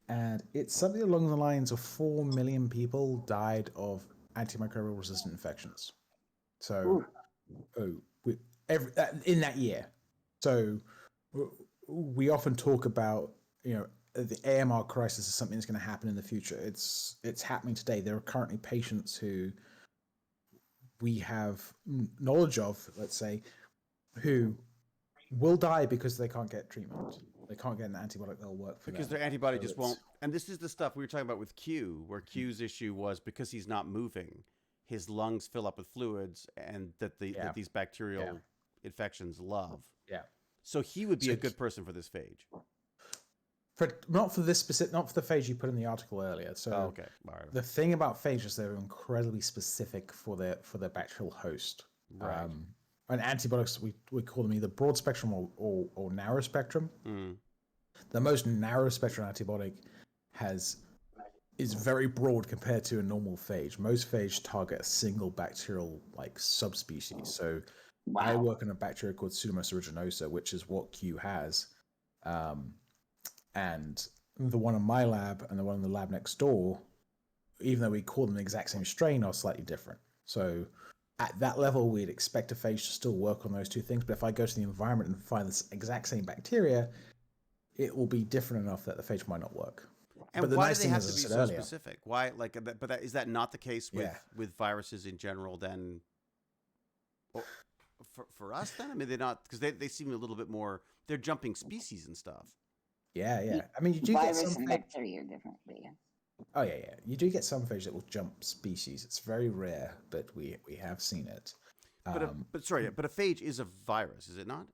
and it's something along the lines of 4 million people died of antimicrobial resistant infections. So, in that year. So, we often talk about, you know, the AMR crisis is something that's going to happen in the future. It's happening today. There are currently patients who we have knowledge of, let's say, who will die because they can't get treatment. They can't get an antibiotic that'll work for them. Because their antibody just won't. And this is the stuff we were talking about with Q, where Q's issue was because he's not moving, his lungs fill up with fluids, and that these bacterial infections love. Yeah. So he would be a good person for this phage. Not for the phage you put in the article earlier. So okay. All right. The thing about phage is they're incredibly specific for their bacterial host. Right. And antibiotics, we call them either broad spectrum or narrow spectrum. the most narrow spectrum antibiotic is very broad compared to a normal phage. Most phage target a single bacterial like subspecies. So I work on a bacteria called Pseudomonas aeruginosa, which is what Q has. And the one in my lab and the one in the lab next door, even though we call them the exact same strain, are slightly different. So at that level, we'd expect a phage to still work on those two things. But if I go to the environment and find this exact same bacteria, it will be different enough that the phage might not work. And but the why nice do they thing have is, to as I be said so earlier, specific? Why, like, is that not the case with viruses in general? Then, for us, then I mean, they're not, because they seem a little bit more. They're jumping species and stuff. Yeah. I mean, you do virus get some and bacteria are different. Yeah. Oh yeah. You do get some phage that will jump species. It's very rare, but we have seen it. But a phage is a virus, is it not?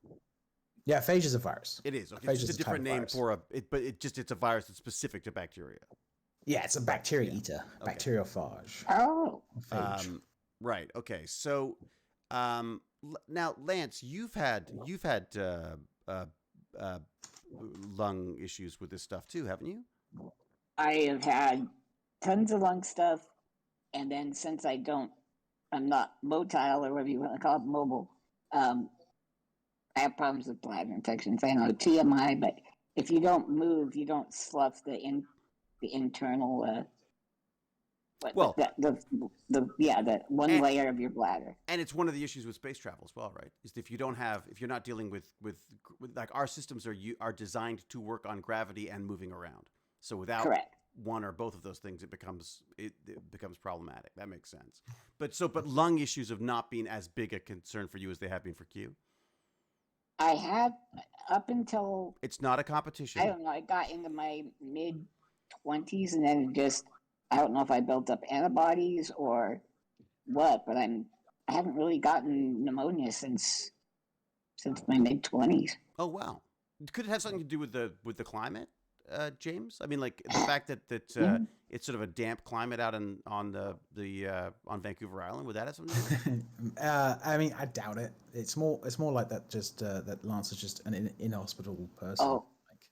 Yeah, phage is a virus. It is. Okay. Phage It's just is a different name virus. for it's a virus that's specific to bacteria. Yeah, it's a bacteria eater, bacteriophage. Oh, Phage. Right. Okay. So, now, Lance, you've had lung issues with this stuff too, haven't you? I have had tons of lung stuff, and then since I'm not motile or whatever you want to call it, mobile. I have problems with bladder infections. I know TMI, but if you don't move, you don't slough the internal. The one layer of your bladder. And it's one of the issues with space travel as well, right? Is if you're not dealing with like our systems are designed to work on gravity and moving around. So without one or both of those things, it becomes problematic. That makes sense. But lung issues have not been as big a concern for you as they have been for Q. I had up until it's not a competition. I don't know. I got into my mid-20s, and then I don't know if I built up antibodies or what, but I haven't really gotten pneumonia since my mid-20s. Oh wow! Could it have something to do with the climate, James? I mean, like the fact that it's sort of a damp climate out on Vancouver Island. Would that have something to do with it? I mean, I doubt it. It's more like that. Just that Lance is just an inhospitable person. Oh,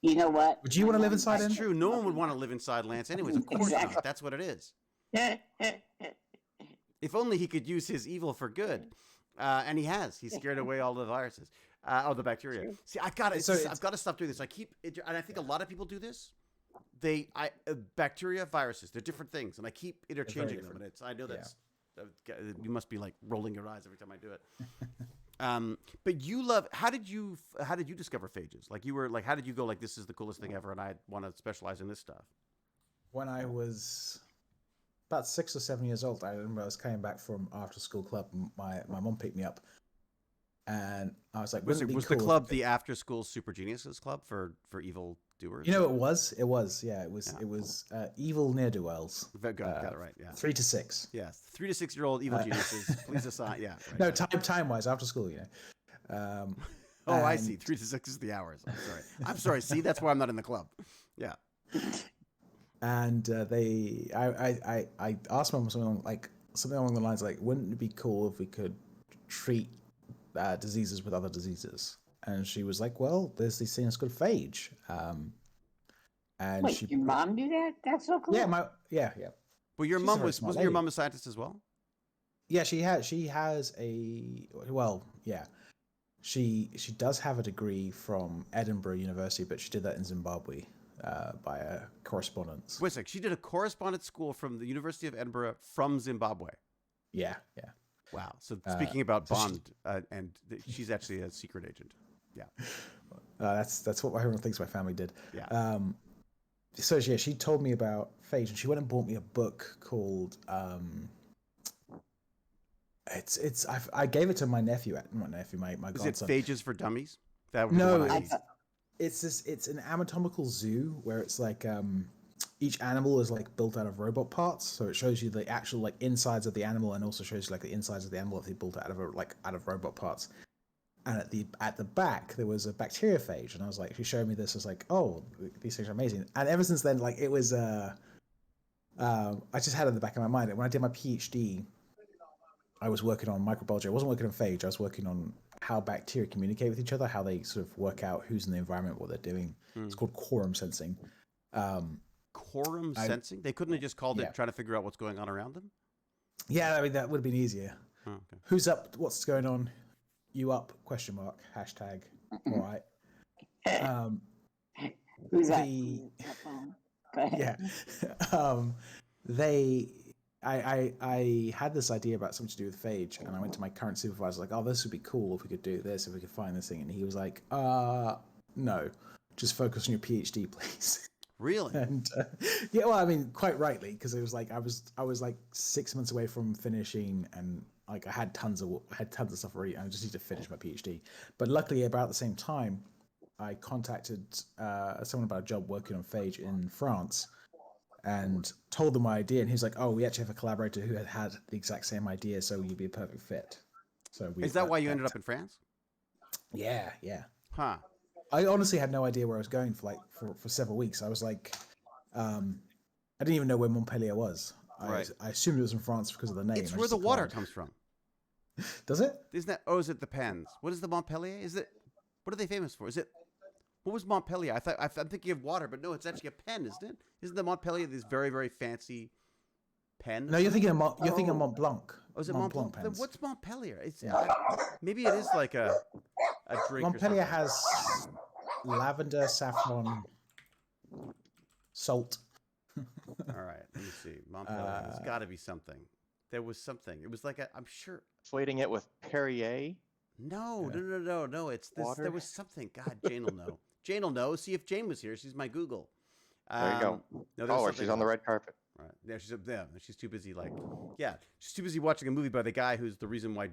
you know what? Would you want to live inside him? That's true. No one would want to live inside Lance, anyways. Of course not. That's what it is. If only he could use his evil for good, and he has. He's scared away all the viruses, the bacteria. True. See, I've got to stop doing this. And I think a lot of people do this. Bacteria, viruses, they're different things, and I keep interchanging them. And I know that's you must be like rolling your eyes every time I do it. But you love. How did you discover phages? Like you were like, how did you go like, this is the coolest thing ever, and I want to specialize in this stuff? When I was about 6 or 7 years old, I remember I was coming back from after school club. My mom picked me up, and I was like, was the club the after school Super Geniuses club for evil doers? You know, it was evil ne'er do wells. Got it right. Yeah, 3 to 6. Yes, 3 to 6 year old evil geniuses. Please assign. Yeah. Right, no, time wise after school, you know. I see. 3 to 6 is the hours. I'm sorry. See, that's why I'm not in the club. Yeah. And I asked mom something along the lines like, wouldn't it be cool if we could treat diseases with other diseases? And she was like, well, there's these things called phage. And wait, your mom do that? That's so cool. Yeah. Well, your mom wasn't your mom a scientist as well? Yeah, she has She does have a degree from Edinburgh University, but she did that in Zimbabwe by a correspondence. Wait a sec, she did a correspondence school from the University of Edinburgh from Zimbabwe. Yeah. Wow. So speaking about Bond, and she's actually a secret agent. Yeah. That's what everyone thinks my family did. Yeah. So yeah, she told me about phage, and she went and bought me a book called I gave it to my nephew. My godson. Is it Phages for Dummies? It's an anatomical zoo where it's like each animal is like built out of robot parts, so it shows you the actual like insides of the animal, and also shows you like the insides of the animal that they built out of robot parts. And at the back there was a bacteriophage, and I was like, she showed me this. I was like, oh, these things are amazing. And ever since then, like it was I just had it in the back of my mind. And when I did my PhD, I was working on microbiology. I wasn't working on phage. I was working on how bacteria communicate with each other, how they sort of work out who's in the environment, what they're doing. It's called quorum sensing. Quorum sensing? They couldn't have just called it trying to figure out what's going on around them? Yeah, I mean, that would have been easier. Oh, okay. Who's up? What's going on? You up? Question mark. Hashtag. All right. Who's that? Go ahead. Yeah. I had this idea about something to do with phage, and I went to my current supervisor, like, oh, this would be cool if we could do this, if we could find this thing. And he was like, no, just focus on your PhD, please. Really? And yeah, well, I mean, quite rightly, because it was like I was like 6 months away from finishing, and like I had tons of stuff already. And I just need to finish my PhD. But luckily, about the same time, I contacted someone about a job working on phage in France, and told them my idea. And he was like, "Oh, we actually have a collaborator who had the exact same idea, so you'd be a perfect fit." So is that why you ended up in France? Yeah. Huh. I honestly had no idea where I was going for several weeks. I was like, I didn't even know where Montpellier was. Right. I assumed it was in France because of the name. It's where the water comes from. Does it? Isn't that? Oh, is it the Pens? What is the Montpellier? Is it? What are they famous for? Is it? What was Montpellier? I'm thinking of water, but no, it's actually a pen, isn't it? Isn't the Montpellier this very, very fancy pen? No, you're thinking of Mont Blanc. Oh, is it Mont Blanc Then pens. what's Montpellier? It's maybe it is like a drink. Montpellier has lavender, saffron, salt. All right, let me see. Montpellier. There's got to be something. There was something. It was like I'm sure. Inflating it with Perrier. No. It's this. Water? There was something. God, Jane will know. Jane will know. See if Jane was here. She's my Google. There you go. No, She's on the red carpet. Right. Yeah, she's up there. She's too busy. She's too busy watching a movie by the guy who's the reason why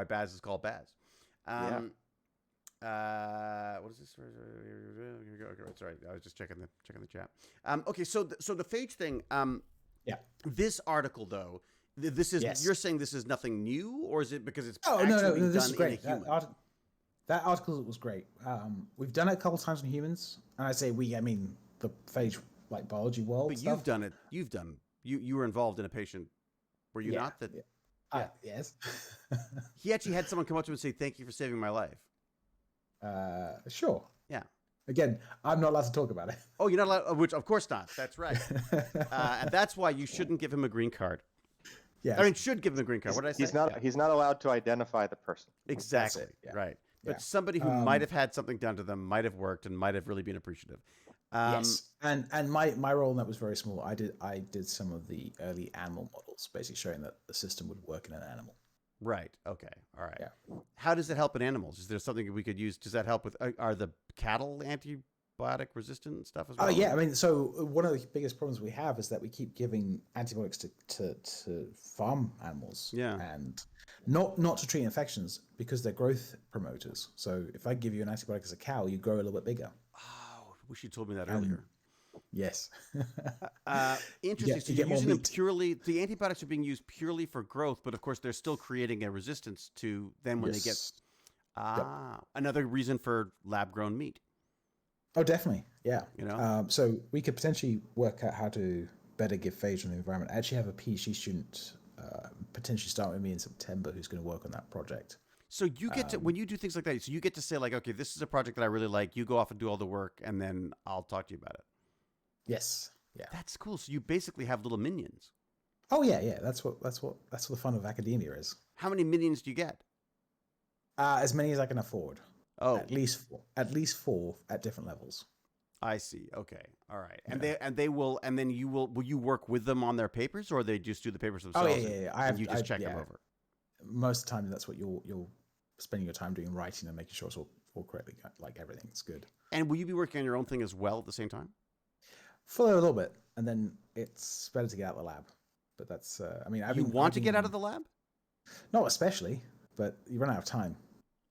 Baz is called Baz. What is this? It's all right. I was just checking the chat. Okay, so the phage thing. Yeah. This article though, this is you're saying this is nothing new, or is it because it's no, being this done is great. in a human? That article was great. We've done it a couple of times in humans, and I say we, I mean the phage like biology world. But stuff. you've done it. You were involved in a patient. Were you not? Yes. He actually had someone come up to him and say, "Thank you for saving my life." Sure. Yeah. Again, I'm not allowed to talk about it. Oh, you're not allowed. Which, of course not. That's right. And that's why you shouldn't give him a green card. Yeah. I mean, should give him a green card. What did I say? He's not allowed to identify the person. Exactly. Yeah. Right. But Yeah. somebody who might have had something done to them, might have worked, and might have really been appreciative. Yes. And my role in that was very small. I did some of the early animal models, basically showing that the system would work in an animal. Right. Okay. All right. Yeah. How does it help in animals? Is there something we could use? Does that help with? Are the cattle antibiotic resistant stuff as well? Oh yeah. I mean, so one of the biggest problems we have is that we keep giving antibiotics to farm animals. Yeah. And not to treat infections because they're growth promoters. So if I give you an antibiotic as a cow, you grow a little bit bigger. Oh, wish you told me that earlier. Yes. Interesting. You So get you're more using them meat. purely. The antibiotics are being used purely for growth, but of course they're still creating a resistance to them when they get. Another reason for lab-grown meat. Oh, definitely. Yeah. You know. So we could potentially work out how to better give phage in the environment. I actually have a PhD student potentially start with me in September who's going to work on that project. So you get to, when you do things like that, so you get to say like, okay, this is a project that I really like. You go off and do all the work, and then I'll talk to you about it. Yes. Yeah. That's cool. So you basically have little minions. Oh yeah. That's what the fun of academia is. How many minions do you get? As many as I can afford. Oh, At least four at different levels. I see. Okay. All right. And they will, and then will you work with them on their papers, or they just do the papers themselves? Oh yeah. And you just check them over. Most of the time, that's what you're spending your time doing, writing and making sure it's all correctly, like everything's good. And will you be working on your own thing as well at the same time? For a little bit, and then it's better to get out of the lab. But that's, I mean, You want to get out of the lab? Not especially, but you run out of time.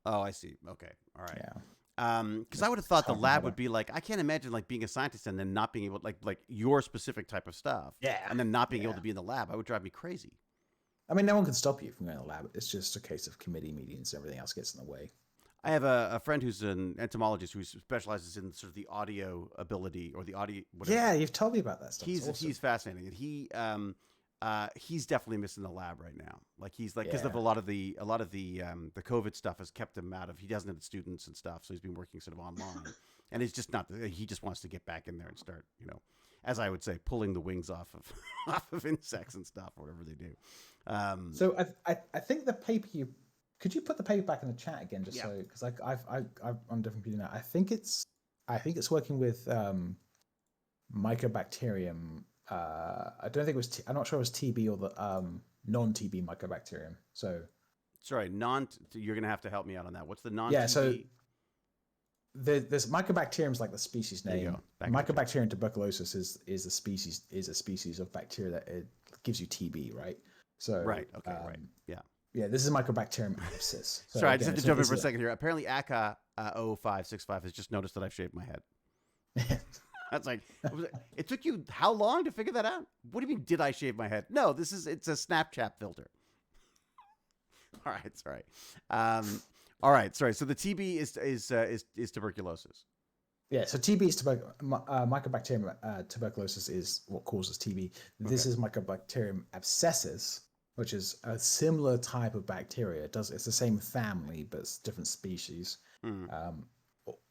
Oh, I see. Okay. All right. Yeah. Because I would have thought the hard to lab handle. would be like, I can't imagine like being a scientist and then not being able to like your specific type of stuff. Yeah. And then not being able to be in the lab. That would drive me crazy. I mean, no one can stop you from going to the lab. It's just a case of committee meetings and everything else gets in the way. I have a friend who's an entomologist who specializes in sort of the audio ability or the audio. Whatever. Yeah, you've told me about that stuff. It's He's awesome. fascinating, and he he's definitely missing the lab right now. Like he's like because of a lot of the the COVID stuff has kept him out of. He doesn't have students and stuff, so he's been working sort of online, and it's just not. He just wants to get back in there and start, as I would say, pulling the wings off of off of insects and stuff, or whatever they do. So I think the paper could you put the paper back in the chat again, just so because I'm on a different computer now. I think it's working with Mycobacterium. I don't think it was. I'm not sure it was TB or the non-TB Mycobacterium. So sorry, you're gonna have to help me out on that. What's the non-TB? Yeah, so there's Mycobacterium is like the species name. Mycobacterium tuberculosis is a species of bacteria that it gives you TB, right? So right. Okay. Yeah, this is Mycobacterium abscess. So sorry, I just had to jump in for a second here. Apparently, ACA 0565 has just noticed that I've shaved my head. That's like, it took you how long to figure that out? What do you mean, did I shave my head? No, it's a Snapchat filter. All right, sorry. All right, sorry. So the TB is tuberculosis. Yeah, so TB is Mycobacterium tuberculosis is what causes TB. This is Mycobacterium abscessus, which is a similar type of bacteria. It's the same family, but it's different species.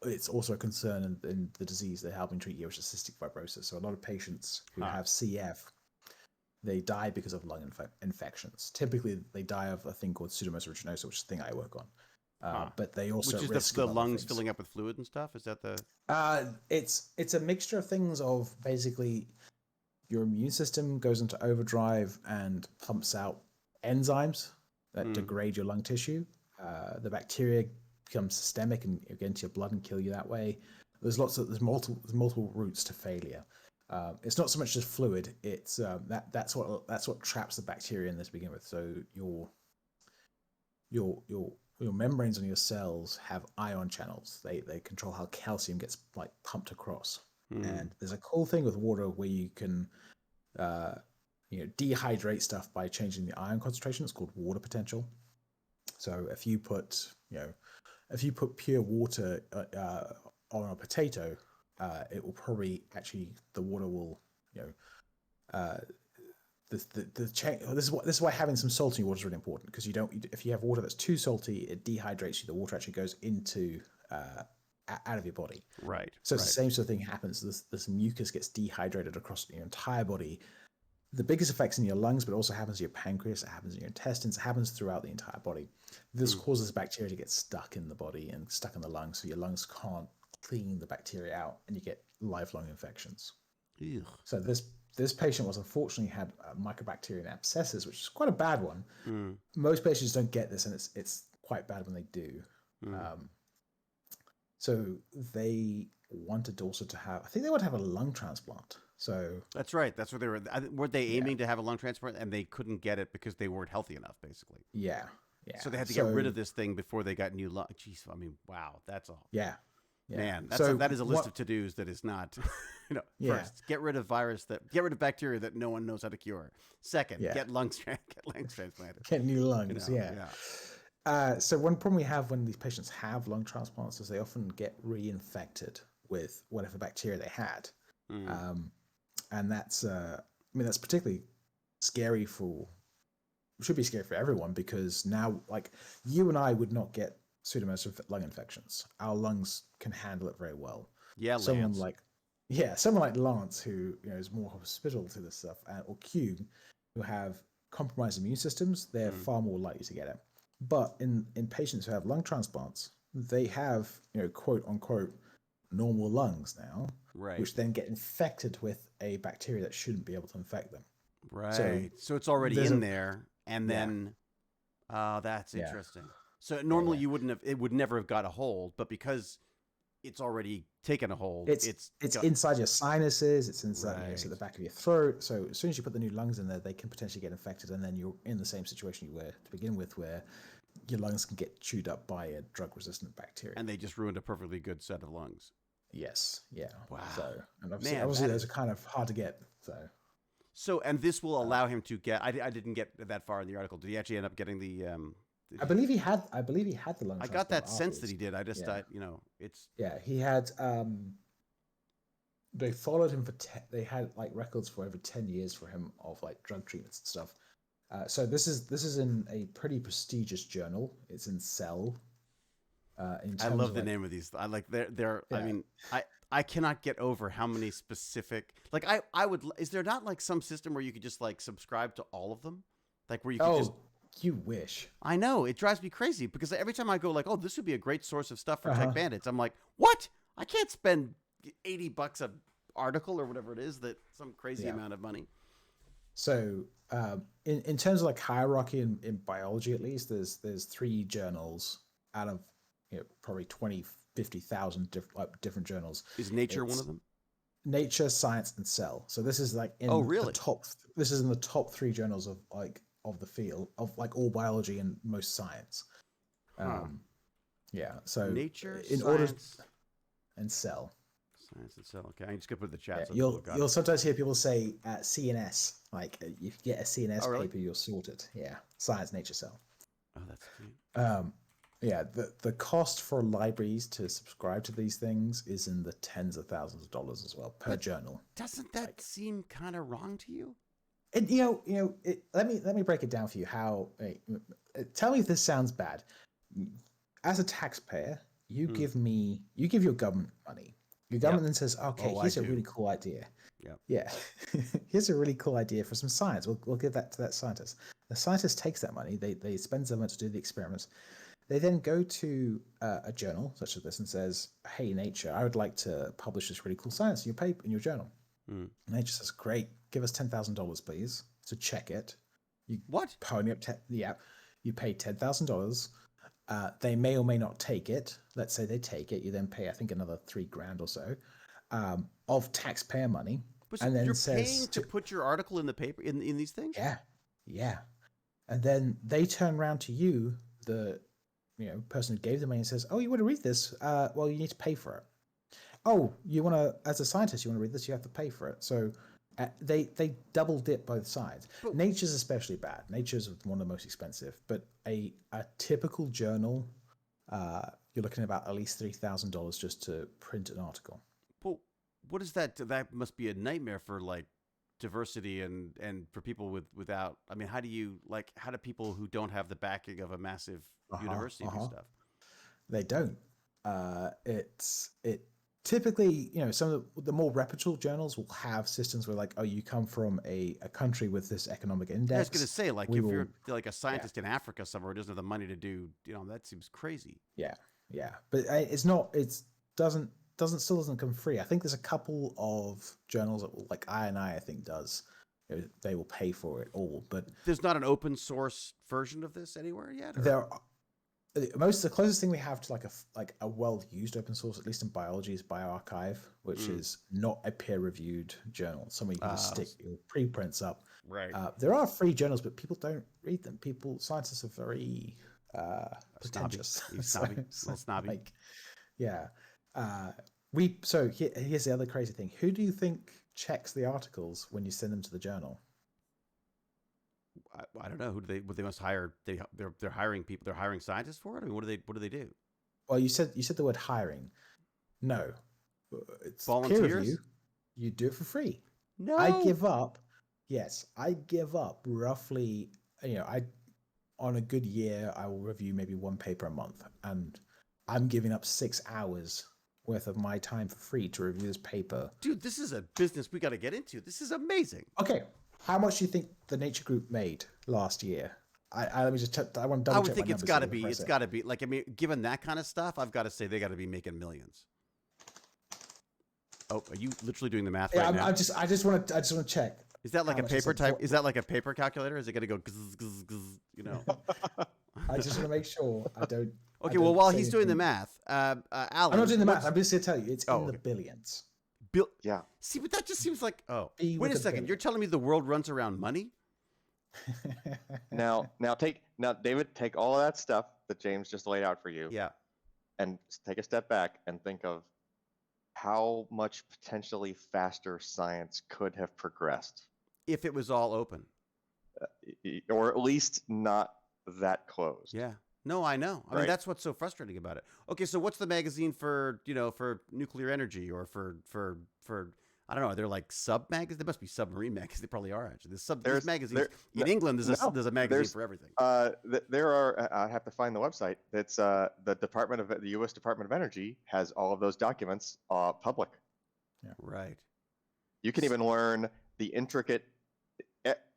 It's also a concern in the disease they're helping treat, which is cystic fibrosis. So a lot of patients who have CF, they die because of lung infections. Typically, they die of a thing called Pseudomonas aeruginosa, which is the thing I work on. But they also which is the lungs filling up with fluid and stuff. Is that the? It's a mixture of things of basically your immune system goes into overdrive and pumps out enzymes that degrade your lung tissue. The bacteria become systemic and get into your blood and kill you that way. There's multiple routes to failure. It's not so much just fluid. It's that's what traps the bacteria in this to begin with. So your membranes on your cells have ion channels. They control how calcium gets like pumped across. And there's a cool thing with water where you can dehydrate stuff by changing the ion concentration. It's called water potential. So if you put pure water on a potato, it will probably the water will this is why having some salt in your water is really important, because if you have water that's too salty, it dehydrates you. The water actually goes into out of your body. Right. So it's the same sort of thing happens. This mucus gets dehydrated across your entire body. The biggest effects in your lungs, but it also happens in your pancreas, it happens in your intestines, it happens throughout the entire body. This causes bacteria to get stuck in the body and stuck in the lungs, so your lungs can't clean the bacteria out, and you get lifelong infections. Ew. So this patient was unfortunately had Mycobacterium abscessus, which is quite a bad one. Most patients don't get this, and it's quite bad when they do. So they wanted also to have, I think they want to have a lung transplant. So that's right. That's what they were. Weren't they aiming to have a lung transplant, and they couldn't get it because they weren't healthy enough, basically? Yeah. So they had to get rid of this thing before they got new lung. Jeez, I mean, wow, that's all. Yeah. Man, that is a list of to-dos that is not, first, get rid of bacteria that no one knows how to cure. Second, get lungs transplanted. Get new lungs, so one problem we have when these patients have lung transplants is they often get reinfected with whatever bacteria they had. And that's particularly scary should be scary for everyone, because now, like, you and I would not get Pseudomonas lung infections. Our lungs can handle it very well. Yeah, someone like Lance, who is more hospitable to this stuff, or Q, who have compromised immune systems, they're far more likely to get it. But in patients who have lung transplants, they have quote unquote normal lungs now, right, which then get infected with a bacteria that shouldn't be able to infect them. Right. So it's already in there, and then that's interesting. So normally it would never have got a hold, but because it's already taken a hold, it's inside your sinuses, it's inside the back of your throat. So as soon as you put the new lungs in there, they can potentially get infected, and then you're in the same situation you were to begin with, where your lungs can get chewed up by a drug-resistant bacteria. And they just ruined a perfectly good set of lungs. Yes. Yeah. Wow. So, and obviously those are kind of hard to get. So and this will allow him to get. I didn't get that far in the article. Did he actually end up getting the? I believe he had the lung. I got that sense that he did. I just thought, it's. Yeah, he had. they followed him for they had like records for over 10 years for him of like drug treatments and stuff. So this is in a pretty prestigious journal. It's in Cell. I love the name of these. I like they're Yeah. I mean, I cannot get over how many specific, like I would, is there not like some system where you could just like subscribe to all of them? Like where you could just, you wish. I know, it drives me crazy because every time I go like, oh, this would be a great source of stuff for Tech Bandits, I'm like, what? I can't spend $80 a article or whatever it is, that some crazy amount of money. So in terms of like hierarchy in biology, at least there's 3 journals out of probably 20, 50,000 different journals. Is Nature one of them? Nature, Science, and Cell. So this is like in the top. This is in the top 3 journals of like of the field of like all biology and most science. Yeah. So Nature, in Science, order and Cell. Science and Cell. Okay, I just gotta put the chat. So You'll sometimes hear people say CNS. Like if you get a CNS paper, you're sorted. Yeah. Science, Nature, Cell. Oh, that's cute. Yeah, the cost for libraries to subscribe to these things is in the tens of thousands of dollars as well per journal. Doesn't that seem kind of wrong to you? And let me break it down for you. How? Tell me if this sounds bad. As a taxpayer, you give your government money. Your government then says, "Okay, here's a really cool idea." Yeah, here's a really cool idea for some science. We'll give that to that scientist. The scientist takes that money. They spend some money to do the experiments. They then go to a journal such as this and says, "Hey, Nature, I would like to publish this really cool science in your paper, in your journal." Nature says, "Great, give us $10,000, please, to check it." You pony up, you pay $10,000. They may or may not take it. Let's say they take it. You then pay, I think, another $3,000 or so of taxpayer money, and then you're paying to put your article in the paper in these things. Yeah, and then they turn around to you, the person who gave the money, and says, "Oh, you want to read this? Well, you need to pay for it. Oh, you want to, as a scientist, you want to read this? You have to pay for it." So they double dip both sides. Nature's especially bad. Nature's one of the most expensive, but a typical journal, you're looking at about at least $3,000 just to print an article. Well, what is that? That must be a nightmare for like diversity and for people without. I mean, how do people who don't have the backing of a massive university do stuff? They don't. It typically, some of the more reputable journals will have systems where like, oh, you come from a country with this economic index. I was going to say, like, you're like a scientist in Africa somewhere who doesn't have the money to do, that seems crazy. Yeah. But it's not. Still doesn't come free. I think there's a couple of journals that like I think does. They will pay for it all, but there's not an open source version of this anywhere yet. The closest thing we have to like a well-used open source, at least in biology, is bioRxiv, which is not a peer-reviewed journal. Somewhere you can just stick your preprints up. Right. There are free journals, but people don't read them. Scientists are very pretentious. Snobby. Here's the other crazy thing. Who do you think checks the articles when you send them to the journal? I don't know. They must hire. They're hiring people. They're hiring scientists for it. I mean, what do they do? Well, you said the word hiring. No, it's volunteers. Peer review. You do it for free. No, I give up. Yes, I give up roughly. On a good year, I will review maybe one paper a month, and I'm giving up 6 hours worth of my time for free to review this paper. Dude, this is a business we got to get into. This is amazing. Okay, how much do you think the Nature Group made last year? Let me just check. I want to I double check. would think it's got to be. It's got to be. Like, I mean, given that kind of stuff, I've got to say they got to be making millions. Oh, are you literally doing the math right now? I just want to check. Is that like a paper type? Is that like a paper calculator? Is it going to go? I just want to make sure I don't. Okay, well, while he's doing the math, Alan, I'm not doing the math. I'm just going to tell you, it's in the billions. Yeah. See, but that just seems like, wait a second. You're telling me the world runs around money? Now, David, take all of that stuff that James just laid out for you. Yeah. And take a step back and think of how much potentially faster science could have progressed if it was all open, or at least not that closed. Yeah. No, I know. I mean, Right. that's what's so frustrating about it. Okay, so what's the magazine for, for nuclear energy or for I don't know, they're like sub magazines? They must be submarine magazines. They probably are actually. These magazines in England there's a magazine for everything. There are. I have to find the website. It's the U.S. Department of Energy has all of those documents public. Yeah. Right. You can even learn the intricate,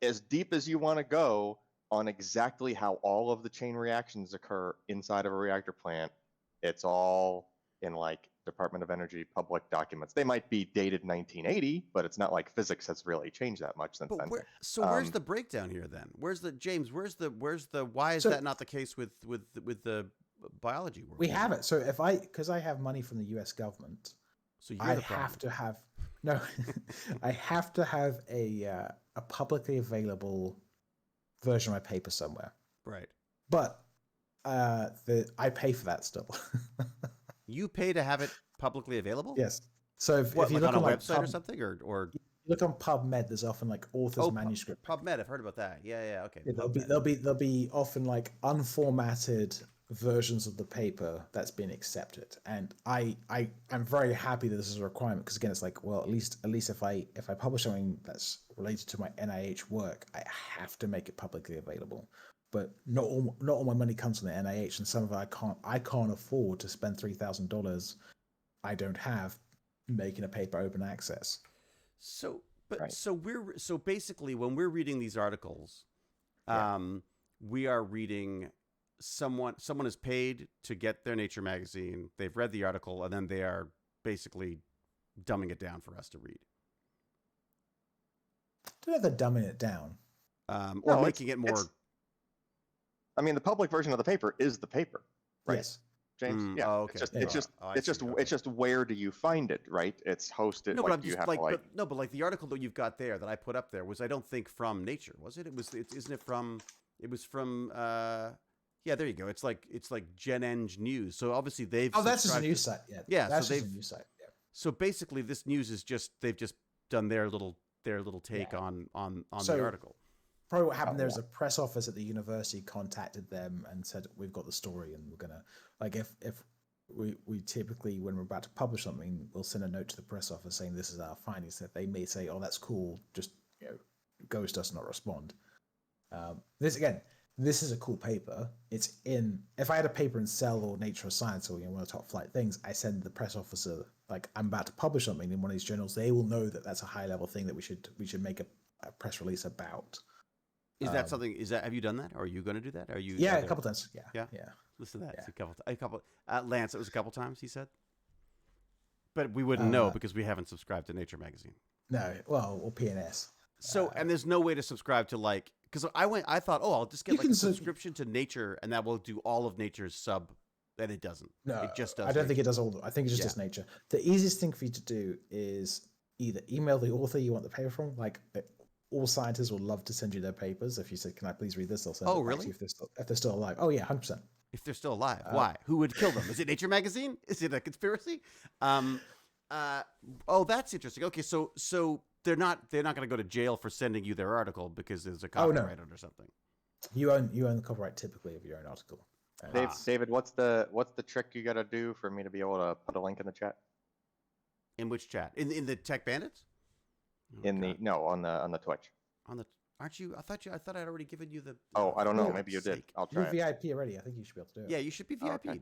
as deep as you want to go on exactly how all of the chain reactions occur inside of a reactor plant. It's all in like Department of Energy public documents. They might be dated 1980, but it's not like physics has really changed that much since then. Where's the breakdown here then? Where's the James? Where's the why is that not the case with the biology world? We have it. So because I have money from the U.S. government, so I have to have I have to have a publicly available version of my paper somewhere. Right. But I pay for that still. You pay to have it publicly available? Yes. So if you look on a on website or something, or you look on PubMed, there's often like author's manuscript. PubMed, I've heard about that. Yeah, okay. Yeah, there'll be often like unformatted versions of the paper that's been accepted, and I'm very happy that this is a requirement, because again, it's like, well, at least if I publish something that's related to my NIH work, I have to make it publicly available. But not all my money comes from the NIH, and some of it I can't afford to spend $3,000 I don't have making a paper open access. So basically, when we're reading these articles, we are reading someone is paid to get their Nature magazine. They've read the article, and then they are basically dumbing it down for us to read. Don't know if they're dumbing it down, or making it more. I mean, the public version of the paper is the paper, right? Yes. James. Oh, okay. It's just where do you find it, right? It's hosted. No, but I'm just but the article that you've got there that I put up there was, I don't think, from Nature, was it? Isn't it from? It was from. Yeah, there you go. It's like Gen Eng News. So obviously they've. Oh, that's just a news site. Yeah. Yeah. That's so just a news site. Yeah. So basically, this news is they've just done their little take on the article. Probably what happened there is a press office at the university contacted them and said, we've got the story, and we're gonna, like, if we typically, when we're about to publish something, we'll send a note to the press office saying this is our findings. That they may say, oh, that's cool, just ghost us, not respond. This is a cool paper. It's in. If I had a paper in Cell or Nature or Science or one of the top flight things, I send the press officer, like, I'm about to publish something in one of these journals. They will know that that's a high level thing that we should make a press release about. Is that something? Have you done that? Or are you going to do that? Are you? Yeah, a couple times. Yeah. Listen to that. Yeah. It's a couple. Lance, it was a couple times. He said, but we wouldn't know because we haven't subscribed to Nature magazine. No, or PNS. So and there's no way to subscribe to, like, because I thought, I'll just get like a subscription to Nature, and that will do all of Nature's sub. And it doesn't. No, it just does. I don't think it does all. I think it just does Nature. The easiest thing for you to do is either email the author you want the paper from, like. All scientists will love to send you their papers. If you say, "Can I please read this?" They'll send it back to you if they're still alive. Oh yeah, 100%. If they're still alive, why? Who would kill them? Is it Nature magazine? Is it a conspiracy? That's interesting. Okay, so they're not going to go to jail for sending you their article because there's a copyright or something. You own the copyright typically of your own article. David, what's the trick you got to do for me to be able to put a link in the chat? In which chat? In the Tech Bandits? On the Twitch. Aren't you? I thought I'd already given you the. I don't know. Maybe you did. I'll try. You're VIP already. I think you should be able to do it. Yeah, you should be VIP. Okay.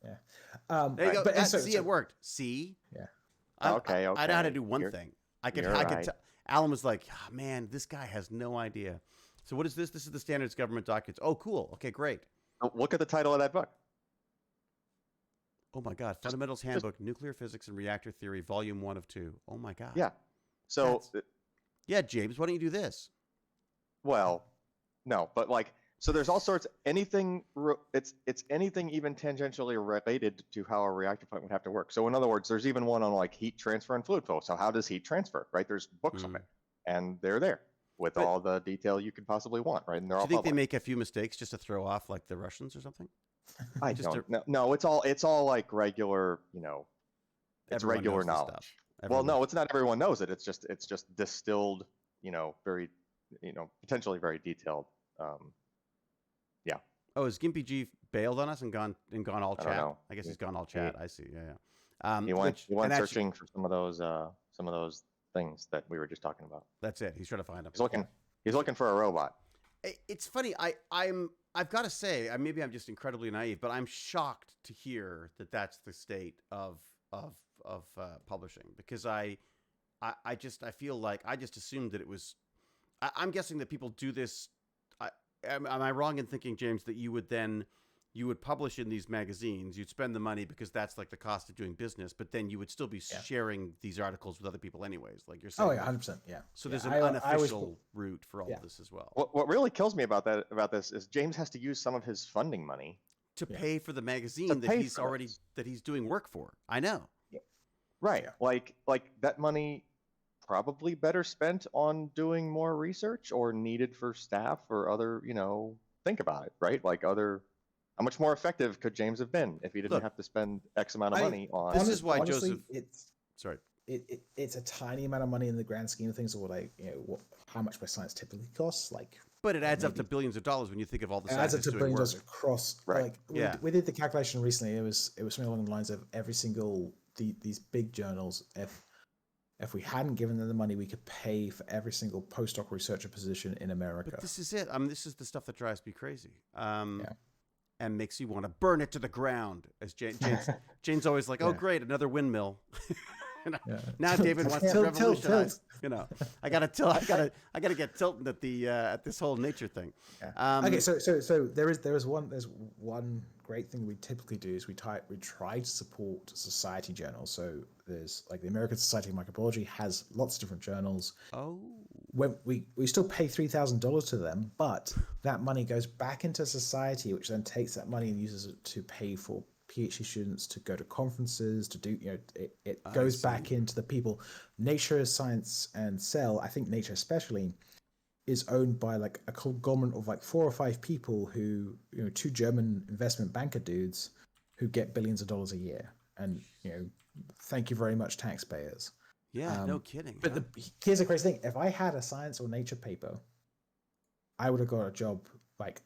Yeah. There you go. But see, it worked. See. Yeah. Okay. I know how to do one thing. I could tell. Alan was like, oh, man, this guy has no idea. So what is this? This is the standards government documents. Oh, cool. Okay, great. Look at the title of that book. Oh my God! Fundamentals Handbook, Nuclear Physics and Reactor Theory, Volume 1 of 2. Oh my God. Yeah. So. Yeah, James, why don't you do this? Well, no, but so there's all sorts. Anything. It's anything even tangentially related to how a reactor plant would have to work. So in other words, there's even one on heat transfer and fluid flow. So how does heat transfer? Right? There's books on it, and they're there with all the detail you could possibly want. Right? And they're all. Do you think they make a few mistakes just to throw off like the Russians or something? I don't. No, it's all like regular. It's regular knowledge. Well, no, it's not everyone knows it. It's just distilled, very, potentially very detailed. Oh, is Gimpy G bailed on us and gone all I chat? don't know. I guess he's gone all chat. I see. Yeah. He went and actually- searching for some of those things that we were just talking about. That's it. He's trying to find them. He's looking for a robot. It's funny. I've got to say, maybe I'm just incredibly naive, but I'm shocked to hear that that's the state of publishing, because I feel like I just assumed that it was. I'm guessing that people do this. Am I wrong in thinking, James, that you would publish in these magazines, you'd spend the money because that's like the cost of doing business, but then you would still be sharing these articles with other people anyways, like you're saying. Oh yeah, 100%. Yeah. So there's an unofficial route for all of this as well. What really kills me about this is James has to use some of his funding money to pay for the magazine that he's doing work for. I know. Right. Like that money probably better spent on doing more research or needed for staff or other, think about it, right? Like how much more effective could James have been if he didn't have to spend X amount of money on? This is why honestly, Joseph. It's a tiny amount of money in the grand scheme of things, or how much my science typically costs. But it adds up to billions of dollars when you think of all the scientists adds up to doing billions work. Across. Right. We did the calculation recently. It was something along the lines of every single these big journals. If we hadn't given them the money, we could pay for every single postdoc researcher position in America. But this is it. This is the stuff that drives me crazy. And makes you want to burn it to the ground. As Jane's always like, oh, great, another windmill. Now David wants to revolutionize. I gotta get tilting at this whole nature thing. Okay, so there's one great thing we typically do is we try to support society journals. So there's like the American Society of Microbiology has lots of different journals. Oh. When we still pay $3,000 to them, but that money goes back into society, which then takes that money and uses it to pay for PhD students to go to conferences, to do, it goes back into the people. Nature, Science, and Cell, I think Nature especially, is owned by like a conglomerate of like 4 or 5 people who, 2 German investment banker dudes who get billions of dollars a year. And, thank you very much, taxpayers. Yeah, no kidding. But here's the crazy thing. If I had a science or nature paper, I would have got a job like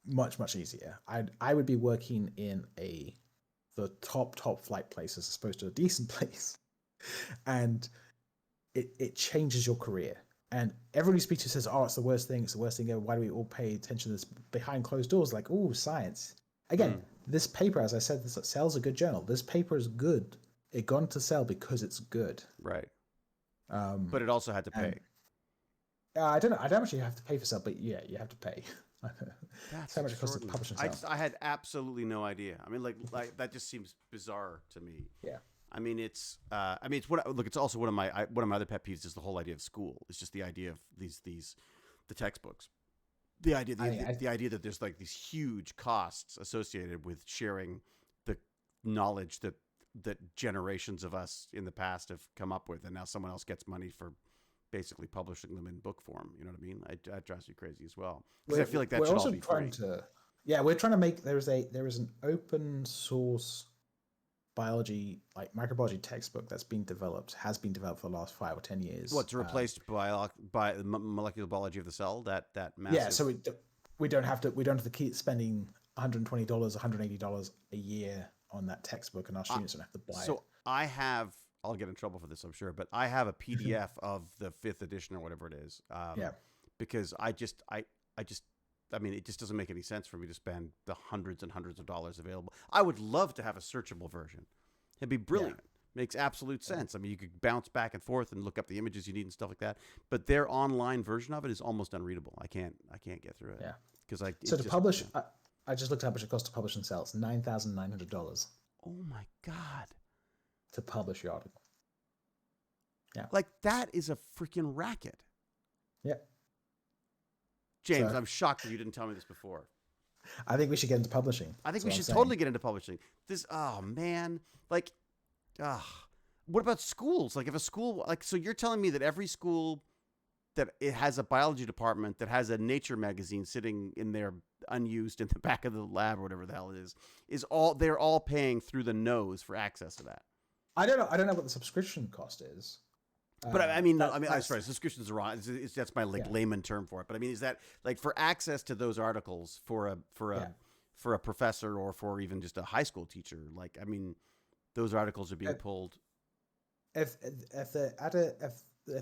much, much easier. I would be working in the top flight place as opposed to a decent place. And it changes your career. And everybody speaks to says, oh, it's the worst thing ever. Why do we all pay attention to this behind closed doors? Like, oh, science. Again, this paper, as I said, this Cell's a good journal. This paper is good. It got into Cell because it's good. Right. But it also had to pay. I don't know. I don't actually have to pay for Cell, but yeah, you have to pay. That's how much it costs to publish Cell. I had absolutely no idea. I mean, like that just seems bizarre to me. Yeah. It's it's also one of my other pet peeves is the whole idea of school. It's just the idea of the textbooks. The idea that there's like these huge costs associated with sharing the knowledge that generations of us in the past have come up with, and now someone else gets money for basically publishing them in book form. You know what I mean? That drives me crazy as well. Because I feel like that should all be free. We're trying to make there is an open source biology, like microbiology textbook has been developed for the last 5 or 10 years. What, to replace by the molecular biology of the cell? That massive. Yeah, so we don't have to keep spending $120, $180 a year on that textbook, and our students don't have to buy it. So I'll get in trouble for this, I'm sure, but I have a PDF of the 5th edition or whatever it is. Because it just doesn't make any sense for me to spend the hundreds and hundreds of dollars available. I would love to have a searchable version. It'd be brilliant. Makes absolute sense. I mean, you could bounce back and forth and look up the images you need and stuff like that. But their online version of it is almost unreadable. I can't get through it. Yeah. Because publish, I just looked at how much it costs to publish in Cell. It's $9,900. Oh my God. To publish your article. Yeah. Like that is a freaking racket. Yeah. James, I'm shocked that you didn't tell me this before. I think we should get into publishing. I think we should totally get into publishing. Oh man. What about schools? Like if a school, so you're telling me that every school that it has a biology department that has a nature magazine sitting in there unused in the back of the lab or whatever the hell it is they're all paying through the nose for access to that. I don't know what the subscription cost is. But I mean, no, I'm that's- sorry, subscriptions are wrong. That's my Yeah. layman term for it. But I mean, is that like for access to those articles for a professor or for even just a high school teacher? Like, I mean, those articles are being pulled. If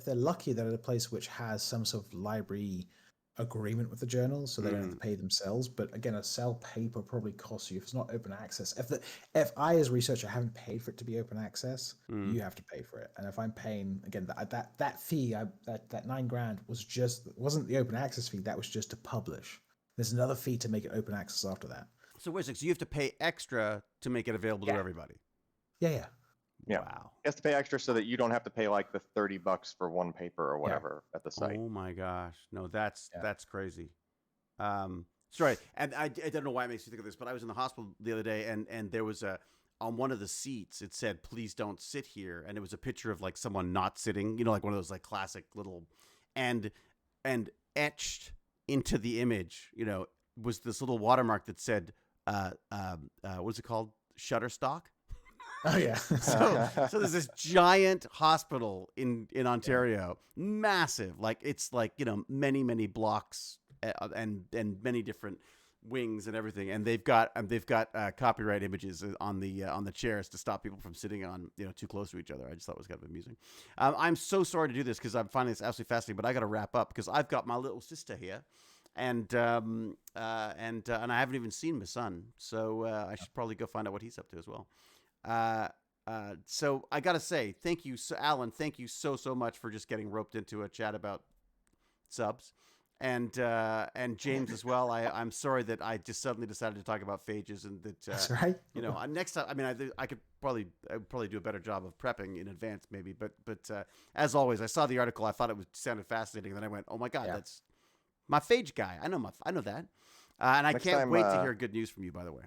they're lucky, they're at a place which has some sort of library agreement with the journal, so they don't have to pay themselves. But again, a sell paper probably costs you if it's not open access. If I as a researcher haven't paid for it to be open access, you have to pay for it. And if I'm paying again that fee, that $9,000 wasn't the open access fee. That was just to publish. There's another fee to make it open access after that. So wait a second, so you have to pay extra to make it available to everybody. Yeah. Yeah. Wow. You have to pay extra so that you don't have to pay like the $30 for one paper or whatever at the site. Oh my gosh. No, that's crazy. Sorry. And I don't know why it makes me think of this, but I was in the hospital the other day and there was on one of the seats, it said, "Please don't sit here." And it was a picture of like someone not sitting, like one of those like classic little, and etched into the image, was this little watermark that said, what's it called? Shutterstock. Oh yeah. So there's this giant hospital in Ontario, massive, like it's like many blocks and many different wings and everything, and they've got copyright images on the chairs to stop people from sitting on too close to each other. I just thought it was kind of amusing. I'm so sorry to do this because I'm finding this absolutely fascinating, but I got to wrap up because I've got my little sister here. And I haven't even seen my son, so I should probably go find out what he's up to as well. So I gotta say, thank you, Alan. Thank you so much for just getting roped into a chat about subs, and James as well. I'm sorry that I just suddenly decided to talk about phages and that. That's right. Next time, I mean, I would probably do a better job of prepping in advance, maybe. But as always, I saw the article. I thought it sounded fascinating, and then I went, "Oh my god, that's my phage guy. I know that." And I can't wait to hear good news from you. By the way,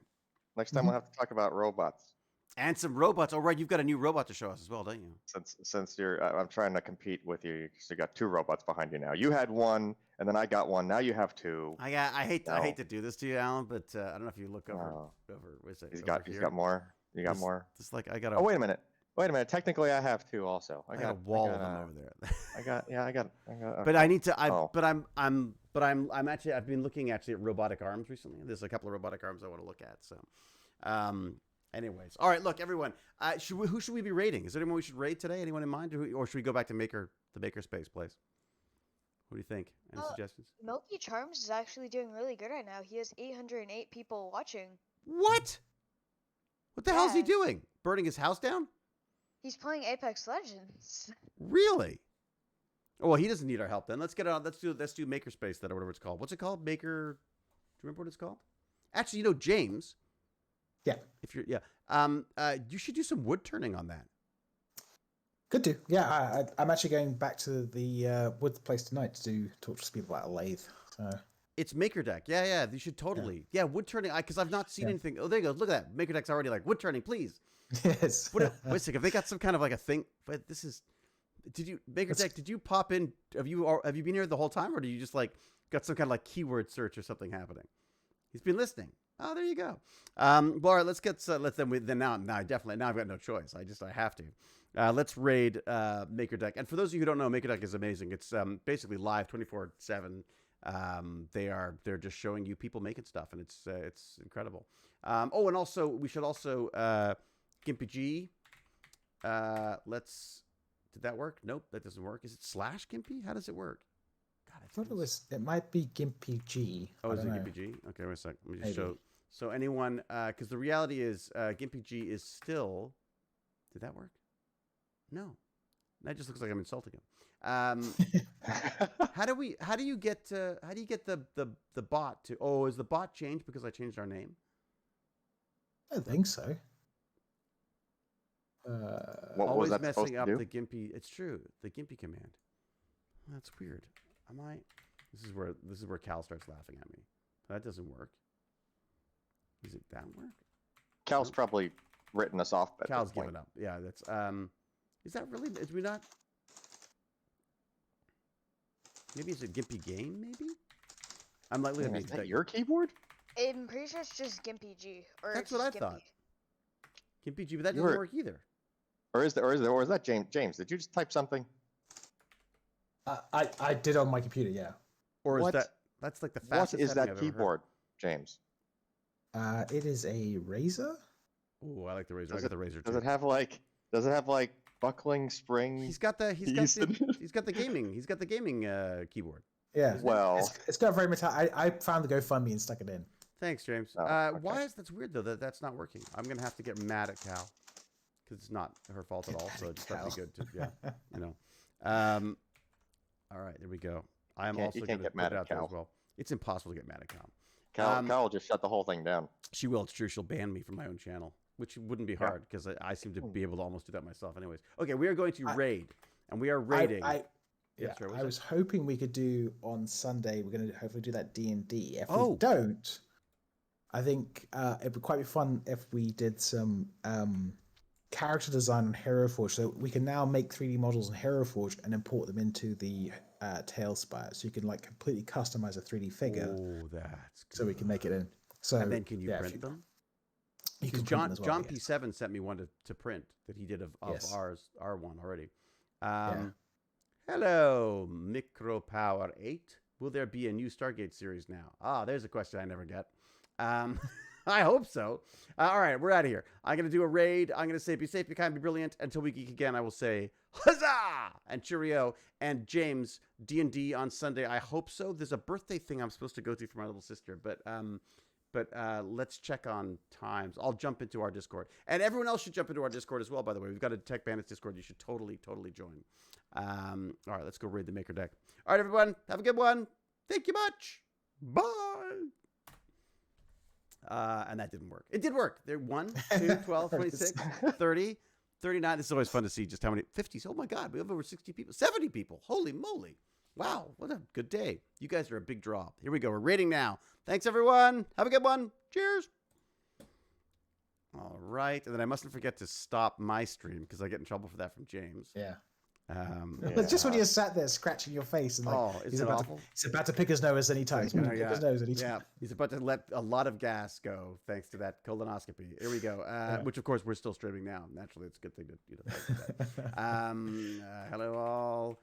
next time we'll have to talk about robots. And some robots. Oh, right. You've got a new robot to show us as well, don't you? Since I'm trying to compete with you, so you got two robots behind you now. You had one, and then I got one. Now you have two. I hate to do this to you, Alan, but I don't know if you look over. Wait a second. He's got more. You got more. Just like I got. Oh, wait a minute. Technically, I have two also. I got a wall of them over there. I got. But I need to. But I'm actually. I've been looking at robotic arms recently. There's a couple of robotic arms I want to look at. So, anyways, all right. Look, everyone. Who should we be rating? Is there anyone we should rate today? Anyone in mind, or should we go back to the Makerspace place? What do you think? Any suggestions? Milky Charms is actually doing really good right now. He has 808 people watching. What? What the hell is he doing? Burning his house down? He's playing Apex Legends. Really? Oh, well, he doesn't need our help then. Let's get on. Let's do Makerspace then, or whatever it's called. What's it called? Maker. Do you remember what it's called? Actually, James. Yeah. If you're you should do some wood turning on that. Could do. Yeah, I'm actually going back to the wood place tonight to talk to people about a lathe. So. It's Maker Deck. Yeah. You should totally. Yeah, wood turning. Because I've not seen anything. Oh, there you go. Look at that. Maker Deck's already like wood turning, please. Yes. Wait a second. Have they got some kind of like a thing? But this is. Maker Deck? Did you pop in? Have you been here the whole time, or do you just like got some kind of like keyword search or something happening? He's been listening. Oh, there you go. Well, all right, let's get now I've got no choice. I have to. Let's raid Maker Deck. And for those of you who don't know, Maker Deck is amazing. It's basically live 24/7. They're just showing you people making stuff, and it's incredible. And also we should also Gimpy G. Did that work? Nope, that doesn't work. Is it /Gimpy? How does it work? God, I thought it was. It might be Gimpy G. Oh, is it Gimpy G? Okay, wait a sec. Let me just show. So anyone, because the reality is, Gimpy G is still. Did that work? No, that just looks like I'm insulting him. How do you get the bot to? Oh, is the bot changed because I changed our name? I don't think so. What always was that messing up do? the Gimpy. It's true. The Gimpy command. That's weird. This is where Cal starts laughing at me. That doesn't work. Does it that work? Cal's probably written us off. At Cal's this point. given up. Yeah, that's. Is that really? Is we not? Maybe it's a Gimpy game. Maybe. I'm like, look at me. Is that your keyboard? I'm pretty sure it's just Gimpy G. Or That's it's what I Gimpy. thought. Gimpy G, but that doesn't work either. Or is that James? James, did you just type something? I did on my computer, yeah. Or What? that's like the What fastest is setting that I've ever heard. keyboard, James? It is a Razer. Ooh, I like the Razor. I Does got it, the Razor does too. it have like buckling spring? He's got the keys in it? he's got the gaming keyboard. Yeah. Well, it's got very metallic. I found the GoFundMe and stuck it in. Thanks, James. Oh, okay. Why is that's weird though that's not working? I'm gonna have to get mad at Cal because it's not her fault at all. So it's probably good to you know. All right, there we go. I am also you going can't to get put mad it at out there Cal. as well. It's impossible to get mad at Cal. Cal will just shut the whole thing down. She will. It's true. She'll ban me from my own channel, which wouldn't be hard because I seem to be able to almost do that myself. Anyways, okay, we are going to raid, and we are raiding. I was hoping we could do on Sunday. We're going to hopefully do that D&D. If we don't, I think it would quite be fun if we did some character design on HeroForge. So we can now make 3D models in HeroForge and import them into the Tailspire. So you can like completely customize a 3D figure. Oh, that's good. So we can make it in. So and then can you print them? You can John print them as well, P7 sent me one to print that he did of our one already. Hello, Micropower 8. Will there be a new Stargate series now? Ah, there's a question I never get. I hope so. All right, we're out of here. I'm going to do a raid. I'm going to say be safe, be kind, be brilliant. Until we geek again, I will say huzzah and cheerio. And James, D&D on Sunday. I hope so. There's a birthday thing I'm supposed to go to for my little sister, but let's check on times. I'll jump into our Discord. And everyone else should jump into our Discord as well, by the way. We've got a Tech Bandits Discord. You should totally join. All right, let's go raid the Maker Deck. All right, everyone. Have a good one. Thank you much. Bye. And that didn't work. It did work. There 1, 2, 12, 26, 30, 39. This is always fun to see just how many. 50s. Oh, my God. We have over 60 people. 70 people. Holy moly. Wow. What a good day. You guys are a big draw. Here we go. We're raiding now. Thanks, everyone. Have a good one. Cheers. All right. And then I mustn't forget to stop my stream because I get in trouble for that from James. Yeah. Yeah. Just when you're sat there scratching your face and like is it awful? He's about to pick his nose any time. Yeah, he's about to let a lot of gas go thanks to that colonoscopy. Here we go. Which of course we're still streaming now. Naturally, it's a good thing to hello all.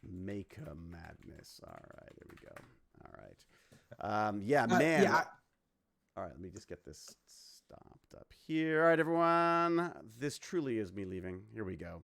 Make a madness. All right, here we go. All right. Man. All right, let me just get this stopped up here. All right, everyone. This truly is me leaving. Here we go.